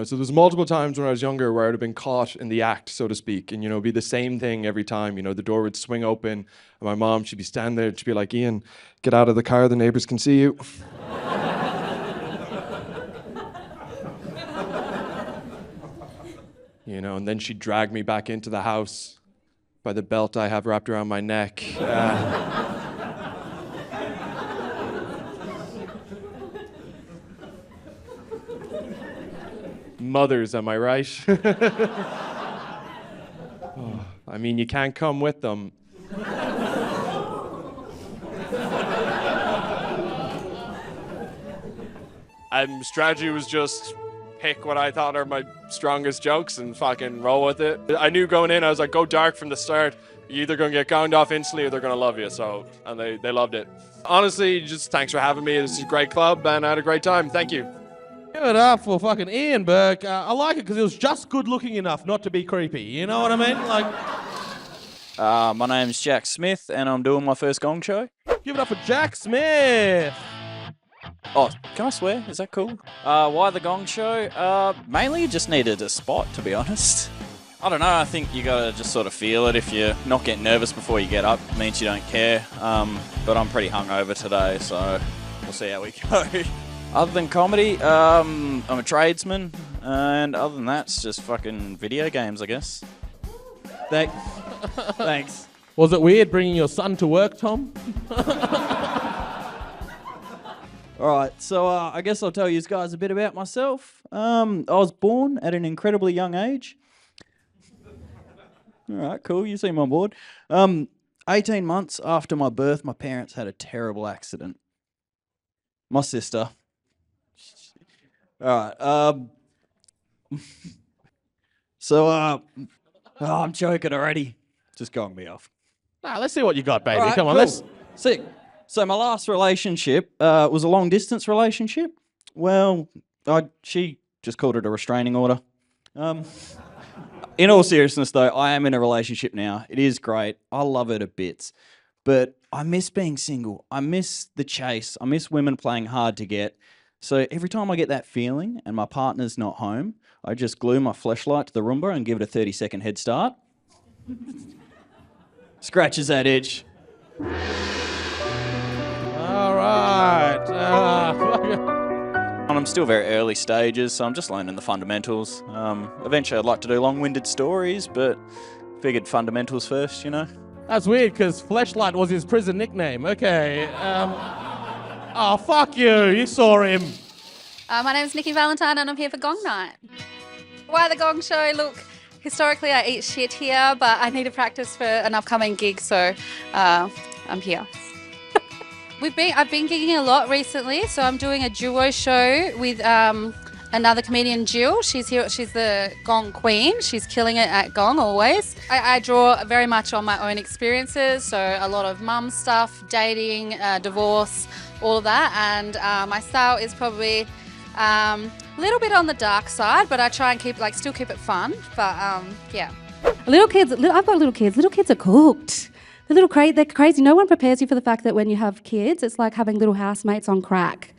so there's multiple times when I was younger where I'd have been caught in the act, so to speak, and it'd be the same thing every time. The door would swing open, and my mom, she'd be standing there, she'd be like, "Ian, get out of the car, the neighbors can see you." And then she'd drag me back into the house by the belt I have wrapped around my neck. Mothers, am I right? I mean, you can't come with them. Strategy was just pick what I thought are my strongest jokes and fucking roll with it. I knew going in, I was like, go dark from the start. You're either going to get gonged off instantly or they're going to love you. And they loved it. Honestly, just thanks for having me. This is a great club and I had a great time. Thank you. Give it up for fucking Ian Burke. I like it because he was just good looking enough not to be creepy. You know what I mean? My name's Jack Smith and I'm doing my first Gong Show. Give it up for Jack Smith. Oh, can I swear? Is that cool? Why the Gong Show? Mainly just needed a spot, to be honest. I don't know, I think you gotta just sort of feel it. If you're not getting nervous before you get up, it means you don't care. But I'm pretty hungover today, so we'll see how we go. Other than comedy, I'm a tradesman, and other than that, it's just fucking video games, I guess. Thanks. Was it weird bringing your son to work, Tom? All right, so I guess I'll tell you guys a bit about myself. I was born at an incredibly young age. All right, cool, you seem on board. 18 months after my birth, my parents had a terrible accident. My sister. All right, I'm joking already. Just going me off. Nah, let's see what you got, baby. All right, Come on, cool. let's... Sick. So my last relationship was a long-distance relationship. Well, she just called it a restraining order. In all seriousness, though, I am in a relationship now. It is great. I love it a bits. But I miss being single. I miss the chase. I miss women playing hard to get. So every time I get that feeling and my partner's not home, I just glue my fleshlight to the Roomba and give it a 30-second head start. Scratches that itch. All right. I'm still very early stages, so I'm just learning the fundamentals. Eventually I'd like to do long-winded stories, but figured fundamentals first, you know? That's weird, because Fleshlight was his prison nickname. Okay. Oh, fuck you. You saw him. My name's Nikki Valentine and I'm here for Gong Night. Why the Gong Show? Look, historically I eat shit here, but I need to practice for an upcoming gig, so I'm here. I've been gigging a lot recently, so I'm doing a duo show with another comedian, Gill. She's here. She's the Gong Queen. She's killing it at Gong always. I draw very much on my own experiences, so a lot of mum stuff, dating, divorce, all of that. And my style is probably a little bit on the dark side, but I try and still keep it fun. But yeah. I've got little kids. Little kids are cooked. They're crazy. No one prepares you for the fact that when you have kids, it's like having little housemates on crack.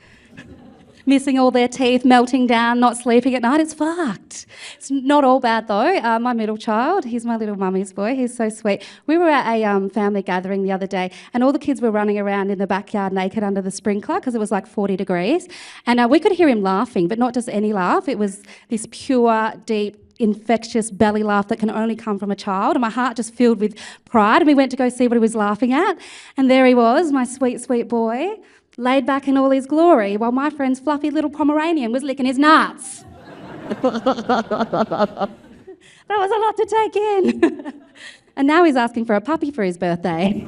Missing all their teeth, melting down, not sleeping at night. It's fucked. It's not all bad though. My middle child, he's my little mummy's boy. He's so sweet. We were at a family gathering the other day and all the kids were running around in the backyard naked under the sprinkler because it was like 40 degrees. And we could hear him laughing, but not just any laugh. It was this pure, deep, infectious belly laugh that can only come from a child, and my heart just filled with pride. And we went to go see what he was laughing at, and there he was, my sweet, sweet boy, laid back in all his glory, while my friend's fluffy little Pomeranian was licking his nuts. That was a lot to take in. And now he's asking for a puppy for his birthday.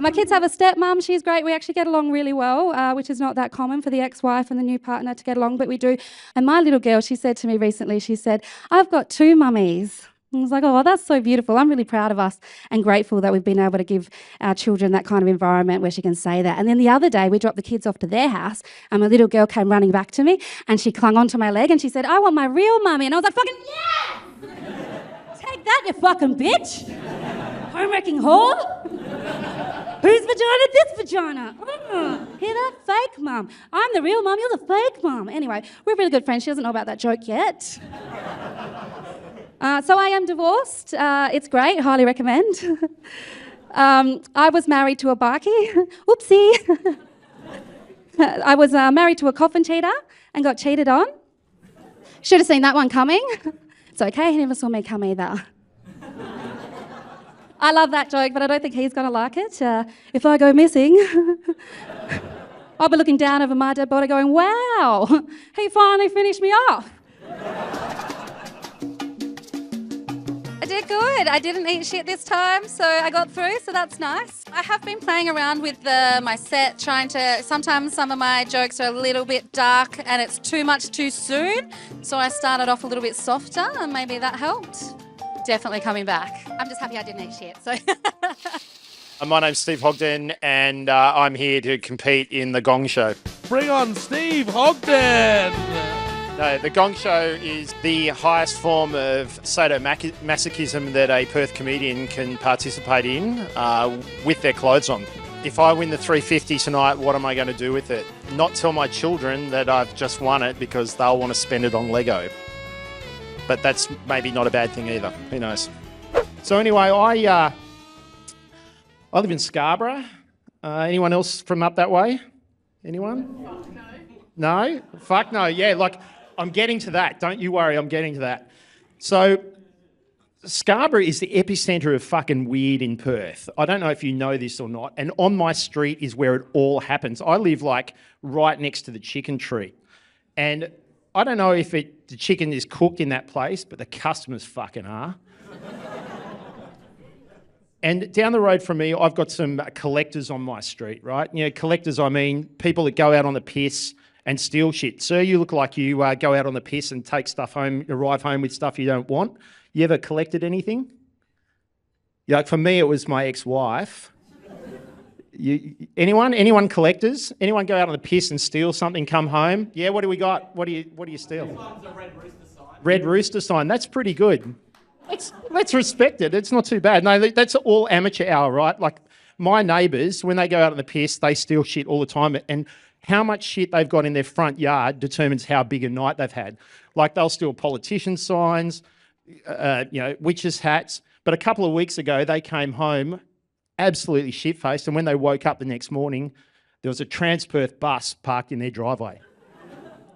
My kids have a stepmom. She's great. We actually get along really well, which is not that common for the ex-wife and the new partner to get along, but we do. And my little girl, she said to me recently, she said, I've got 2 mummies. And I was like, oh, that's so beautiful. I'm really proud of us and grateful that we've been able to give our children that kind of environment where she can say that. And then the other day, we dropped the kids off to their house, and my little girl came running back to me, and she clung onto my leg, and she said, I want my real mummy. And I was like, fucking yes! Take that, you fucking bitch! Home-wrecking whore! Whose vagina? This vagina. Hear that? Fake mum. I'm the real mum, you're the fake mum. Anyway, we're really good friends. She doesn't know about that joke yet. So I am divorced. It's great, highly recommend. I was married to a bikie. Oopsie. I was married to a coffin cheater and got cheated on. Should have seen that one coming. It's okay, he never saw me come either. I love that joke, but I don't think he's going to like it. If I go missing, I'll be looking down over my dead body going, wow, he finally finished me off. I did good. I didn't eat shit this time, so I got through, so that's nice. I have been playing around with my set, trying to... Sometimes some of my jokes are a little bit dark and it's too much too soon, so I started off a little bit softer and maybe that helped. Definitely coming back. I'm just happy I didn't eat shit, so... My name's Steve Hogden, and I'm here to compete in the Gong Show. Bring on Steve Hogden! No, the Gong Show is the highest form of sadomasochism that a Perth comedian can participate in with their clothes on. If I win the 350 tonight, what am I going to do with it? Not tell my children that I've just won it because they'll want to spend it on Lego. But that's maybe not a bad thing either. Who knows? So anyway, I live in Scarborough. Anyone else from up that way? Anyone? No? Fuck no. Yeah, like I'm getting to that. Don't you worry, I'm getting to that. So Scarborough is the epicentre of fucking weird in Perth. I don't know if you know this or not. And on my street is where it all happens. I live like right next to the chicken tree. And I don't know if the chicken is cooked in that place, but the customers fucking are. And down the road from me, I've got some collectors on my street, right? You know, collectors, I mean people that go out on the piss and steal shit. Sir, you look like you go out on the piss and take stuff home, arrive home with stuff you don't want. You ever collected anything? Yeah, like for me, it was my ex-wife. Anyone collectors? Anyone go out on the piss and steal something, come home? Yeah, what do we got? What do you steal? Red rooster sign. That's pretty good. Let's respect it. It's not too bad. No, that's all amateur hour, right? Like my neighbours, when they go out on the piss, they steal shit all the time. And how much shit they've got in their front yard determines how big a night they've had. Like they'll steal politician signs, witches' hats. But a couple of weeks ago, they came home absolutely shit-faced, and when they woke up the next morning, there was a Transperth bus parked in their driveway.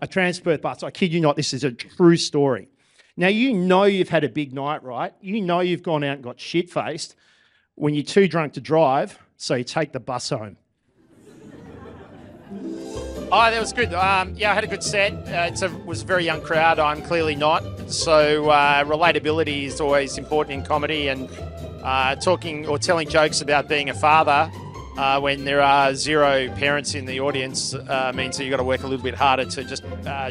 A Transperth bus. I kid you not, this is a true story. Now, you know you've had a big night, right? You know you've gone out and got shit-faced when you're too drunk to drive, so you take the bus home. Oh, that was good. I had a good set. It was a very young crowd. I'm clearly not. So relatability is always important in comedy, and talking or telling jokes about being a father when there are zero parents in the audience means that you've got to work a little bit harder to just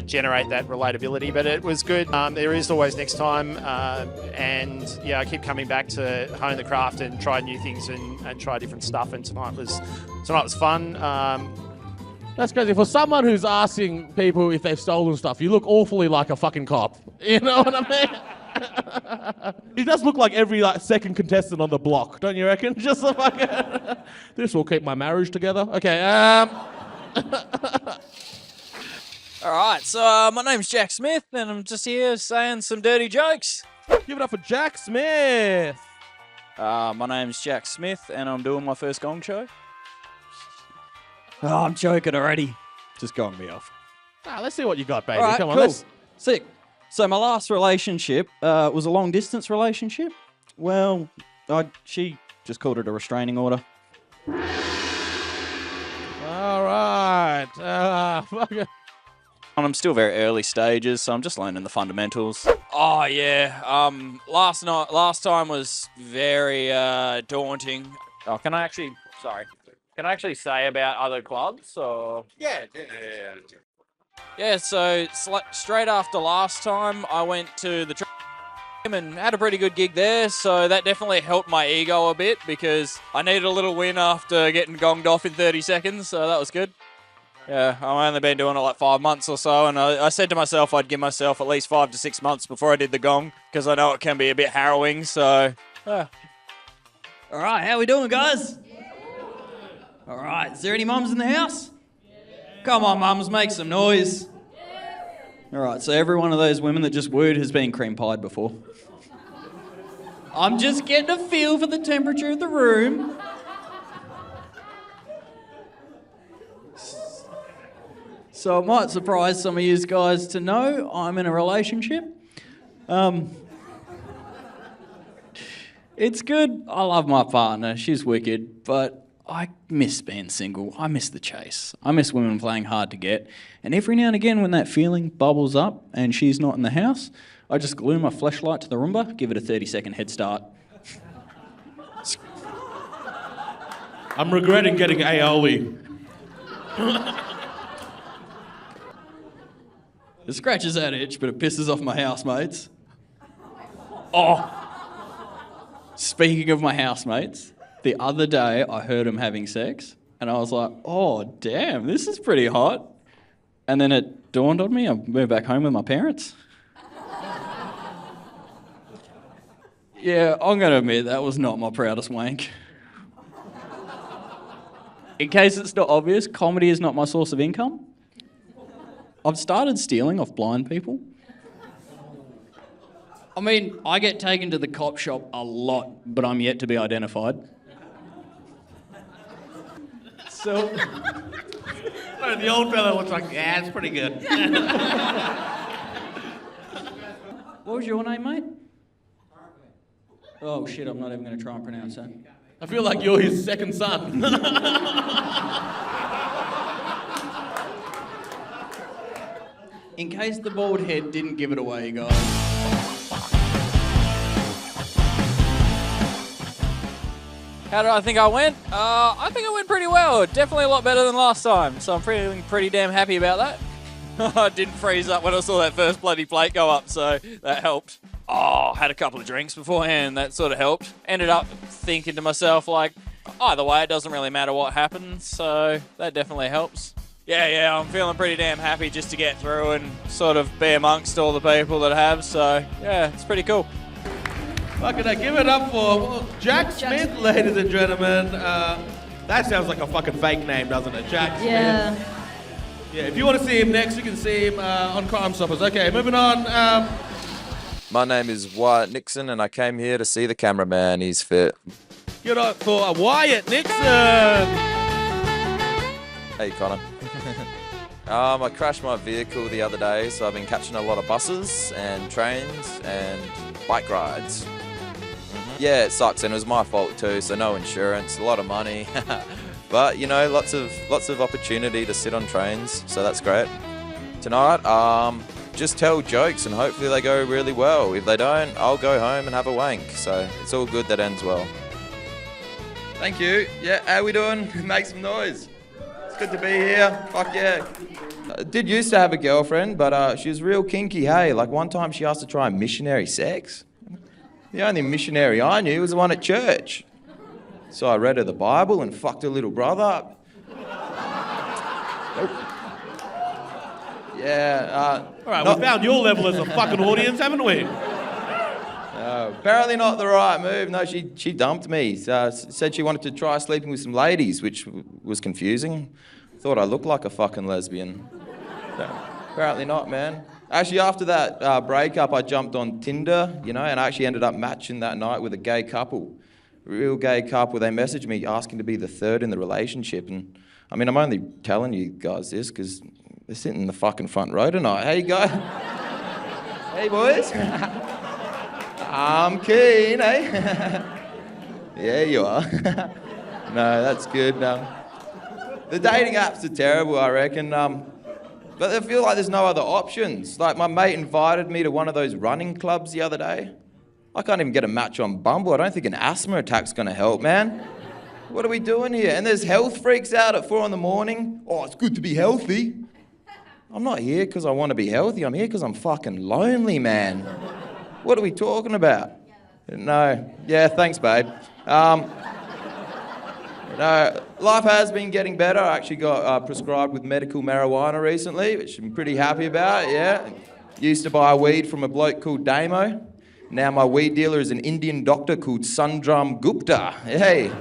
generate that relatability. But it was good. There is always next time. And yeah, I keep coming back to hone the craft and try new things and try different stuff. And tonight was fun. That's crazy. For someone who's asking people if they've stolen stuff, you look awfully like a fucking cop. You know what I mean? He does look like every second contestant on the block, don't you reckon? Just a fucking... This will keep my marriage together. Okay, All right, so my name's Jack Smith, and I'm just here saying some dirty jokes. Give it up for Jack Smith. My name's Jack Smith, and I'm doing my first Gong Show. Oh, I'm joking already. Just gong me off. Let's see what you got, baby. All right, Come on, cool. Sick. So my last relationship was a long-distance relationship. Well, she just called it a restraining order. All right. Fuck it. And I'm still very early stages, so I'm just learning the fundamentals. Oh, yeah. Last time was very daunting. Oh, can I actually say about other clubs, or? Yeah. Yeah, so straight after last time, I went to the and had a pretty good gig there, so that definitely helped my ego a bit because I needed a little win after getting gonged off in 30 seconds, so that was good. Yeah, I've only been doing it like 5 months or so, and I said to myself I'd give myself at least 5 to 6 months before I did the gong, because I know it can be a bit harrowing, so... Yeah. All right, how we doing, guys? All right, is there any mums in the house? Come on, mums, make some noise. All right, so every one of those women that just wooed has been cream pied before. I'm just getting a feel for the temperature of the room. So it might surprise some of you guys to know I'm in a relationship. It's good. I love my partner. She's wicked, but I miss being single. I miss the chase. I miss women playing hard to get. And every now and again when that feeling bubbles up and she's not in the house, I just glue my fleshlight to the Roomba, give it a 30-second head start. I'm regretting getting aioli. It scratches that itch, but it pisses off my housemates. Oh! Speaking of my housemates, the other day I heard them having sex, and I was like, oh, damn, this is pretty hot. And then it dawned on me, I moved back home with my parents. Yeah, I'm going to admit that was not my proudest wank. In case it's not obvious, comedy is not my source of income. I've started stealing off blind people. I mean, I get taken to the cop shop a lot, but I'm yet to be identified. So... The old fellow was like, yeah, it's pretty good. What was your name, mate? Oh shit, I'm not even going to try and pronounce that. I feel like you're his second son. In case the bald head didn't give it away, guys. How did I think I went? I think I went pretty well. Definitely a lot better than last time, so I'm feeling pretty damn happy about that. I didn't freeze up when I saw that first bloody plate go up, so that helped. Oh, had a couple of drinks beforehand, that sort of helped. Ended up thinking to myself, like, either way, it doesn't really matter what happens, so that definitely helps. Yeah, I'm feeling pretty damn happy just to get through and sort of be amongst all the people that have, so yeah, it's pretty cool. Fucking give it up for Jack Smith, ladies and gentlemen. That sounds like a fucking fake name, doesn't it? Jack Smith. Yeah, if you want to see him next, you can see him on Crime Stoppers. Okay, moving on. My name is Wyatt Nixon, and I came here to see the cameraman. He's fit. Get up for Wyatt Nixon. Hey, Connor. I crashed my vehicle the other day, so I've been catching a lot of buses and trains and bike rides. Yeah, it sucks, and it was my fault too, so no insurance, a lot of money. But, you know, lots of opportunity to sit on trains, so that's great. Tonight, just tell jokes and hopefully they go really well. If they don't, I'll go home and have a wank, so it's all good that ends well. Thank you. Yeah, how we doing? Make some noise. It's good to be here. Fuck yeah. I did used to have a girlfriend, but she was real kinky, hey. Like one time she asked to try missionary sex. The only missionary I knew was the one at church. So I read her the Bible and fucked her little brother up. Nope. Yeah. All right, we found your level as a fucking audience, haven't we? Apparently not the right move. No, she dumped me. Said she wanted to try sleeping with some ladies, which was confusing. Thought I looked like a fucking lesbian. No, apparently not, man. Actually, after that breakup, I jumped on Tinder, you know, and I actually ended up matching that night with a gay couple. Real gay couple. They messaged me asking to be the third in the relationship. And, I mean, I'm only telling you guys this because they're sitting in the fucking front row tonight. Hey, guys. Hey, boys. I'm keen, eh? Yeah, you are. No, that's good. The dating apps are terrible, I reckon. But I feel like there's no other options. Like, my mate invited me to one of those running clubs the other day. I can't even get a match on Bumble. I don't think an asthma attack's going to help, man. What are we doing here? And there's health freaks out at 4 a.m. Oh, it's good to be healthy. I'm not here because I want to be healthy. I'm here because I'm fucking lonely, man. What are we talking about? No. Yeah, thanks, babe. No, life has been getting better. I actually got prescribed with medical marijuana recently, which I'm pretty happy about, yeah. Used to buy weed from a bloke called Damo. Now my weed dealer is an Indian doctor called Sundram Gupta. Hey,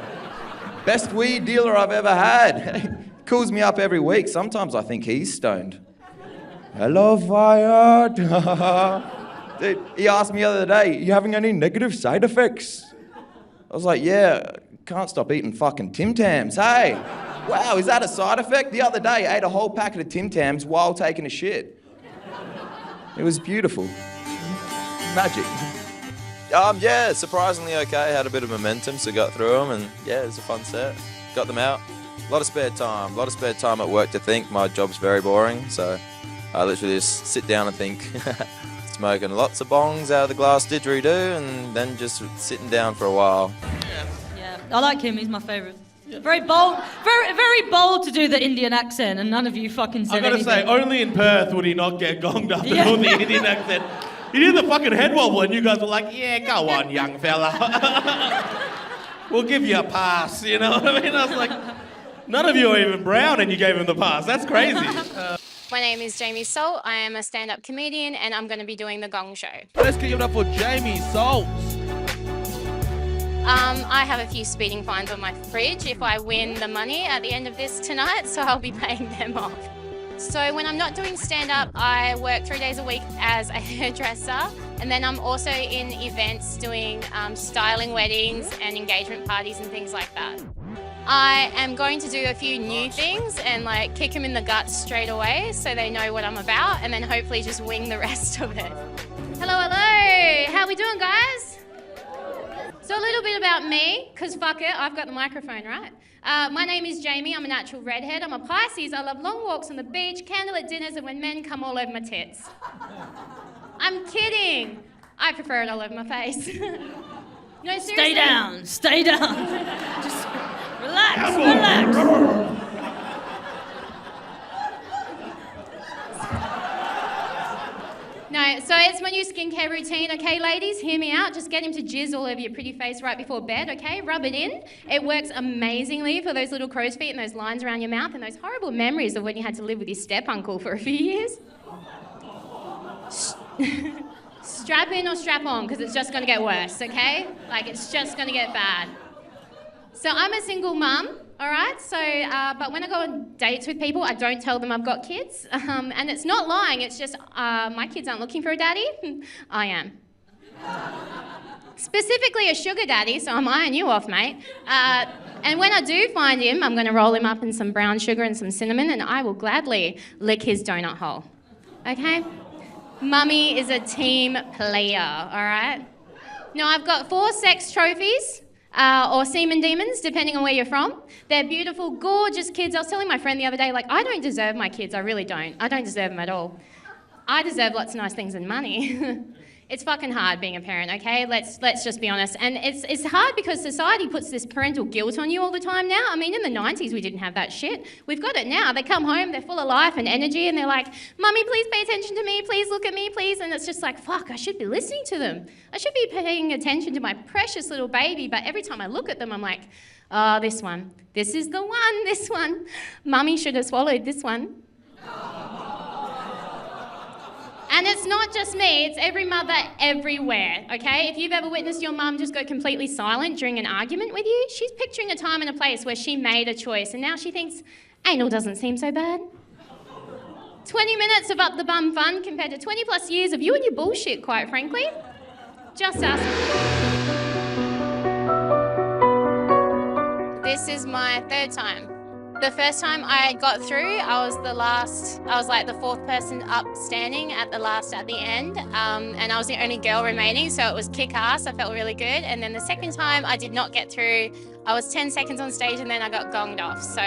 best weed dealer I've ever had. Calls me up every week. Sometimes I think he's stoned. Hello, Wyatt. Dude, he asked me the other day, you having any negative side effects? I was like, yeah, can't stop eating fucking Tim Tams. Hey, wow, is that a side effect? The other day, I ate a whole packet of Tim Tams while taking a shit. It was beautiful. Magic. Yeah, surprisingly okay. Had a bit of momentum, so got through them, and yeah, it was a fun set. Got them out. A lot of spare time. A lot of spare time at work to think. My job's very boring, so I literally just sit down and think. Smoking lots of bongs out of the glass didgeridoo, and then just sitting down for a while. Yeah, I like him. He's my favourite. Very bold, very bold to do the Indian accent, and none of you fucking said anything. I gotta say, only in Perth would he not get gonged up to do the Indian accent. He did the fucking head wobble, and you guys were like, yeah, go on, young fella. We'll give you a pass, you know what I mean? I was like, none of you are even brown, and you gave him the pass. That's crazy. My name is Jamie Salt. I am a stand-up comedian, and I'm going to be doing the Gong Show. Let's give it up for Jamie Salt. I have a few speeding fines on my fridge if I win the money at the end of this tonight, so I'll be paying them off. So when I'm not doing stand-up, I work 3 days a week as a hairdresser, and then I'm also in events doing styling weddings and engagement parties and things like that. I am going to do a few new things and like kick them in the guts straight away so they know what I'm about, and then hopefully just wing the rest of it. Hello, hello. How we doing, guys? So a little bit about me, because fuck it, I've got the microphone, right? My name is Jamie, I'm a natural redhead, I'm a Pisces, I love long walks on the beach, candlelit dinners, and when men come all over my tits. I'm kidding. I prefer it all over my face. No, seriously. Stay down, stay down. Just relax, relax. No, so it's my new skincare routine, okay, ladies? Hear me out. Just get him to jizz all over your pretty face right before bed, okay? Rub it in. It works amazingly for those little crow's feet and those lines around your mouth and those horrible memories of when you had to live with your step-uncle for a few years. Strap in or strap on, because it's just going to get worse, okay? Like, it's just going to get bad. So I'm a single mum. All right, so, but when I go on dates with people, I don't tell them I've got kids. And it's not lying, it's just my kids aren't looking for a daddy. I am. Specifically a sugar daddy, so I'm eyeing you off, mate. And when I do find him, I'm going to roll him up in some brown sugar and some cinnamon, and I will gladly lick his donut hole. Okay? Mummy is a team player, all right? Now, I've got 4 sex trophies. Or semen demons, depending on where you're from. They're beautiful, gorgeous kids. I was telling my friend the other day, like, I don't deserve my kids. I really don't. I don't deserve them at all. I deserve lots of nice things and money. It's fucking hard being a parent, okay? Let's just be honest. And it's hard because society puts this parental guilt on you all the time now. I mean, in the 90s, we didn't have that shit. We've got it now. They come home, they're full of life and energy, and they're like, Mummy, please pay attention to me. Please look at me, please. And it's just like, fuck, I should be listening to them. I should be paying attention to my precious little baby. But every time I look at them, I'm like, oh, this one. This is the one, this one. Mummy should have swallowed this one. And it's not just me, it's every mother everywhere, okay? If you've ever witnessed your mum just go completely silent during an argument with you, she's picturing a time and a place where she made a choice and now she thinks, anal doesn't seem so bad. 20 minutes of up the bum fun compared to 20 plus years of you and your bullshit, quite frankly. Just ask. This is my 3rd time. The first time I got through, I was like the 4th person up standing at the end, and I was the only girl remaining, so it was kick-ass. I felt really good. And then the second time I did not get through, I was 10 seconds on stage and then I got gonged off. So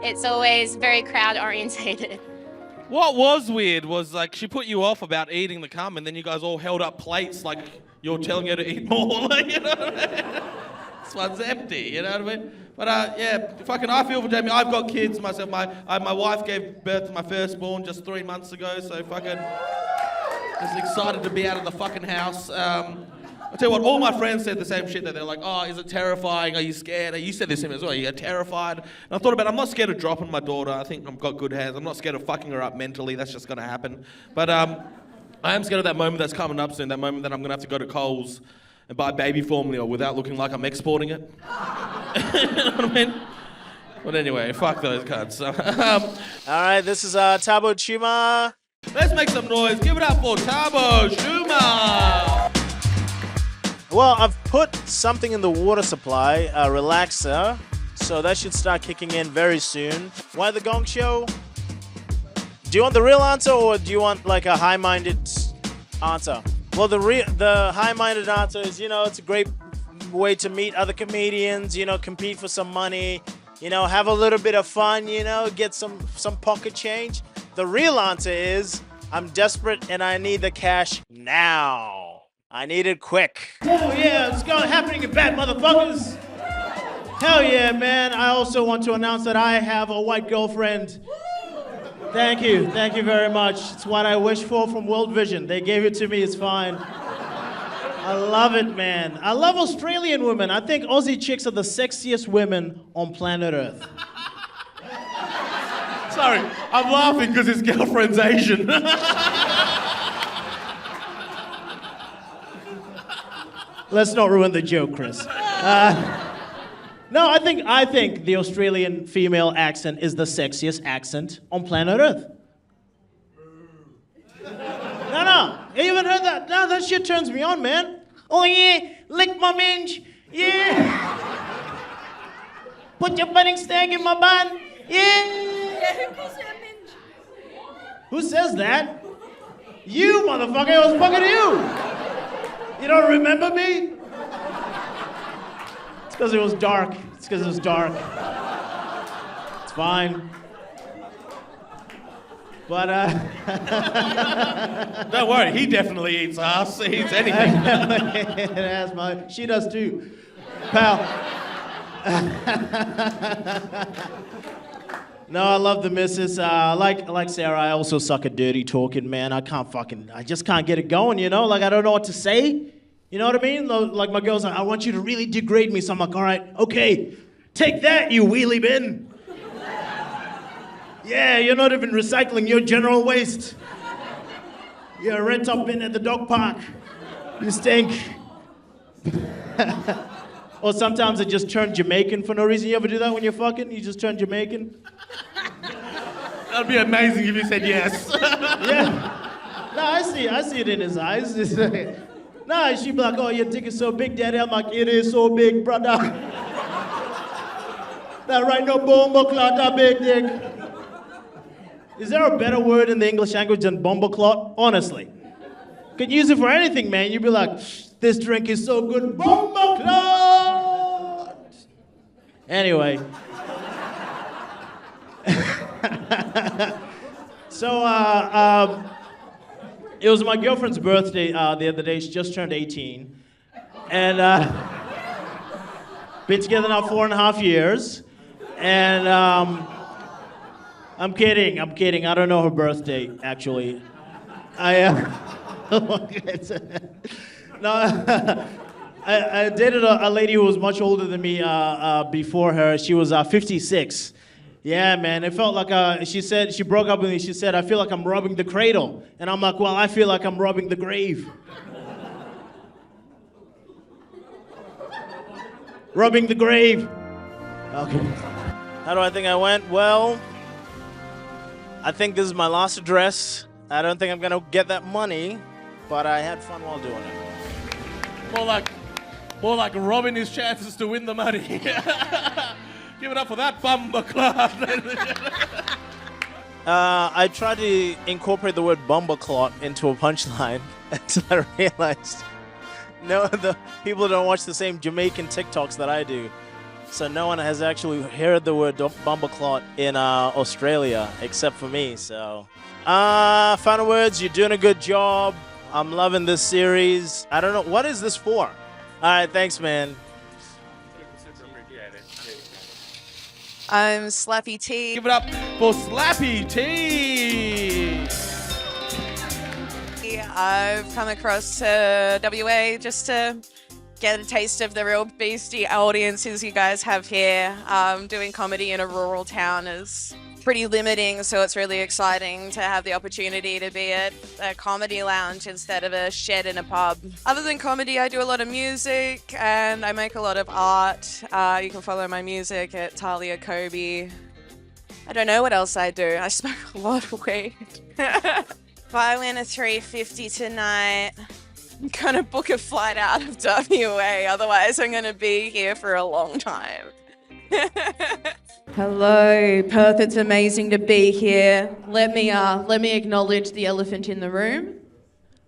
it's always very crowd-orientated. What was weird was, like, she put you off about eating the cum, and then you guys all held up plates like you're telling her to eat more, like, you know what I mean? This one's empty, you know what I mean? But yeah, fucking I feel for Jamie. I've got kids myself. My wife gave birth to my firstborn just 3 months ago, so fucking just excited to be out of the fucking house. I'll tell you what, all my friends said the same shit. That they're like, oh, is it terrifying? Are you scared? You said this to me as well. You're terrified. And I thought about it. I'm not scared of dropping my daughter. I think I've got good hands. I'm not scared of fucking her up mentally. That's just going to happen. But I am scared of that moment that's coming up soon, that moment that I'm going to have to go to Coles and buy baby formula without looking like I'm exporting it. You know what I mean? But anyway, fuck those cunts. All right, this is Tabo Chuma. Let's make some noise. Give it up for Tabo Chuma. Well, I've put something in the water supply, a relaxer, so that should start kicking in very soon. Why the Gong Show? Do you want the real answer or do you want like a high-minded answer? Well, the high-minded answer is, you know, it's a great way to meet other comedians, you know, compete for some money, you know, have a little bit of fun, you know, get some pocket change. The real answer is, I'm desperate and I need the cash now. I need it quick. Hell yeah, it's happening in bad motherfuckers. Hell yeah, man. I also want to announce that I have a white girlfriend. Thank you very much. It's what I wish for from World Vision. They gave it to me, it's fine. I love it, man. I love Australian women. I think Aussie chicks are the sexiest women on planet Earth. Sorry, I'm laughing because his girlfriend's Asian. Let's not ruin the joke, Chris. No, I think the Australian female accent is the sexiest accent on planet Earth. No, you haven't heard that? No, that shit turns me on, man. Oh yeah, lick my minge, yeah. Put your budding stag in my bun, yeah. Who calls it a minge? Who says that? You, motherfucker, I was fucking you. You don't remember me? It's because it was dark. It's because it was dark. It's fine. But, Don't worry, he definitely eats ass. He eats anything. She does too, pal. No, I love the missus. Like Sarah, I also suck at dirty talking, man. I just can't get it going, you know? Like, I don't know what to say. You know what I mean? Like, my girl's like, I want you to really degrade me. So I'm like, all right, okay, take that, you wheelie bin. Yeah, you're not even recycling, you're general waste. You're a red top bin at the dog park. You stink. Or sometimes I just turn Jamaican for no reason. You ever do that when you're fucking? You just turn Jamaican? That'd be amazing if you said yes. Yeah. No, I see it in his eyes. Nah, she'd be like, oh, your dick is so big, daddy. I'm like, it is so big, brother. That right, no bomba clot, that big dick. Is there a better word in the English language than bomba clot? Honestly. Could use it for anything, man. You'd be like, this drink is so good, bomba clot. Anyway. So, it was my girlfriend's birthday the other day. She just turned 18. And been together now 4.5 years. And I'm kidding. I don't know her birthday, actually. I dated a lady who was much older than me before her. She was 56. Yeah, man, it felt like, she said, she broke up with me, she said, I feel like I'm robbing the cradle. And I'm like, well, I feel like I'm robbing the grave. Robbing the grave. Okay. How do I think I went? Well, I think this is my last address. I don't think I'm gonna get that money, but I had fun while doing it. More like robbing his chances to win the money. Give it up for that bumper clot. I tried to incorporate the word bumbleclot into a punchline until I realized the people don't watch the same Jamaican TikToks that I do. So no one has actually heard the word bumbleclot in Australia except for me. So, final words, you're doing a good job. I'm loving this series. I don't know, what is this for? All right, thanks, man. I'm Slappy T. Give it up for Slappy T. I've come across to WA just to get a taste of the real beastie audiences you guys have here. Doing comedy in a rural town is pretty limiting, so it's really exciting to have the opportunity to be at a comedy lounge instead of a shed in a pub. Other than comedy, I do a lot of music and I make a lot of art. You can follow my music at Talia Kobe. I don't know what else I do. I smoke a lot of weed. If I win a $350 tonight, I'm gonna book a flight out of WA, otherwise I'm gonna be here for a long time. Hello, Perth, it's amazing to be here. Let me acknowledge the elephant in the room.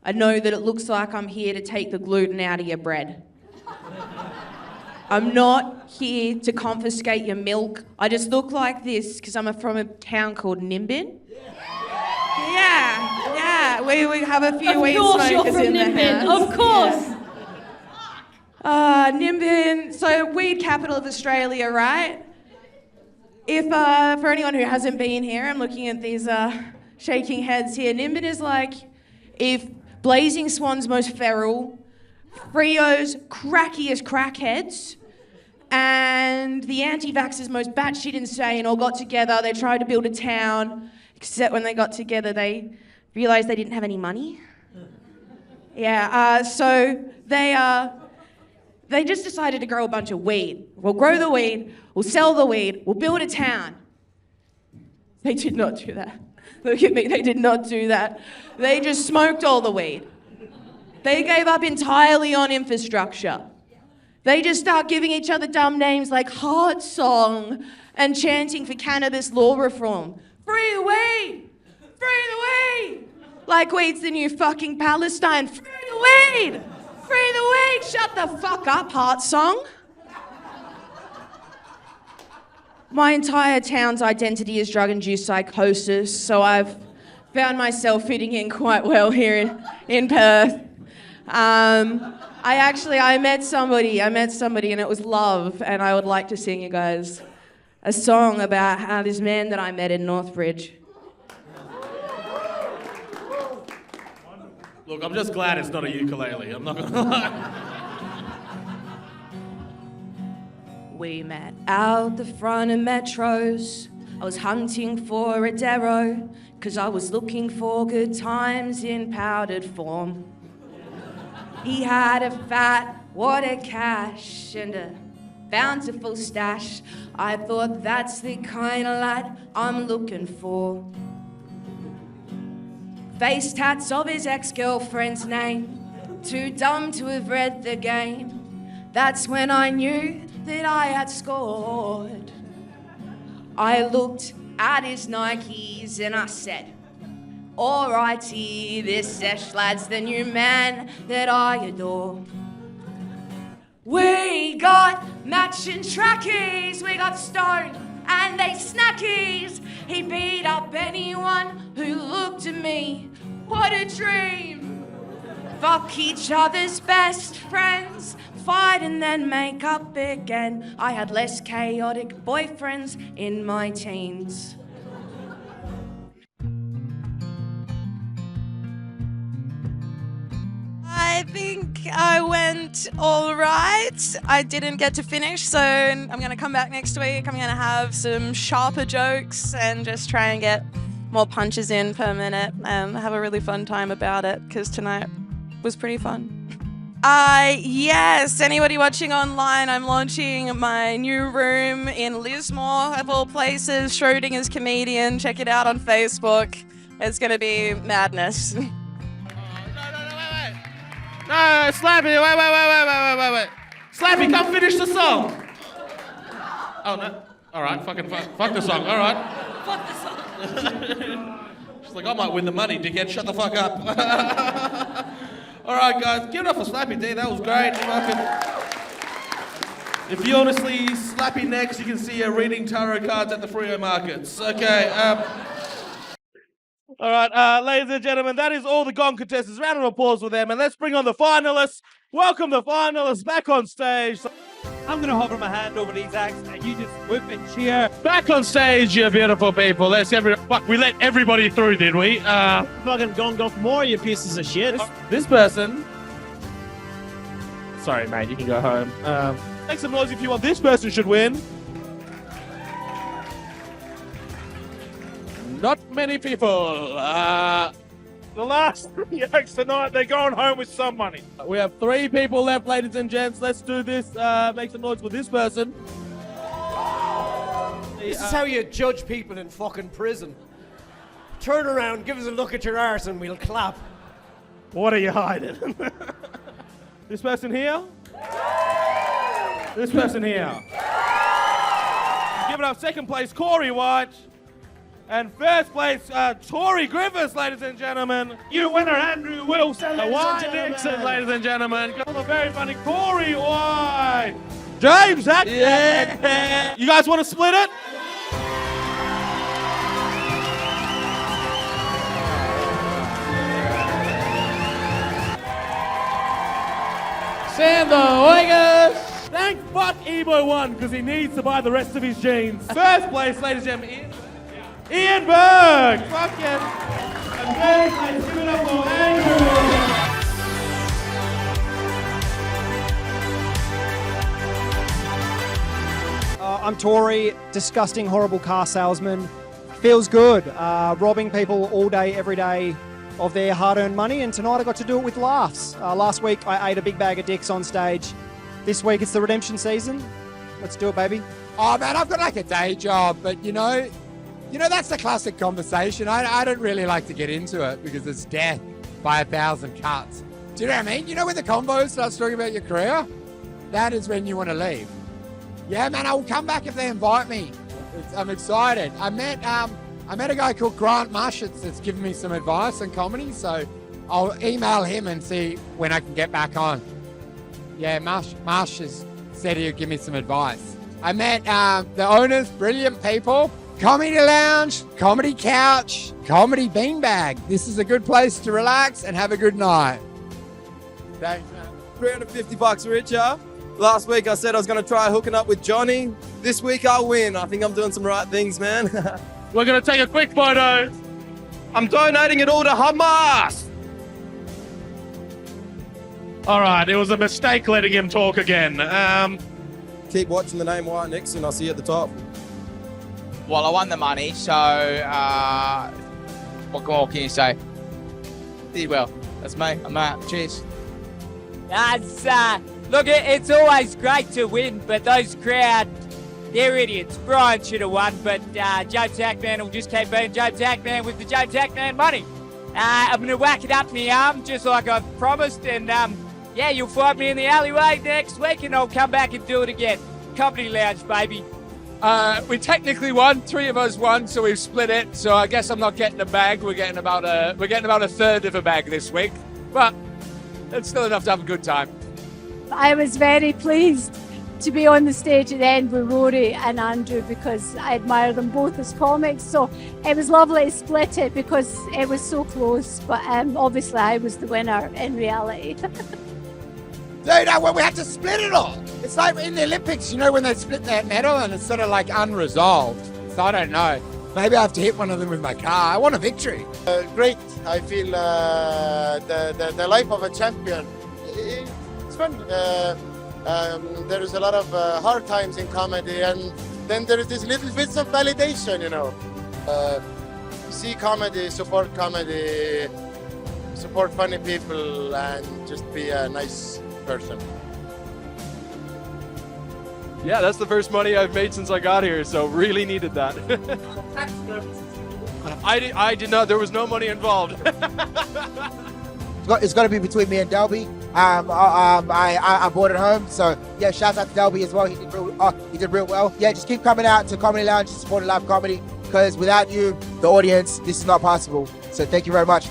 I know that it looks like I'm here to take the gluten out of your bread. I'm not here to confiscate your milk. I just look like this because I'm from a town called Nimbin. Yeah, we have a few weed smokers in the house. Of course. Nimbin, so weed capital of Australia, right? If, for anyone who hasn't been here, I'm looking at these shaking heads here. Nimbin is like if Blazing Swan's most feral, Frio's crackiest crackheads, and the anti-vaxxers most batshit insane all got together. They tried to build a town, except when they got together, they realized they didn't have any money. Yeah, so they just decided to grow a bunch of weed. We'll grow the weed, we'll sell the weed, we'll build a town. They did not do that. Look at me, they did not do that. They just smoked all the weed. They gave up entirely on infrastructure. They just start giving each other dumb names like Heart Song and chanting for cannabis law reform. Free the weed! Free the weed! Like weed's the new fucking Palestine. Free the weed! Free the weed! Shut the fuck up, Heart Song. My entire town's identity is drug-induced psychosis, so I've found myself fitting in quite well here in Perth. I met somebody and it was love, and I would like to sing you guys a song about how this man that I met in Northbridge. Look, I'm just glad it's not a ukulele. I'm not gonna lie. We met out the front of Metros. I was hunting for a Darrow, 'cause I was looking for good times in powdered form. He had a fat wad of cash and a bountiful stash. I thought that's the kind of lad I'm looking for. Face tats of his ex-girlfriend's name, too dumb to have read the game. That's when I knew that I had scored. I looked at his Nikes and I said, alrighty, this sesh lad's the new man that I adore. We got matching trackies, we got stoned and they snackies. He beat up anyone who looked at me. What a dream. Fuck each other's best friends, fight and then make up again. I had less chaotic boyfriends in my teens. I think I went all right. I didn't get to finish, so I'm going to come back next week. I'm going to have some sharper jokes and just try and get more punches in per minute and have a really fun time about it, because tonight was pretty fun. Yes, anybody watching online, I'm launching my new room in Lismore, of all places, Schrodinger's Comedian. Check it out on Facebook. It's going to be madness. No, Slappy, wait. Slappy, come finish the song. Oh, no. All right, fuck the song, all right. Fuck the song. She's like, I might win the money, dickhead, shut the fuck up. All right, guys, give it up for Slappy D, that was great. If you want to see Slappy next, you can see her reading tarot cards at the Freo markets. Okay, all right, ladies and gentlemen, that is all the Gong contestants. Round of applause for them, and let's bring on the finalists. Welcome the finalists back on stage. I'm going to hover my hand over these acts, and you just whip and cheer. Back on stage, you beautiful people. We let everybody through, did we? Fucking Gong for more, you pieces of shit. This person. Sorry, mate, you can go home. Make some noise if you want. This person should win. Not many people. The last 3 acts tonight, they're going home with some money. We have 3 people left, ladies and gents. Let's do this. Make some noise for this person. This is how you judge people in fucking prison. Turn around, give us a look at your arse and we'll clap. What are you hiding? This person here. This person here. Give it up. Second place, Corey White. And first place, Tory Griffiths, ladies and gentlemen. You winner, Andrew Wilson. White Nixon, ladies and gentlemen. The very funny Corey White. James Hackman. Yeah. You guys want to split it? Sam the Oigas. Thank fuck Emo won, because he needs to buy the rest of his jeans. First place, ladies and gentlemen, Ian Burke! Fuck yes! And third place, give it up for Andrew! I'm Tory, disgusting, horrible car salesman. Feels good, robbing people all day, every day of their hard-earned money, and tonight I got to do it with laughs. Last week I ate a big bag of dicks on stage. This week it's the redemption season. Let's do it, baby. Oh man, I've got like a day job, but you know, that's the classic conversation. I don't really like to get into it because it's death by 1,000 cuts. Do you know what I mean? You know when the convo starts talking about your career? That is when you want to leave. Yeah, man, I will come back if they invite me. I'm excited. I met a guy called Grant Mushet that's given me some advice on comedy, so I'll email him and see when I can get back on. Yeah, Marsh has said he'll give me some advice. I met the owners, brilliant people. Comedy lounge, comedy couch, comedy beanbag. This is a good place to relax and have a good night. Thanks, man. $350 richer. Last week I said I was going to try hooking up with Johnny. This week I'll win. I think I'm doing some right things, man. We're going to take a quick photo. I'm donating it all to Hamas. All right, it was a mistake letting him talk again. Keep watching the name White Nixon. I'll see you at the top. Well, I won the money, so what more can you say? Did well. That's me. I'm out. Cheers. Look, it's always great to win, but those crowd, they're idiots. Brian should have won, but James Hackman will just keep being James Hackman with the James Hackman money. I'm going to whack it up in the arm, just like I've promised, and yeah, you'll find me in the alleyway next week, and I'll come back and do it again. Comedy Lounge, baby. We technically won. 3 of us won, so we've split it. So I guess I'm not getting a bag. We're getting about a third of a bag this week, but it's still enough to have a good time. I was very pleased to be on the stage at the end with Rory and Andrew because I admire them both as comics. So it was lovely to split it because it was so close. But obviously I was the winner in reality. Dude, well, we had to split it all. It's like in the Olympics, you know, when they split that medal and it's sort of like unresolved. So I don't know. Maybe I have to hit one of them with my car. I want a victory. Great. I feel the life of a champion. It's fun. There is a lot of hard times in comedy, and then there is this little bits of validation, you know. See comedy, support funny people, and just be a nice person. Yeah, that's the first money I've made since I got here, so really needed that. I did not. There was no money involved. It's got to be between me and Delby. I bought it home, so yeah. Shout out to Delby as well. He did real well. Yeah, just keep coming out to Comedy Lounge to support live comedy, because without you, the audience, this is not possible. So thank you very much.